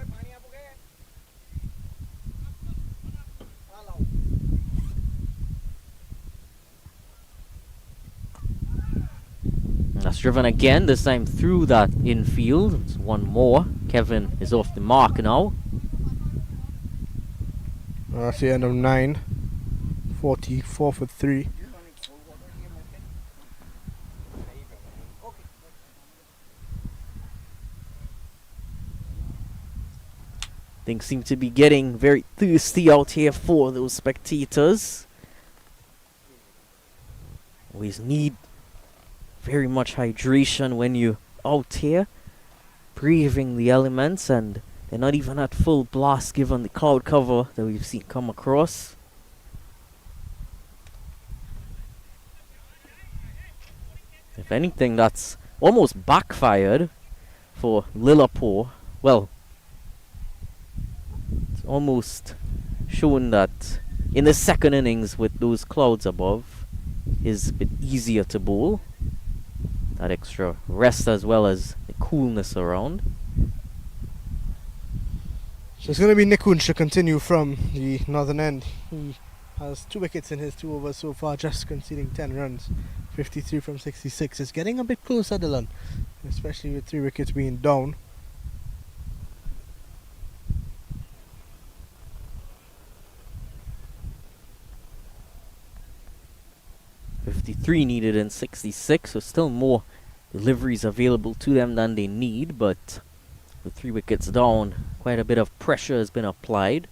That's driven again, this time through that infield. It's 1 more. Kevin is off the mark now. That's the end of 9. 44 for 3. Things seem to be getting very thirsty out here for those spectators. Always need very much hydration when you're out here, breathing the elements, and they're not even at full blast given the cloud cover that we've seen come across. If anything, that's almost backfired for Lilapur. Well, it's almost shown that in the 2nd innings with those clouds above is a bit easier to bowl. That extra rest as well as the coolness around. So it's going to be Nikunj to continue from the northern end. He has 2 wickets in his 2 overs so far, just conceding 10 runs. 53 from 66. It's getting a bit closer, Dylan, especially with 3 wickets being down. 3 needed in 66, so still more deliveries available to them than they need, but with 3 wickets down, quite a bit of pressure has been applied.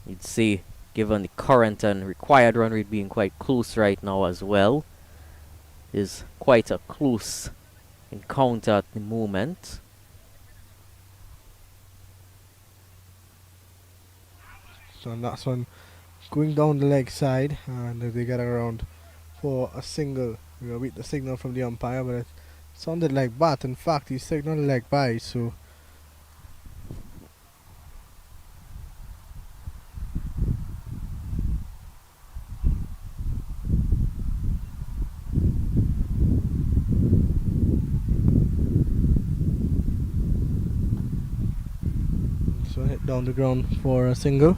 You'd say, given the current and required run rate being quite close right now as well, is quite a close encounter at the moment. So that's one going down the leg side, and they get around for a single. We'll wait the signal from the umpire, but it sounded like bat. In fact, he signaled leg by, so so hit down the ground for a single.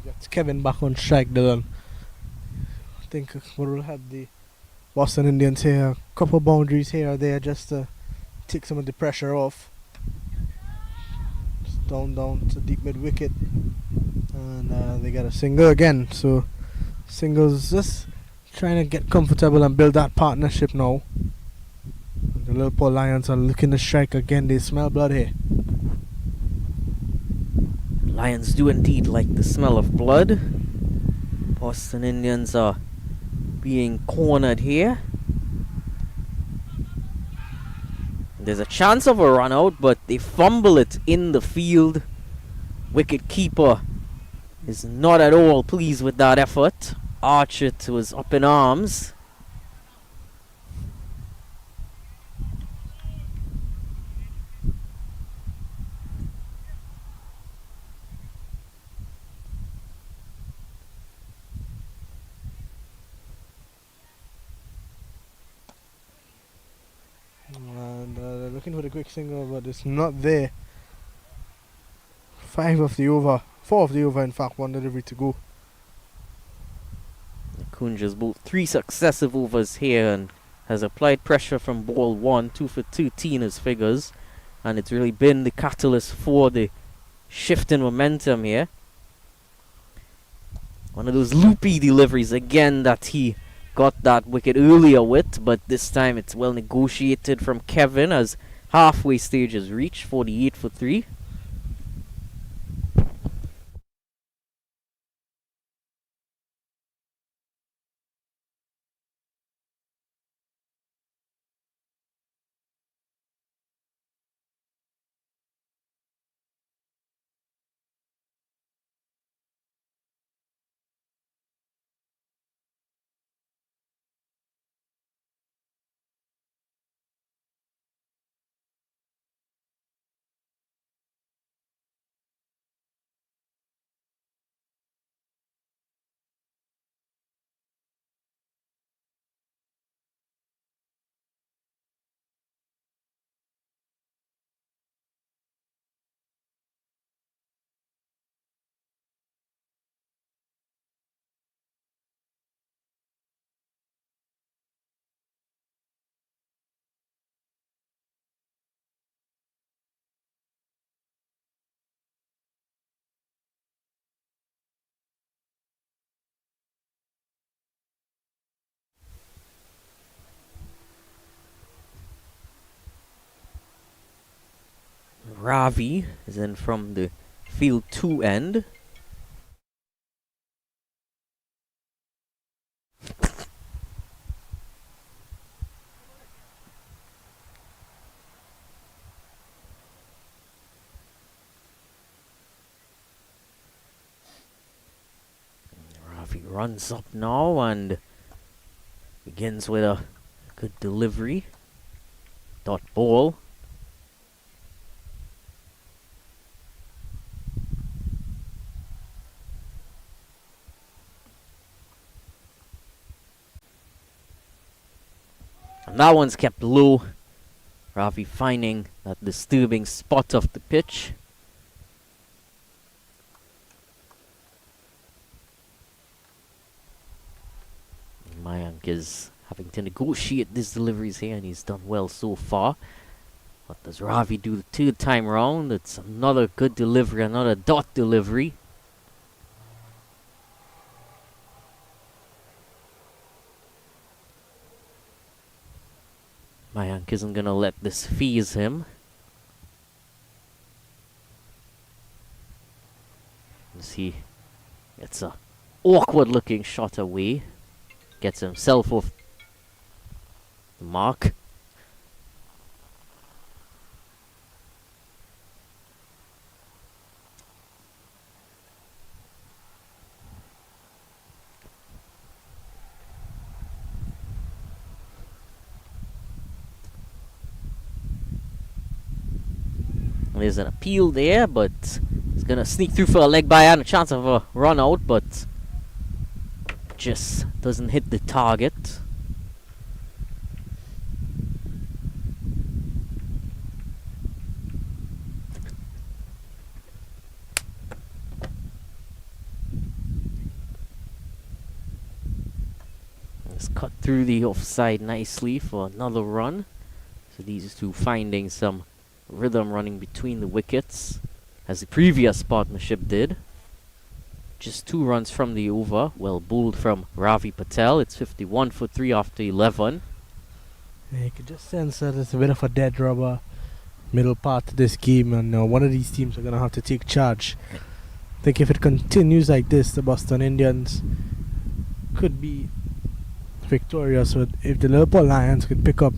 Gets Kevin back on strike, Dylan. I think what will have the Boston Indians here, a couple boundaries here or there just to take some of the pressure off. Just down to deep mid wicket, and they get a single again. So singles just trying to get comfortable and build that partnership now. The Lilapur Lions are looking to strike again. They smell blood here. Lions do indeed like the smell of blood. Boston Indians are being cornered here. There's a chance of a run out, but they fumble it in the field. Wicket keeper is not at all pleased with that effort. Archett was up in arms. And they're looking for the quick single, but it's not there. 4 of the over, in fact, 1 delivery to go. Kunja's bowled 3 successive overs here and has applied pressure from ball 1, 2 for 2 his figures, and it's really been the catalyst for the shift in momentum here. One of those loopy deliveries again that he got that wicket earlier with, but this time it's well negotiated from Kevin as halfway stage is reached, 48 for 3. Ravi is in from the field 2 end. Ravi runs up now and begins with a good delivery. Dot ball. And that one's kept low. Ravi finding that disturbing spot of the pitch. Mayank is having to negotiate these deliveries here, and he's done well so far. What does Ravi do the third time round? It's another good delivery, another dot delivery. Mayank isn't gonna let this phase him. As he gets a awkward looking shot away. Gets himself off the mark. There's an appeal there, but he's gonna sneak through for a leg by and a chance of a run out, but just doesn't hit the target. It's cut through the offside nicely for another run. So these two finding some rhythm running between the wickets, as the previous partnership did. Just 2 runs from the over. Well bowled from Ravi Patel. It's 51 for 3 after 11. Yeah, you could just sense that it's a bit of a dead rubber middle part to this game, and one of these teams are going to have to take charge. I think if it continues like this, the Boston Indians could be victorious. But if the Lilapur Lions could pick up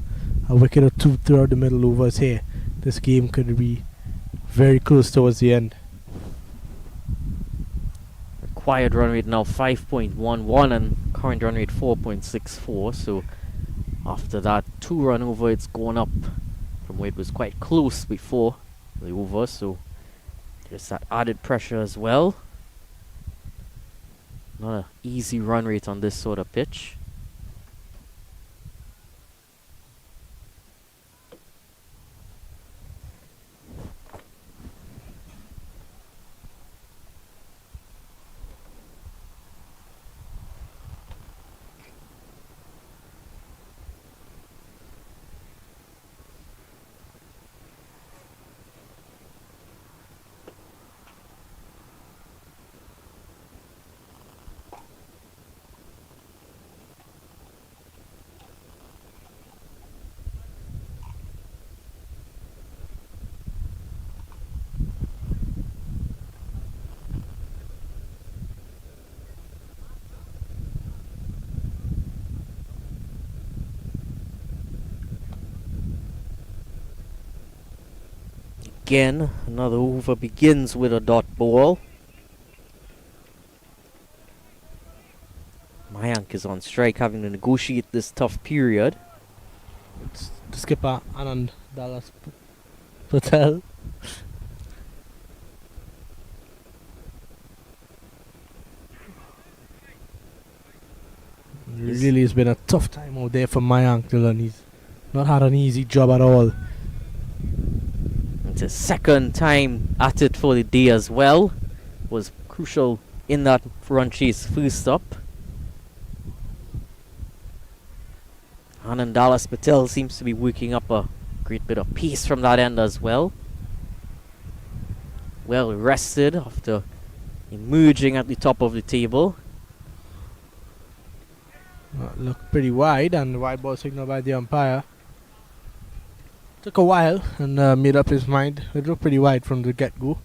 a wicket or 2 throughout the middle overs here, this game could be very close towards the end. Required run rate now 5.11 and current run rate 4.64. So after that 2 run over, it's gone up from where it was quite close before the over. So there's that added pressure as well. Not an easy run rate on this sort of pitch. Again, another over begins with a dot ball. Mayank is on strike, having to negotiate this tough period. It's the skipper, Anand Dallas Patel. Really has been a tough time out there for Mayank Dylan. He's not had an easy job at all. It's his second time at it for the day as well. Was crucial in that run chase first up. Anand Dallas Patel seems to be working up a great bit of pace from that end as well. Well rested after emerging at the top of the table. Looked pretty wide, and the wide ball signal by the umpire. Took a while and made up his mind. It looked pretty wide from the get-go.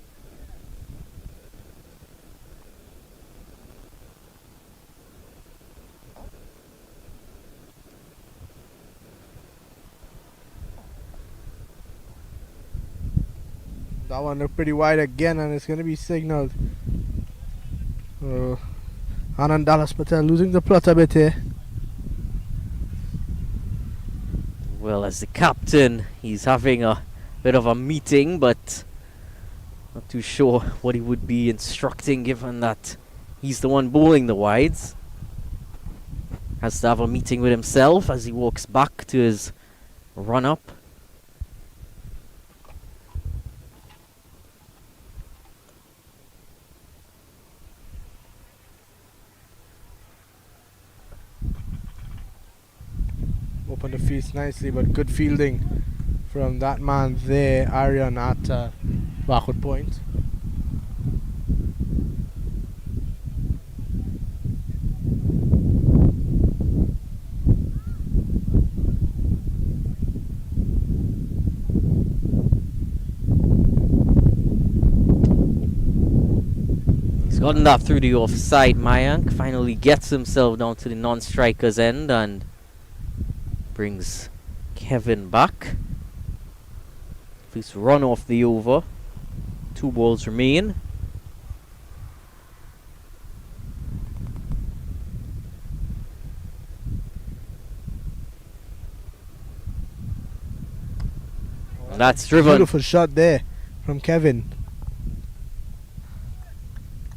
That one looked pretty wide again, and it's going to be signaled. Anand Dallas Patel losing the plot a bit here. Well, as the captain, he's having a bit of a meeting, but not too sure what he would be instructing, given that he's the one bowling the wides. Has to have a meeting with himself as he walks back to his run-up. Opened the face nicely, but good fielding from that man there, Aryan, at backward point. He's gotten that through the offside. Mayank finally gets himself down to the non-striker's end and brings Kevin back. Please run off the over. 2 balls remain. That's driven. Beautiful shot there from Kevin.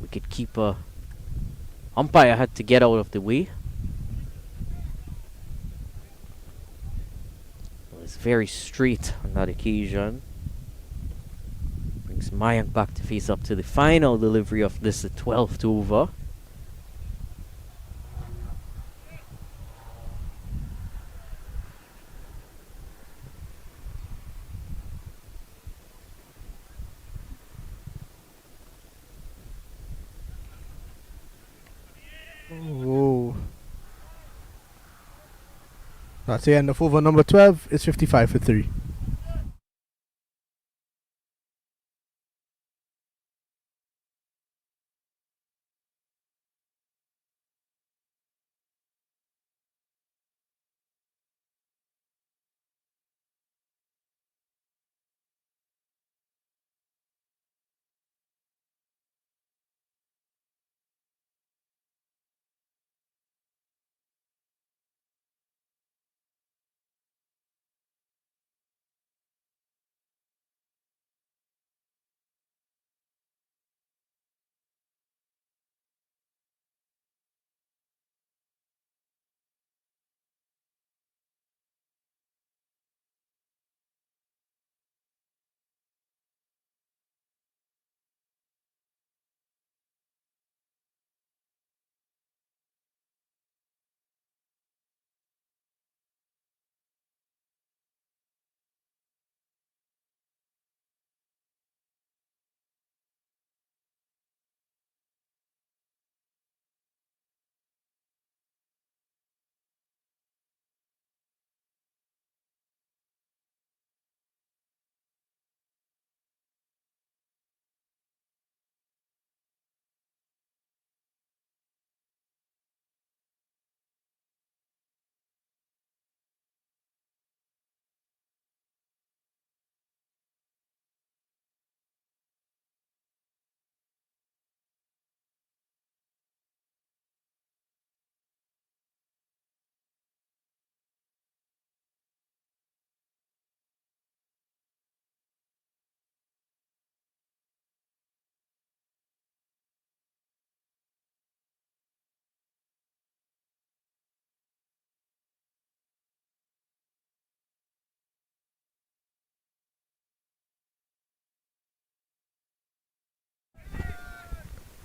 Wicket-keeper umpire had to get out of the way. It was very straight on that occasion. Brings Mayank back to face up to the final delivery of this, the 12th over. Whoa. That's the end of over number 12. It's 55 for 3.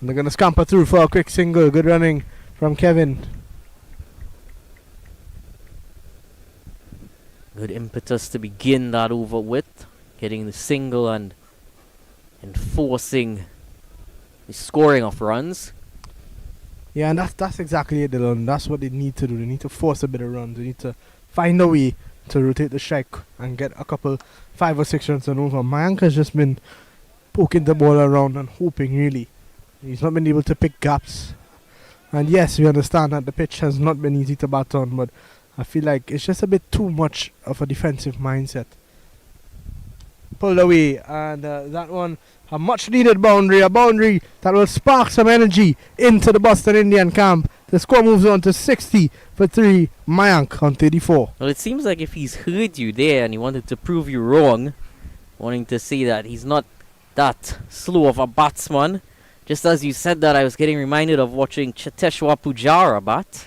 And they're going to scamper through for a quick single. Good running from Kevin. Good impetus to begin that over with. Getting the single and enforcing the scoring of runs. Yeah, and that's exactly it, Dylan. That's what they need to do. They need to force a bit of runs. They need to find a way to rotate the strike and get a couple 5 or 6 runs on over. Mayank has just been poking the ball around and hoping, really. He's not been able to pick gaps. And yes, we understand that the pitch has not been easy to bat on, but I feel like it's just a bit too much of a defensive mindset. Pulled away, and that one, a much needed boundary, a boundary that will spark some energy into the Boston Indian camp. The score moves on to 60 for 3, Mayank on 34. Well, it seems like if he's heard you there and he wanted to prove you wrong, wanting to say that he's not that slow of a batsman. Just as you said that, I was getting reminded of watching Cheteshwar Pujara bat.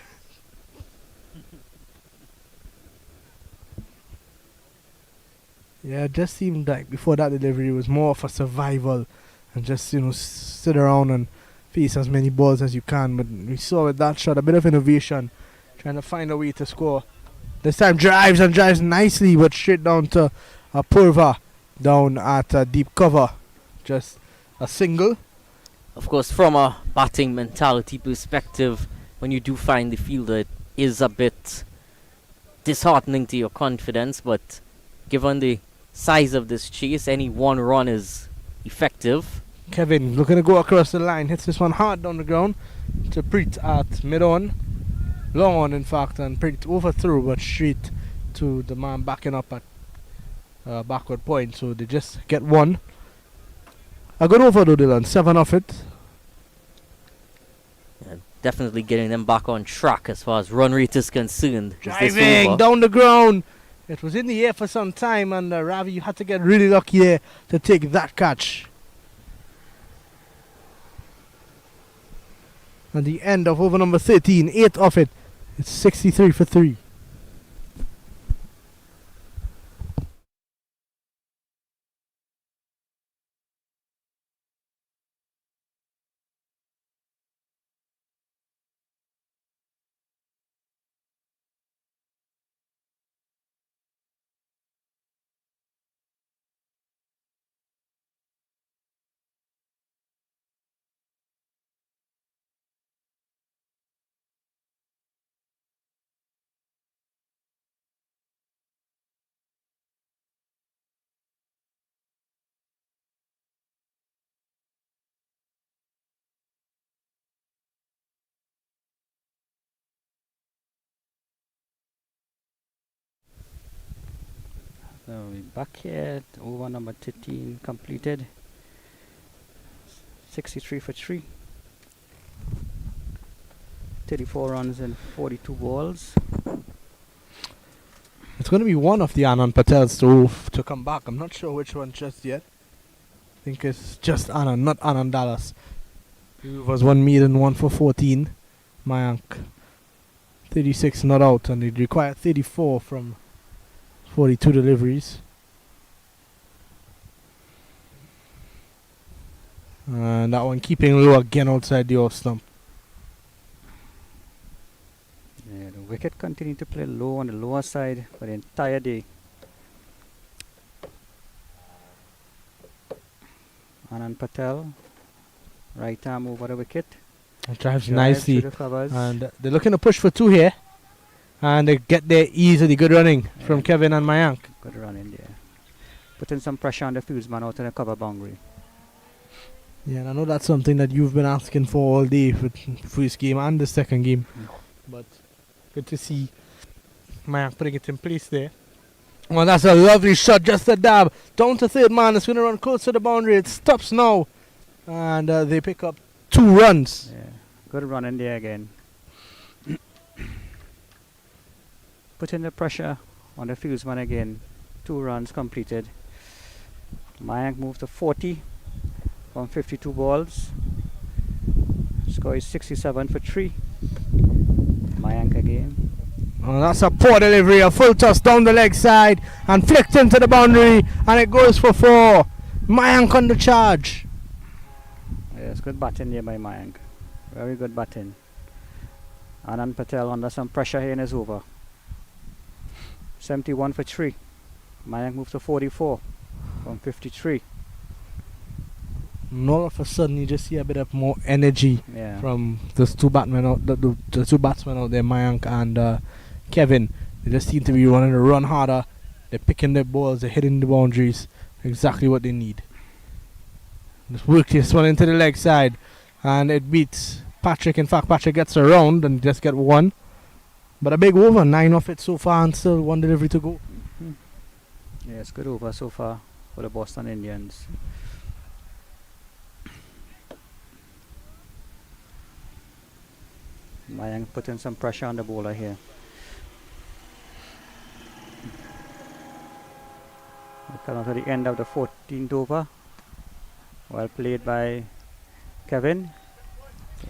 Yeah, it just seemed like before that delivery it was more of a survival and just, sit around and face as many balls as you can. But we saw with that shot a bit of innovation, trying to find a way to score. This time drives nicely, but straight down to Purva down at deep cover. Just a single. Of course, from a batting mentality perspective, when you do find the fielder, it is a bit disheartening to your confidence, but given the size of this chase, any one run is effective. Kevin looking to go across the line, hits this one hard down the ground to Preet at mid-on. Long on, in fact, and Preet overthrew, but straight to the man backing up at backward point, so they just get one. A good over though, Dylan, 7 off it. Yeah, definitely getting them back on track as far as run rate is concerned. Driving down the ground. It was in the air for some time, and Ravi, you had to get really lucky there to take that catch. At the end of over number 13, 8 off it. It's 63 for 3. So we're back here, over number 13 completed. 63 for 3. 34 runs and 42 balls. It's going to be one of the Anand Patels to come back. I'm not sure which one just yet. I think it's just Anand, not Anand Dallas. He was 1 maiden, 1 for 14. Mayank 36 not out, and it required 34 from 42 deliveries. And that one keeping low again outside the off stump. Yeah, the wicket continued to play low on the lower side for the entire day. Anand Patel, right arm over the wicket. It drives Drive nicely. through the covers. And they're looking to push for 2 here. And they get there easily. Good running from Kevin and Mayank. Good run in there. Putting some pressure on the fieldsman out in the cover boundary. Yeah, and I know that's something that you've been asking for all day for first game and the second game. But good to see Mayank putting it in place there. Well, that's a lovely shot, just a dab. Down to third man, it's going to run close to the boundary. It stops now. And they pick up 2 runs. Yeah, good run in there again. Putting the pressure on the fieldsman again. 2 runs completed. Mayank moved to 40 from 52 balls. Score is 67 for 3. Mayank again. Oh, that's a poor delivery, a full toss down the leg side and flicked into the boundary, and it goes for 4. Mayank on the charge. Yes, good batting there by Mayank. Very good batting. Anand Patel under some pressure here in his over. 71 for 3. Mayank moved to 44 from 53. And all of a sudden, you just see a bit of more energy Yeah. from those 2 batsmen out, the 2 batsmen out there, Mayank and Kevin. They just seem to be wanting to run harder. They're picking their balls, they're hitting the boundaries. Exactly what they need. Just work this one into the leg side, and it beats Patrick. In fact, Patrick gets around and just get 1. But a big over, 9 off it so far, and still 1 delivery to go. Yes, good over so far for the Boston Indians. Mayank putting some pressure on the bowler here. We come to the end of the 14th over. Well played by Kevin.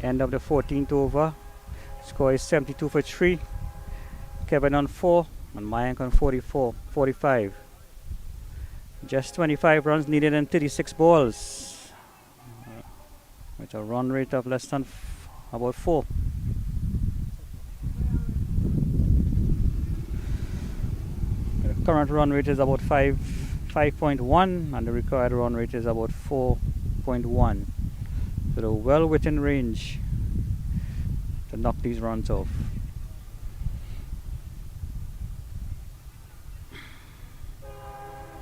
End of the 14th over. Score is 72 for 3. Kevin on 4 and Mayank on 45. Just 25 runs needed in 36 balls. With a run rate of less than about 4. The current run rate is about 5 5.1 and the required run rate is about 4.1. So they're well within range to knock these runs off.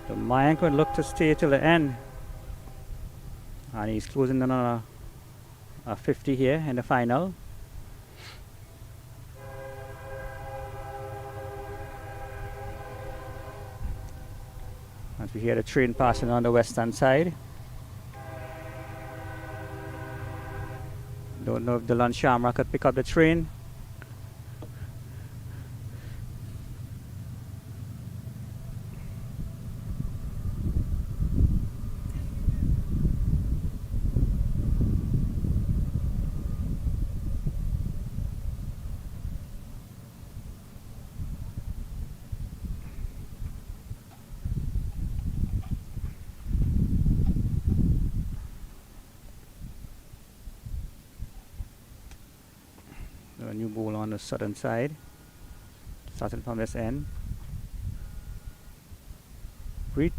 So Mayank would look to stay till the end, and he's closing in on a 50 here in the final. As we hear the train passing on the western side. Don't know if Dylan Shamra could pick up the train. A new ball on the southern side, starting from this end. Preet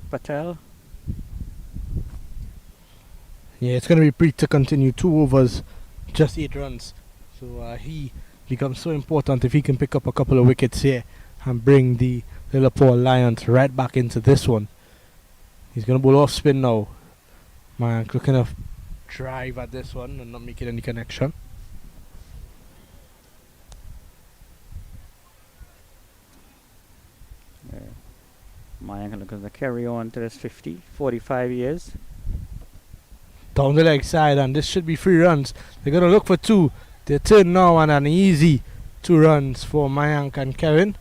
Patel. Yeah, it's going to be Preet to continue 2 overs, just 8 runs. So he becomes so important if he can pick up a couple of wickets here and bring the Lilapur Lions right back into this one. He's going to bowl off spin now. Man, looking to drive at this one and not making any connection. Mayank looking to carry on to this 50, 45 years. Down the leg side, and this should be 3 runs. They're going to look for 2. They turn now on an easy 2 runs for Mayank and Kevin.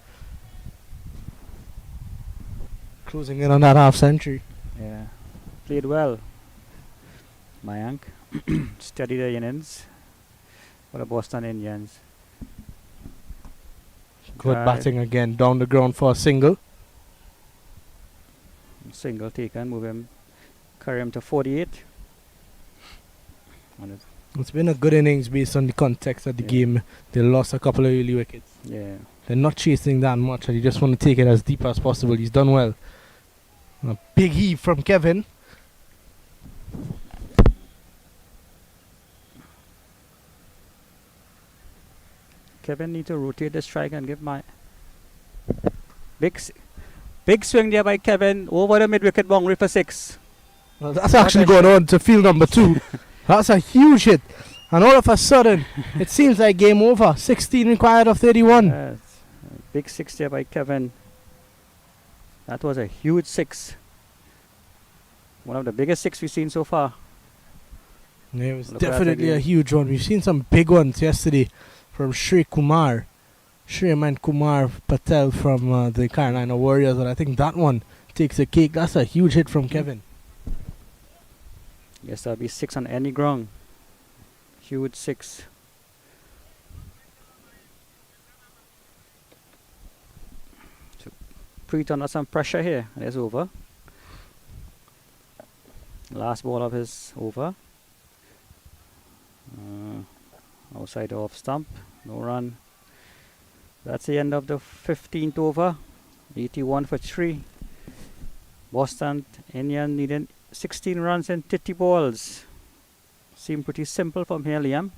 Closing in on that half century. Yeah, played well. Mayank steady the innings for the Boston Indians. Good batting again, down the ground for a single. Single taken, move him, carry him to 48. It's been a good innings based on the context of the game. They lost a couple of early wickets. Yeah. They're not chasing that much, and you just want to take it as deep as possible. He's done well. A big heave from Kevin. Kevin need to rotate the strike and give my big swing there by Kevin over the mid-wicket boundary for 6. Well, that's actually going on to field number 2. That's a huge hit. And all of a sudden, it seems like game over. 16 required of 31. Yes. Big 6 there by Kevin. That was a huge 6. One of the biggest 6 we've seen so far. Yeah, it was definitely a huge one. We've seen some big ones yesterday from Shri Kumar Patel from the Carolina Warriors, and I think that one takes a cake. That's a huge hit from Kevin. Yes, that'll be 6 on any ground. Huge 6. So Preet under some pressure here. It's over. Last ball of his over. Outside the off stump. No run. That's the end of the 15th over. 81 for 3. Boston Indian needed 16 runs and 30 balls. Seemed pretty simple from here, Liam.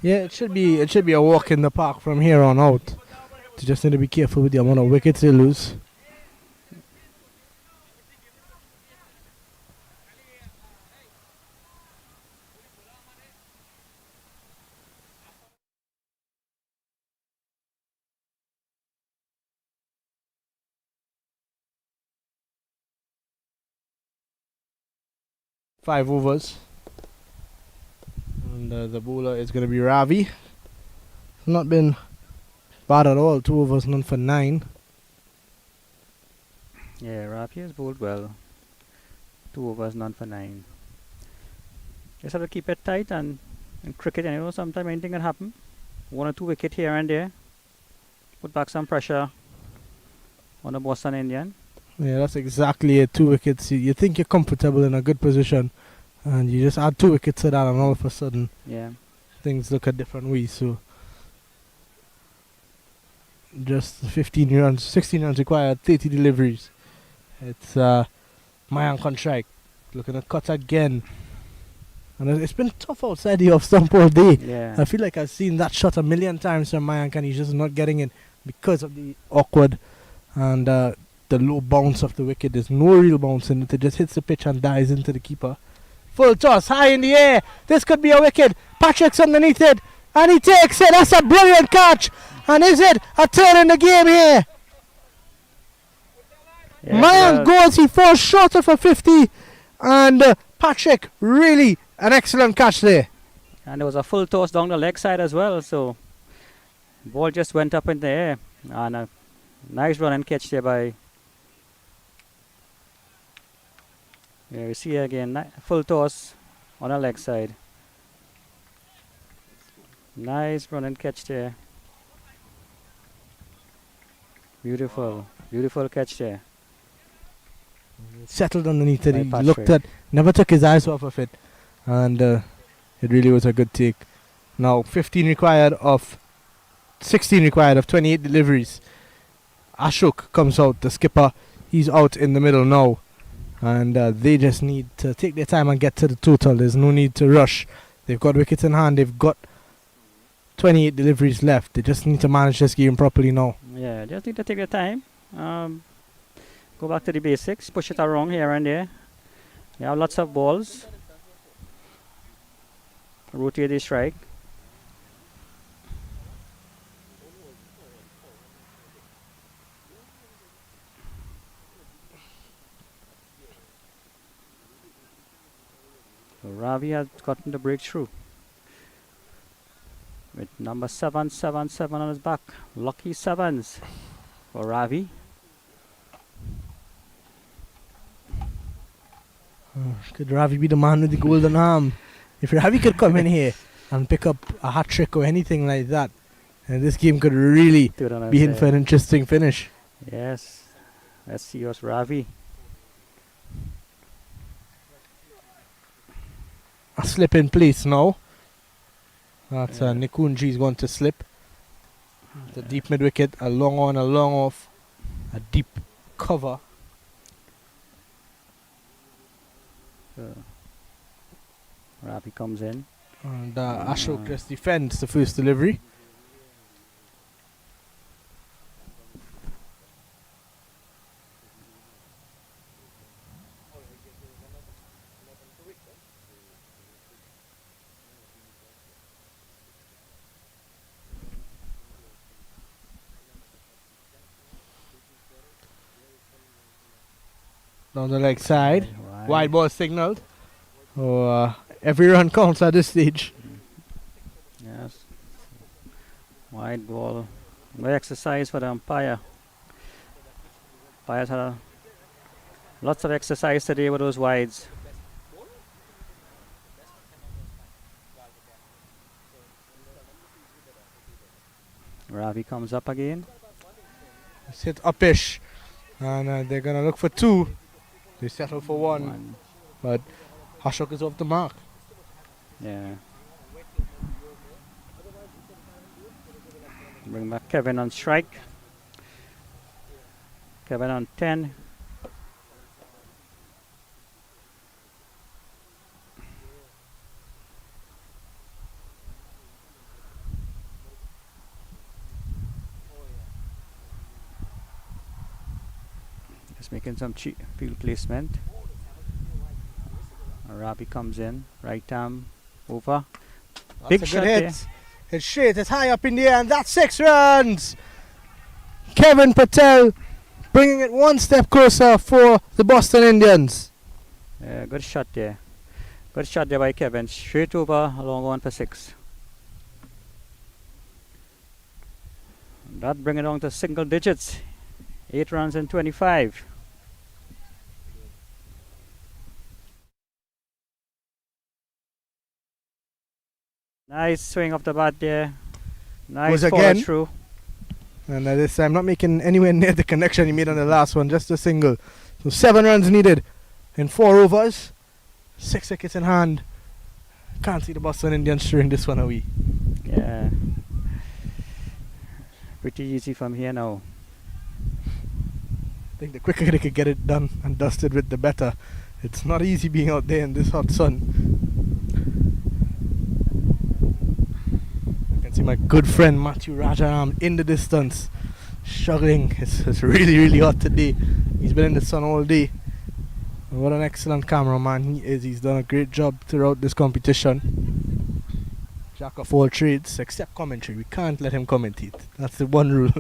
Yeah, it should be a walk in the park from here on out. You just need to be careful with the amount of wickets they lose. Five overs. And the bowler is going to be Ravi. Not been bad at all. 2 overs, none for 9. Yeah, Ravi has bowled well. 2 overs, none for 9. Just have to keep it tight, and in cricket, you know, sometimes anything can happen. 1 or 2 wicket here and there. Put back some pressure on the Boston Indian. Yeah, that's exactly it. 2 wickets. You think you're comfortable in a good position, and you just add 2 wickets to that, and all of a sudden, yeah, things look a different way. So just 15 runs, 16 runs required, 30 deliveries. It's Mayank on strike, looking to cut again. And it's been tough outside the off stump all day. Yeah. I feel like I've seen that shot a million times from Mayank and he's just not getting it because of the awkward and the low bounce of the wicket. There's no real bounce in it. It just hits the pitch and dies into the keeper. Full toss, high in the air. This could be a wicket. Patrick's underneath it. And he takes it. That's a brilliant catch. And is it a turn in the game here? Yeah, Mayank goes. He falls short of a 50. And Patrick, really an excellent catch there. And there was a full toss down the leg side as well. So ball just went up in the air. And a nice run and catch there by... Yeah, we see again, full toss on the leg side. Nice run and catch there. Beautiful, beautiful catch there. Settled underneath it. By He Patrick. looked at, never took his eyes off of it. And it really was a good take. Now 15 required of 16 required of 28 deliveries. Ashok comes out, the skipper. He's out in the middle now. And they just need to take their time and get to the total. There's no need to rush. They've got wickets in hand. They've got 28 deliveries left. They just need to manage this game properly now. Yeah, just need to take their time. Go back to the basics. Push it around here and there. You have lots of balls. Rotate the strike. So Ravi has gotten the breakthrough with number 777 on his back. Lucky sevens for Ravi. Could Ravi be the man with the golden arm? If Ravi could come in here and pick up a hat trick or anything like that, and this game could really be in for an interesting finish. Yes. Let's see what's Ravi. A slip in place now. That's Nikunji is going to slip. The deep mid wicket, a long on, a long off, a deep cover. Ravi comes in. And Ashok just defends the first delivery. Down the leg side. Wide ball signaled. Oh, every run counts at this stage. Yes. Wide ball. Good exercise for the umpire. Umpires had lots of exercise today with those wides. Ravi comes up again. It's hit upish. And they're going to look for two. They settle for one. But Ashok is off the mark. Yeah. Bring back Kevin on strike. Kevin on 10. Just making some field placement. Ravi comes in, right arm over. That's Big a shot good hit. there. It's straight, it's high up in the air, and that's 6 runs. Kevin Patel bringing it one step closer for the Boston Indians. Good shot there. Good shot there by Kevin. Straight over, a long one for 6. That bring it on to single digits. 8 runs and 25. Nice swing of the bat there. Nice Goes follow again. through. And this time not making anywhere near the connection he made on the last one, just a single. So 7 runs needed in 4 overs. 6 wickets in hand. Can't see the Boston Indians throwing this one away. Yeah. pretty easy from here now. I think the quicker they could get it done and dusted with, the better. It's not easy being out there in this hot sun. I can see my good friend Matthew Rajaram in the distance, struggling. It's really, really hot today. He's been in the sun all day. And what an excellent cameraman he is. He's done a great job throughout this competition. Jack of all trades, except commentary. We can't let him commentate. That's the one rule.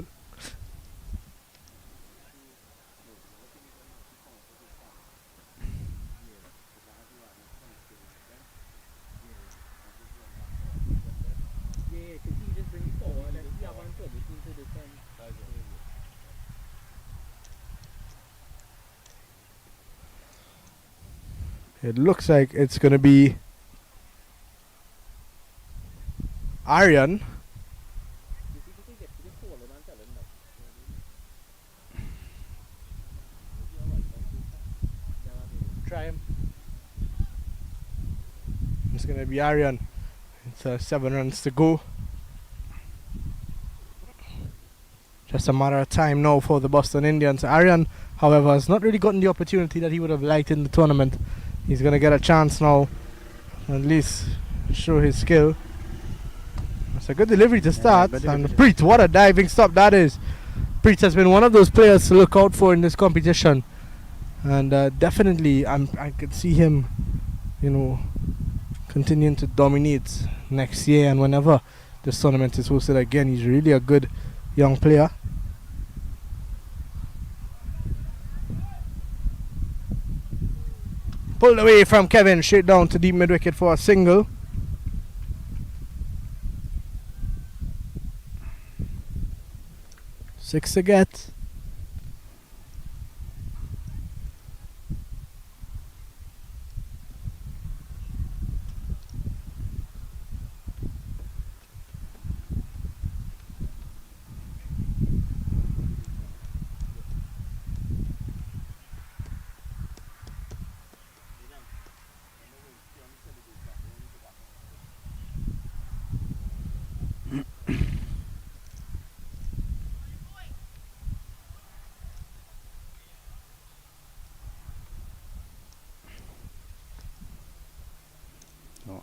It looks like it's going to be Aryan. Try him. It's going to be Aryan. It's 7 runs to go. Just a matter of time now for the Boston Indians. Aryan, however, has not really gotten the opportunity that he would have liked in the tournament. He's going to get a chance now, at least show his skill. It's a good delivery to start. And Preet, what a diving stop that is. Preet has been one of those players to look out for in this competition. And definitely, I could see him, continuing to dominate next year and whenever this tournament is hosted again. He's really a good young player. Pulled away from Kevin, straight down to deep mid wicket for a single. Six to get.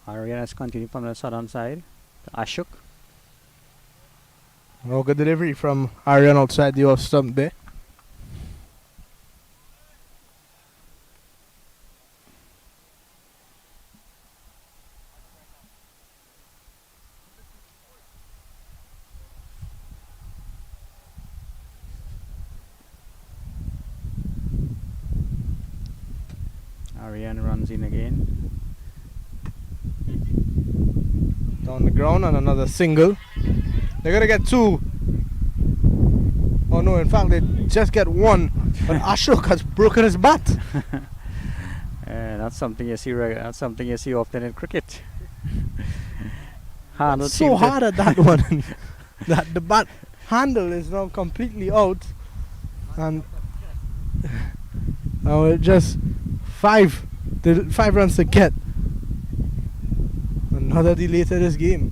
Aryan has continued from the southern side. Ashok. Oh, good delivery from Aryan outside the off stump there. Aryan runs in again. Down the ground and another single. They're gonna get two. Oh no, in fact they just get one. But Ashok has broken his bat. That's something you see. That's something you see often in cricket. So hard at that one. That the bat handle is now completely out, and now just five runs to get. Another delay to this game.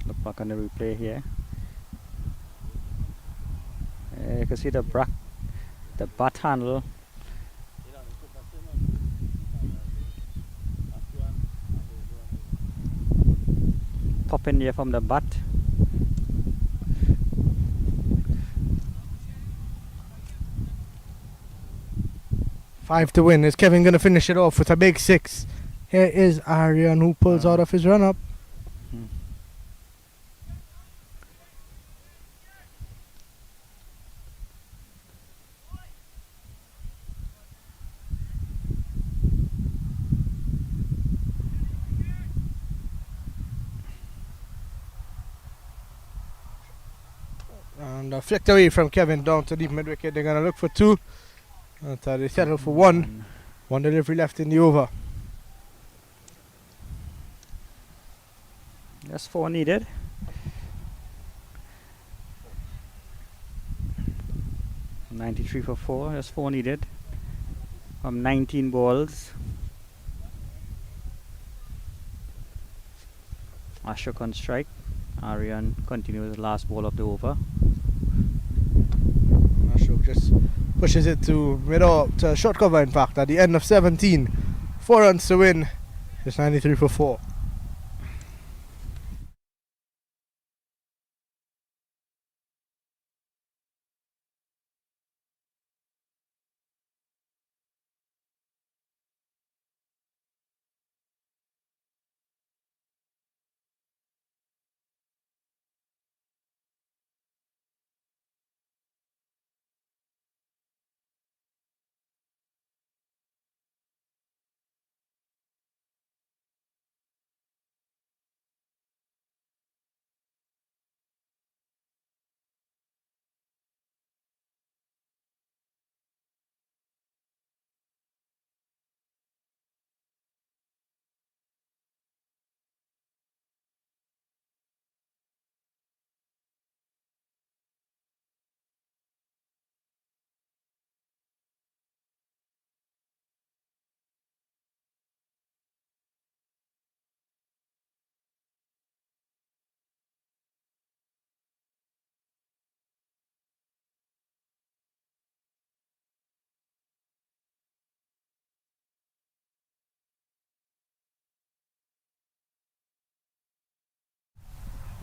Look back on the replay here. You can see the bat handle. Pop in here from the bat. Five to win. Is Kevin gonna finish it off with a big six? Here is Aryan who pulls out of his run up. And flicked away from Kevin down to deep mid wicket. They're going to look for two. They settle for one. One delivery left in the over. Just 4 needed. 93 for 4. That's 4 needed from 19 balls. Ashok on strike. Aryan continues the last ball of the over. Ashok just pushes it to middle, to short cover in fact, at the end of 17. 4 runs to win. It's 93 for 4.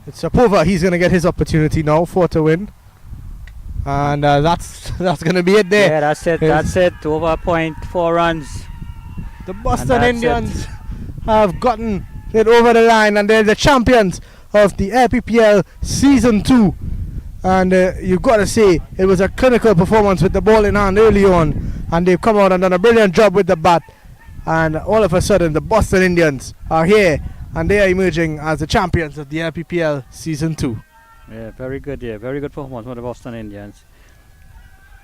It's Sapova. He's going to get his opportunity now, 4 to win. And that's going to be it there. Yeah, that's it. That's it. Over point, 4 runs. The Boston Indians have gotten it over the line, and they're the champions of the LPPL Season 2. And you've got to say, it was a clinical performance with the ball in hand early on, and they've come out and done a brilliant job with the bat. And all of a sudden, the Boston Indians are here, and they are emerging as the champions of the LPPL Season 2. Yeah, very good. Yeah, very good performance from the Boston Indians.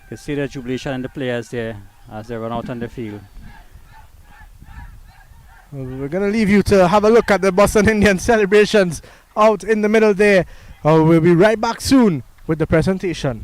You can see the jubilation in the players there as they run out on the field. Well, we're going to leave you to have a look at the Boston Indians celebrations out in the middle there. We'll be right back soon with the presentation.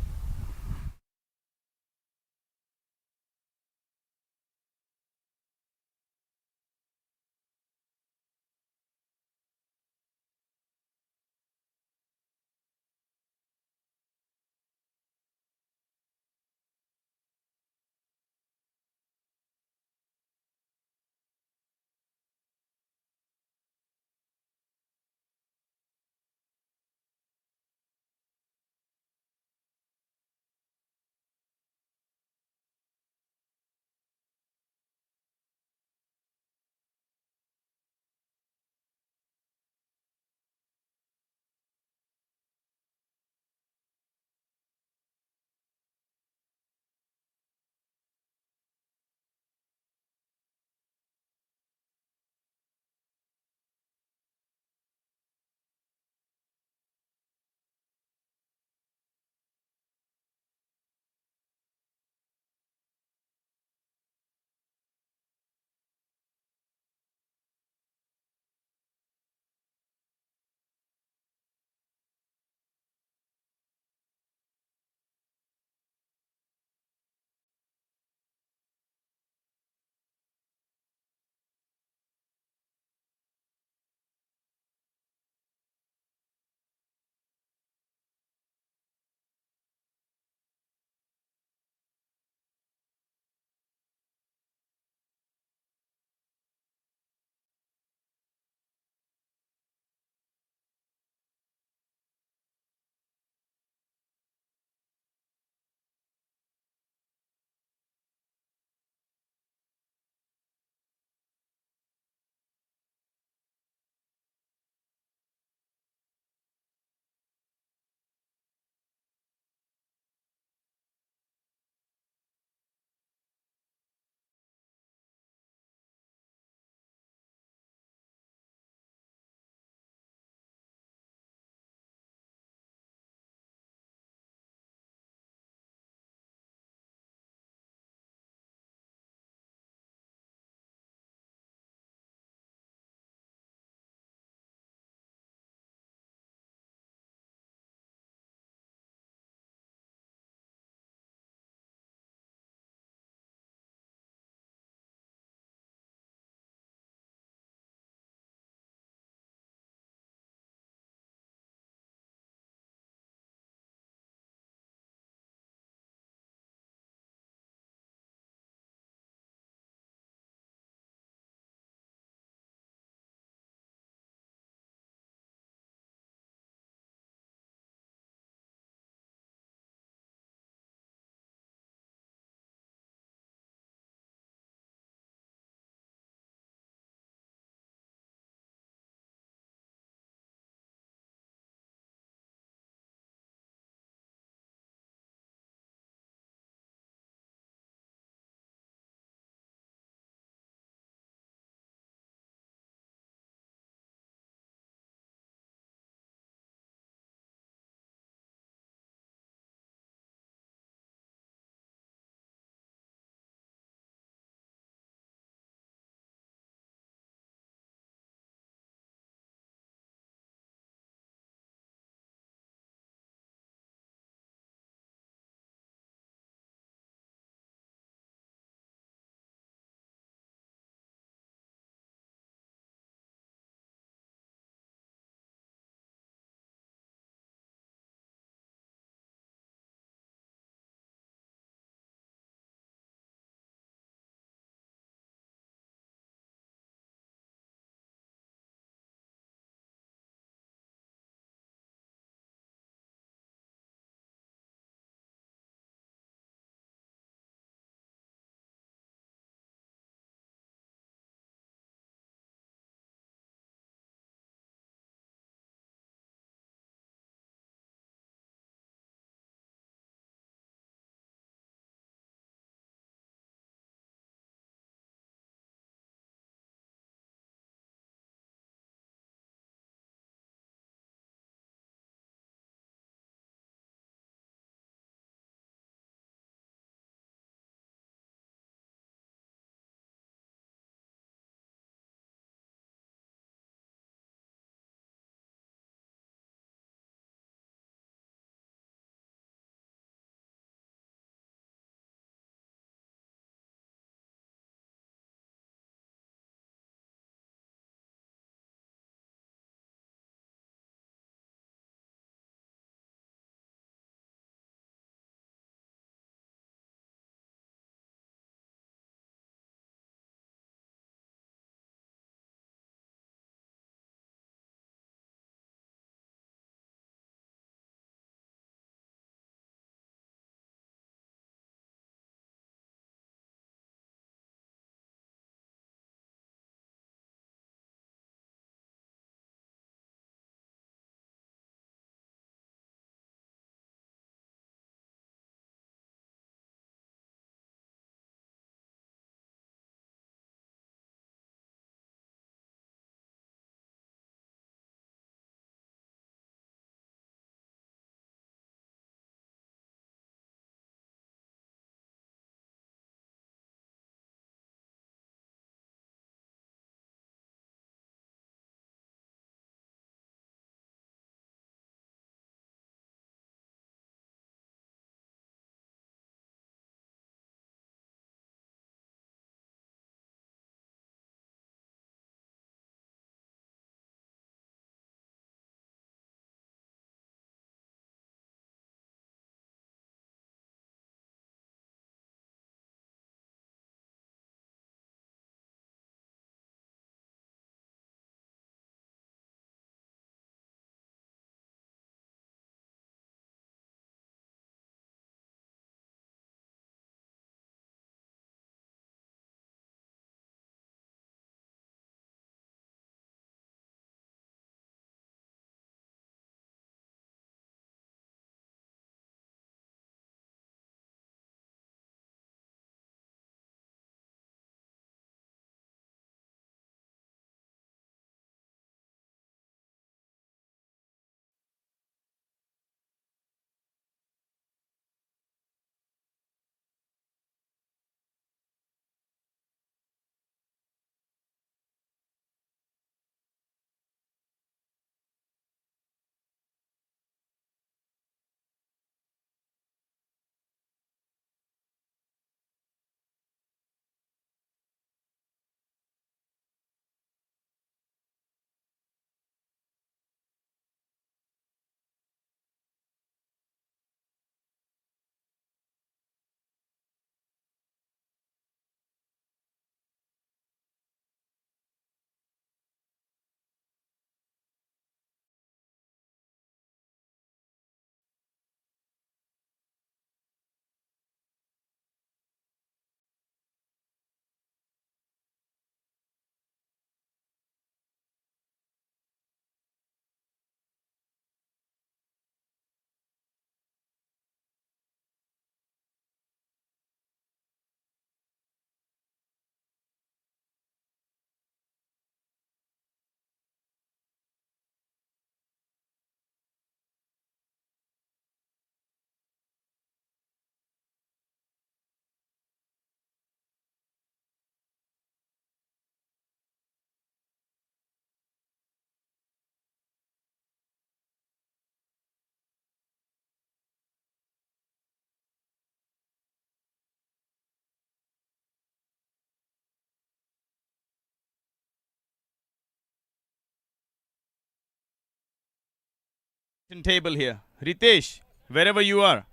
table here. Ritesh, wherever you are.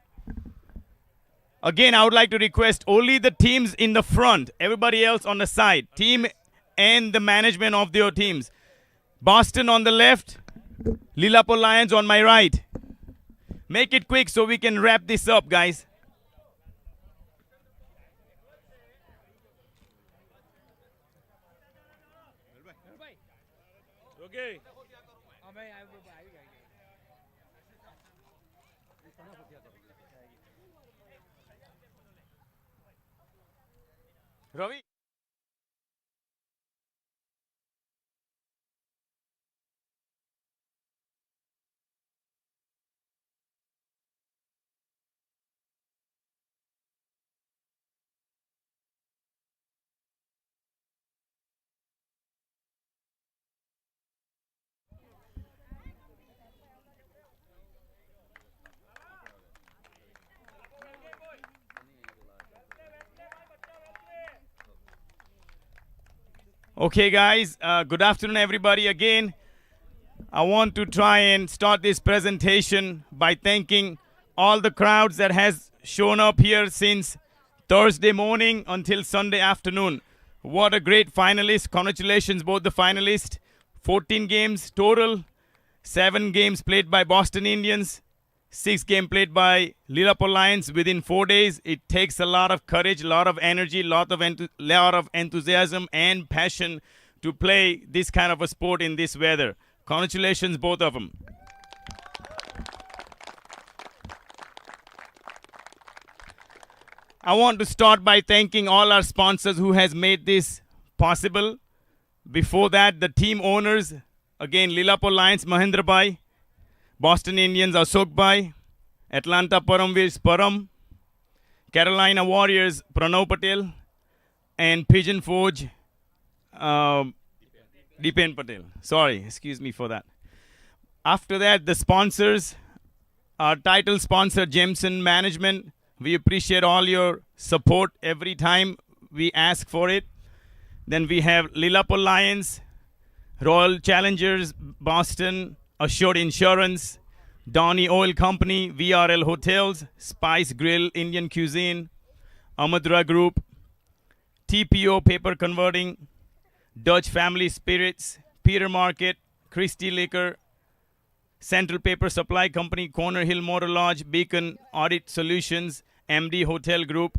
Again, I would like to request only the teams in the front, everybody else on the side, team and the management of their teams. Boston on the left, Lilapur Lions on my right. Make it quick so we can wrap this up, guys. Okay. Ravi. Okay, guys, good afternoon, everybody. Again, I want to try and start this presentation by thanking all the crowds that has shown up here since Thursday morning until Sunday afternoon. What a great finalist. Congratulations, both the finalists. 14 games total, 7 games played by Boston Indians, 6 games played by Lilapur Lions within 4 days. It takes a lot of courage, a lot of energy, lot of enthusiasm and passion to play this kind of a sport in this weather. Congratulations, both of them. I want to start by thanking all our sponsors who has made this possible. Before that, the team owners, again, Lilapur Lions, Mahendra Bhai, Boston Indians, Ashok Bhai, Atlanta Paramveers, Param, Carolina Warriors, Pranav Patel, and Pigeon Forge, Dipen Patel. Sorry, excuse me for that. After that, the sponsors, our title sponsor, Jameson Management. We appreciate all your support every time we ask for it. Then we have Lilapur Lions, Royal Challengers, Boston, Assured Insurance, Donny Oil Company, VRL Hotels, Spice Grill, Indian Cuisine, Amadra Group, TPO Paper Converting, Dutch Family Spirits, Peter Market, Christie Liquor, Central Paper Supply Company, Corner Hill Motor Lodge, Beacon Audit Solutions, MD Hotel Group.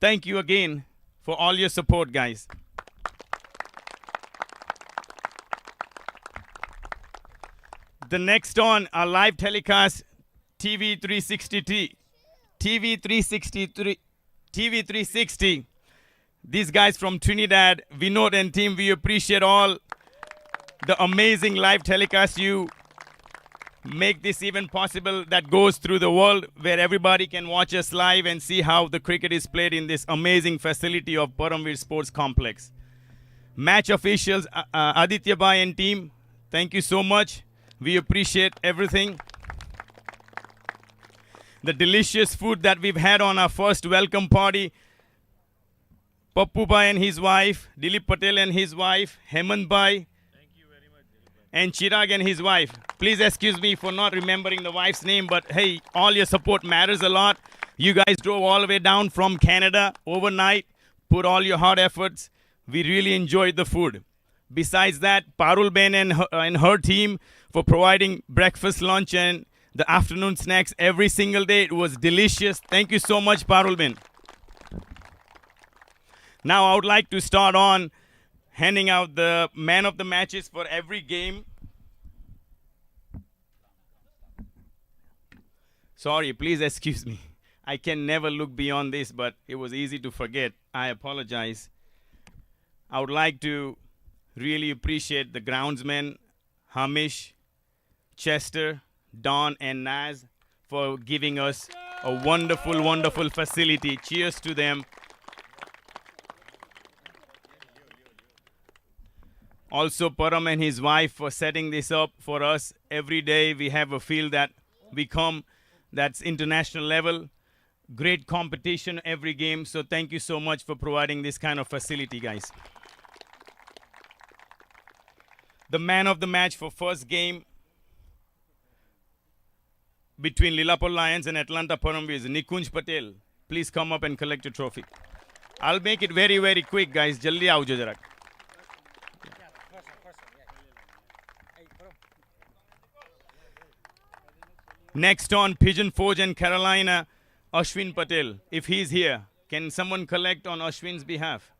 Thank you again for all your support, guys. The next on our live telecast, TV360. TV360. These guys from Trinidad, Vinod and team, we appreciate all the amazing live telecast you make this event possible that goes through the world, where everybody can watch us live and see how the cricket is played in this amazing facility of Paramveer Sports Complex. Match officials, Aditya Bhai and team, thank you so much. We appreciate everything. The delicious food that we've had on our first welcome party. Pappu Bhai and his wife, Dilip Patel and his wife, Hemant Bhai, and Chirag and his wife. Please excuse me for not remembering the wife's name, but hey, all your support matters a lot. You guys drove all the way down from Canada overnight, put all your hard efforts. We really enjoyed the food. Besides that, Parul Ben and her team for providing breakfast, lunch, and the afternoon snacks every single day. It was delicious. Thank you so much, Parul Ben. Now I would like to start on handing out the man of the matches for every game. Sorry, please excuse me. I can never look beyond this, but it was easy to forget. I apologize. I would like to really appreciate the groundsmen, Hamish, Chester, Don, and Naz for giving us a wonderful, wonderful facility. Cheers to them. Also, Param and his wife for setting this up for us. Every day we have a field that we come that's international level. Great competition every game. So thank you so much for providing this kind of facility, guys. The man of the match for first game, between Lilapur Lions and Atlanta Paramveers, Nikunj Patel, please come up and collect your trophy. I'll make it very, very quick, guys. Jaldi aao jo jarak. Next on Pigeon Forge and Carolina, Ashwin Patel. If he's here, can someone collect on Ashwin's behalf?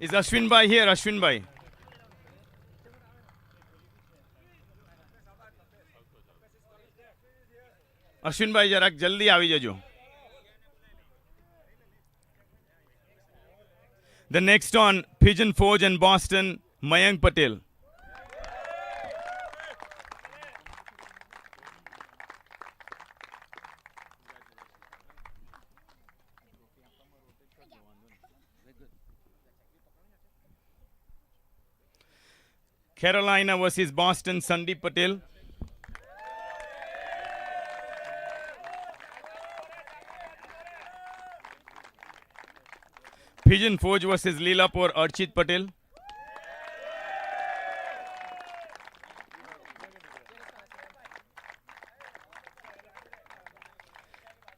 Is Ashwin Bhai here? Ashwin Bhai. Ashwin Bhai, jarak jaldi avi jajo. The next on Pigeon Forge and Boston, Mayank Patel. Carolina versus Boston, Sandeep Patel. Pigeon Forge versus Lilapur, Archit Patel.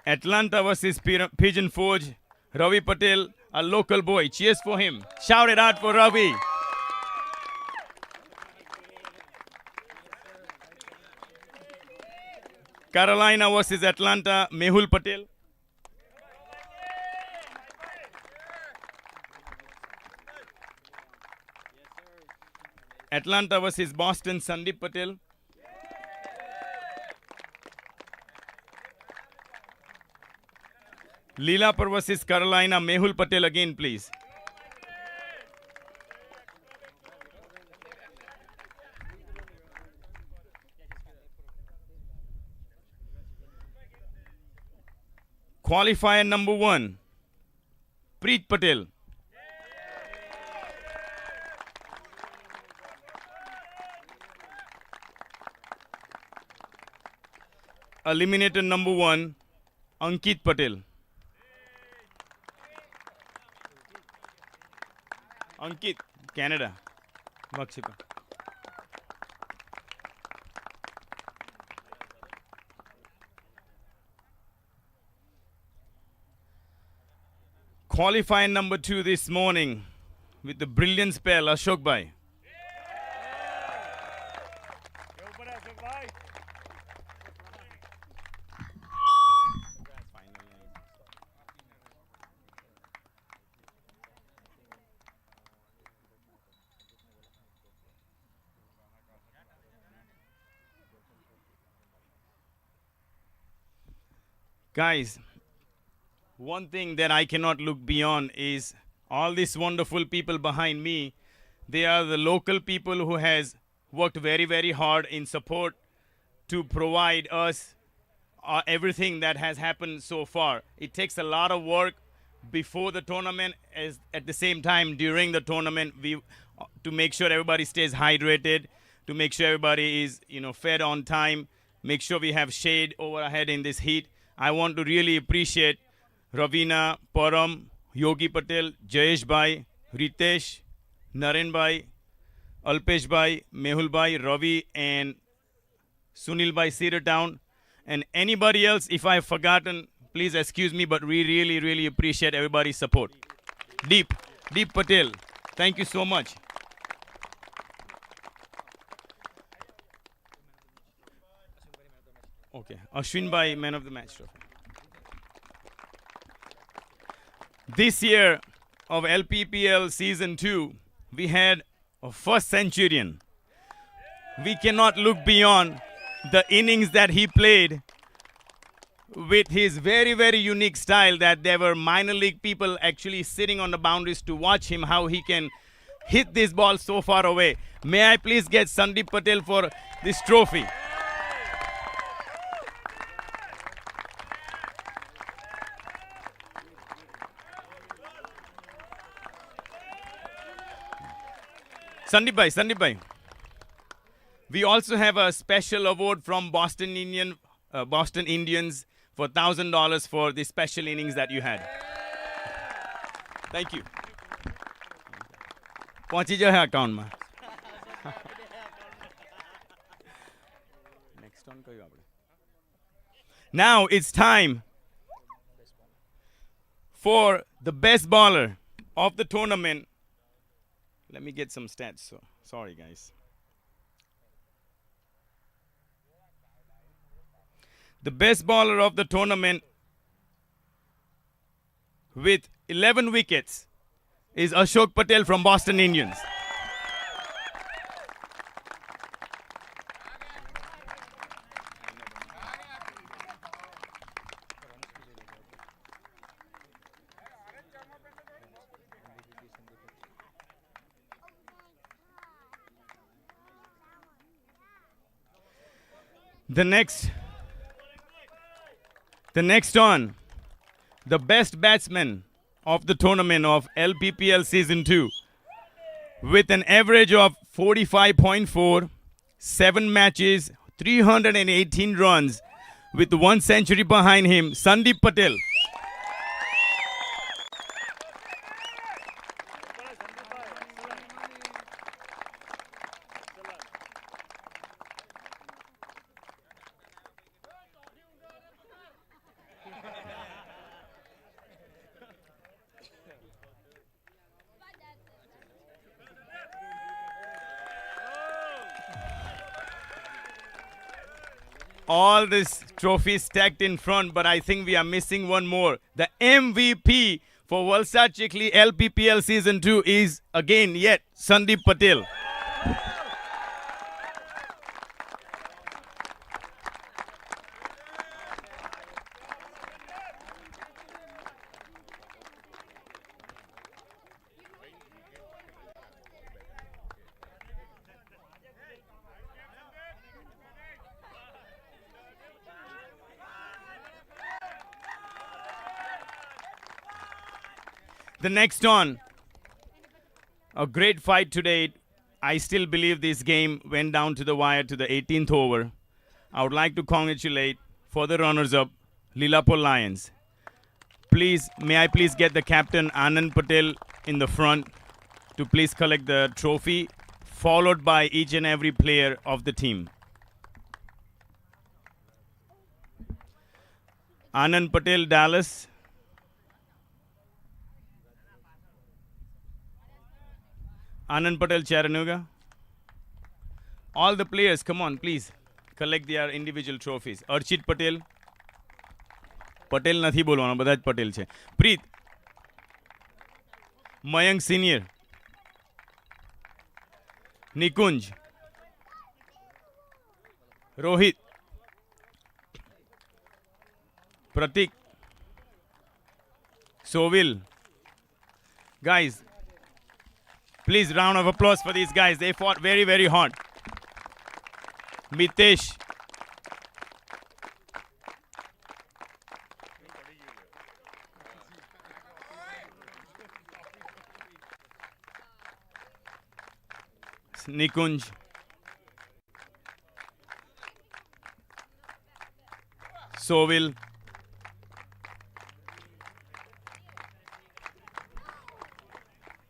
Atlanta versus Pigeon Forge, Ravi Patel, a local boy. Cheers for him. Shout it out for Ravi. Carolina versus Atlanta, Mehul Patel. Atlanta versus Boston, Sandeep Patel. Lilapur versus Carolina, Mehul Patel again, please. Qualifier number 1, Preet Patel. Eliminator number 1, Ankit Patel. Ankit, Canada. Mexico. Qualifier number 2 this morning with the brilliant spell, Ashok Bhai. Guys, one thing that I cannot look beyond is all these wonderful people behind me. They are the local people who has worked very, very hard in support to provide us everything that has happened so far. It takes a lot of work before the tournament, as at the same time during the tournament, to make sure everybody stays hydrated, to make sure everybody is fed on time, make sure we have shade overhead in this heat. I want to really appreciate Ravina, Param, Yogi Patel, Jayesh Bhai, Ritesh, Naren Bhai, Alpesh Bhai, Mehul Bhai, Ravi, and Sunil Bhai, Cedar Town. And anybody else, if I've forgotten, please excuse me, but we really, really appreciate everybody's support. Deep Patel, thank you so much. Okay, Ashwin Bhai, man of the match trophy. This year of LPPL Season 2, we had a first centurion. We cannot look beyond the innings that he played with his very, very unique style, that there were minor league people actually sitting on the boundaries to watch him, how he can hit this ball so far away. May I please get Sandeep Patel for this trophy? Sandeep Bhai. We also have a special award from Boston Indians for $1,000 for the special innings that you had. Thank you. पहुंची जो है account में. Now it's time for the best bowler of the tournament. Let me get some stats. So, sorry, guys. The best bowler of the tournament with 11 wickets is Ashok Patel from Boston Indians. The next on, the best batsman of the tournament of LPPL Season 2 with an average of 45.4, 7 matches, 318 runs with 1 century behind him, Sandeep Patel. All this trophies stacked in front, but I think we are missing one more. The MVP for Valsad Chikli LPPL Season 2 is again yet Sandeep Patel. The next on, a great fight today. I still believe this game went down to the wire to the 18th over. I would like to congratulate for the runners-up, Lilapur Lions. Please, may I please get the captain Anand Patel in the front to please collect the trophy, followed by each and every player of the team. Anand Patel, Dallas. Anand Patel, Chattanooga. All the players, come on, please. Collect their individual trophies. Archit Patel. Patel નથી બોલવાનો, બધા જ પટેલ છે. Preet. Mayank Senior. Nikunj. Rohit. Pratik. Sovil. Guys, please, round of applause for these guys. They fought very, very hard. Mitesh. Nikunj. Sovil.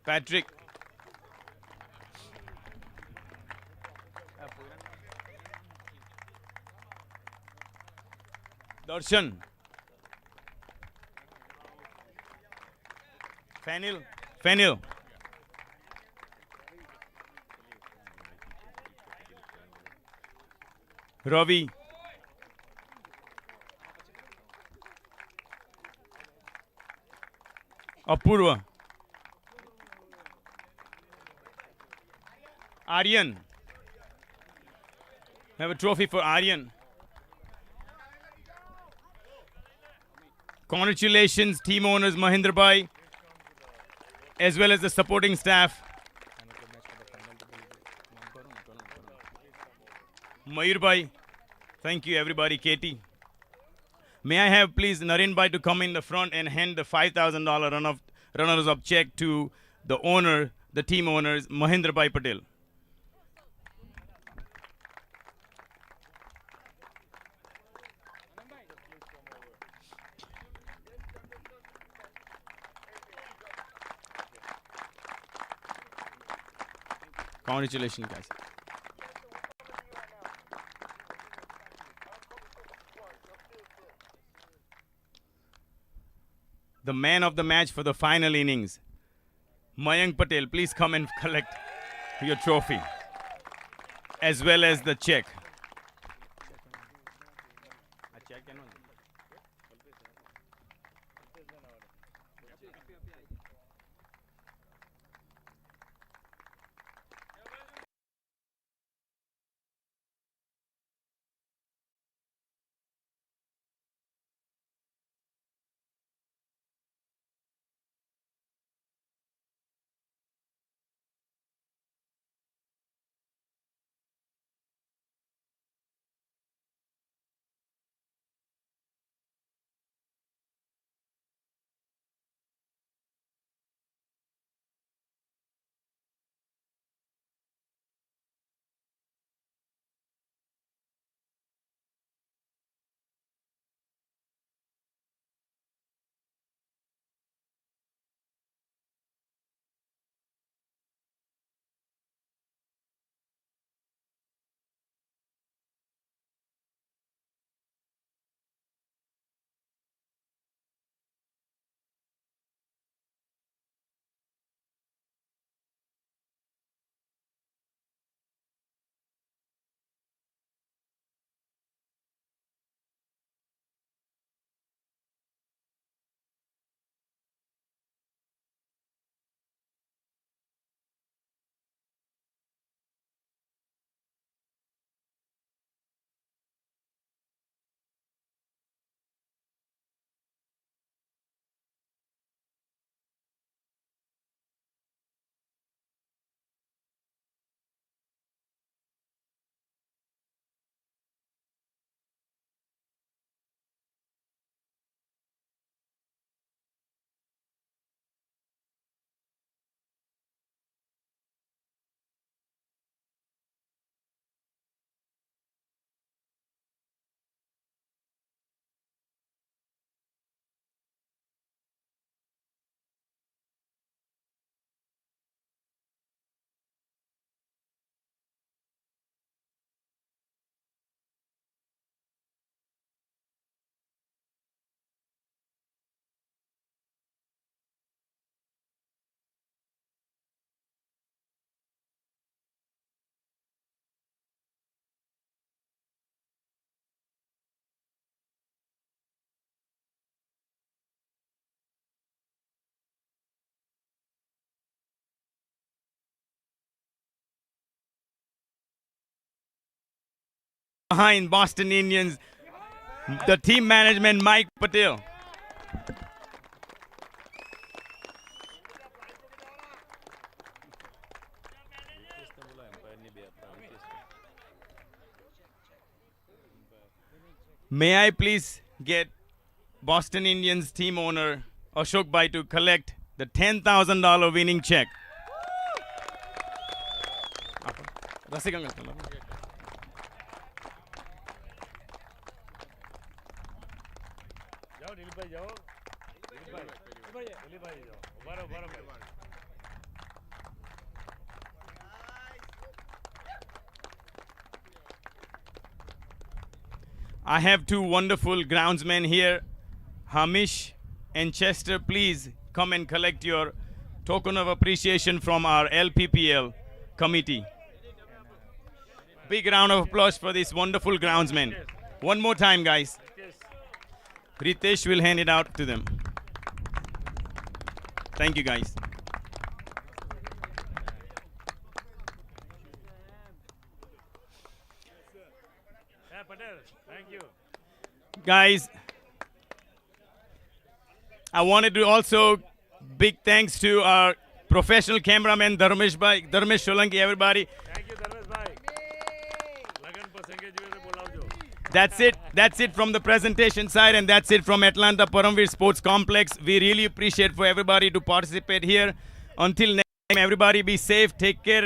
Patrick. Darshan. Fenil. Ravi. Apurva. Aryan. We have a trophy for Aryan. Congratulations, team owners Mahendra Bhai, as well as the supporting staff. Mayur Bhai, thank you everybody, Katie. May I have please Naren Bhai to come in the front and hand the $5,000 runners-up check to the owner, the team owners, Mahendra Bhai Patel. Congratulations, guys. The man of the match for the final innings, Mayank Patel, please come and collect your trophy as well as the check. Behind Boston Indians, the team management, Mike Patel. May I please get Boston Indians team owner Ashok Bhai to collect the $10,000 winning check. I have two wonderful groundsmen here, Hamish and Chester. Please come and collect your token of appreciation from our LPPL committee. Big round of applause for this wonderful groundsman. One more time, guys. Ritesh will hand it out to them. Thank you, guys. Thank you. Guys, I wanted to also big thanks to our professional cameraman Dharmesh Solanki, everybody. Thank you, Dharmesh bhai. Lagan pasenge jo bolao. That's it from the presentation side, and that's it from Atlanta Paramveer Sports Complex. We really appreciate for everybody to participate here. Until next time, everybody be safe, take care.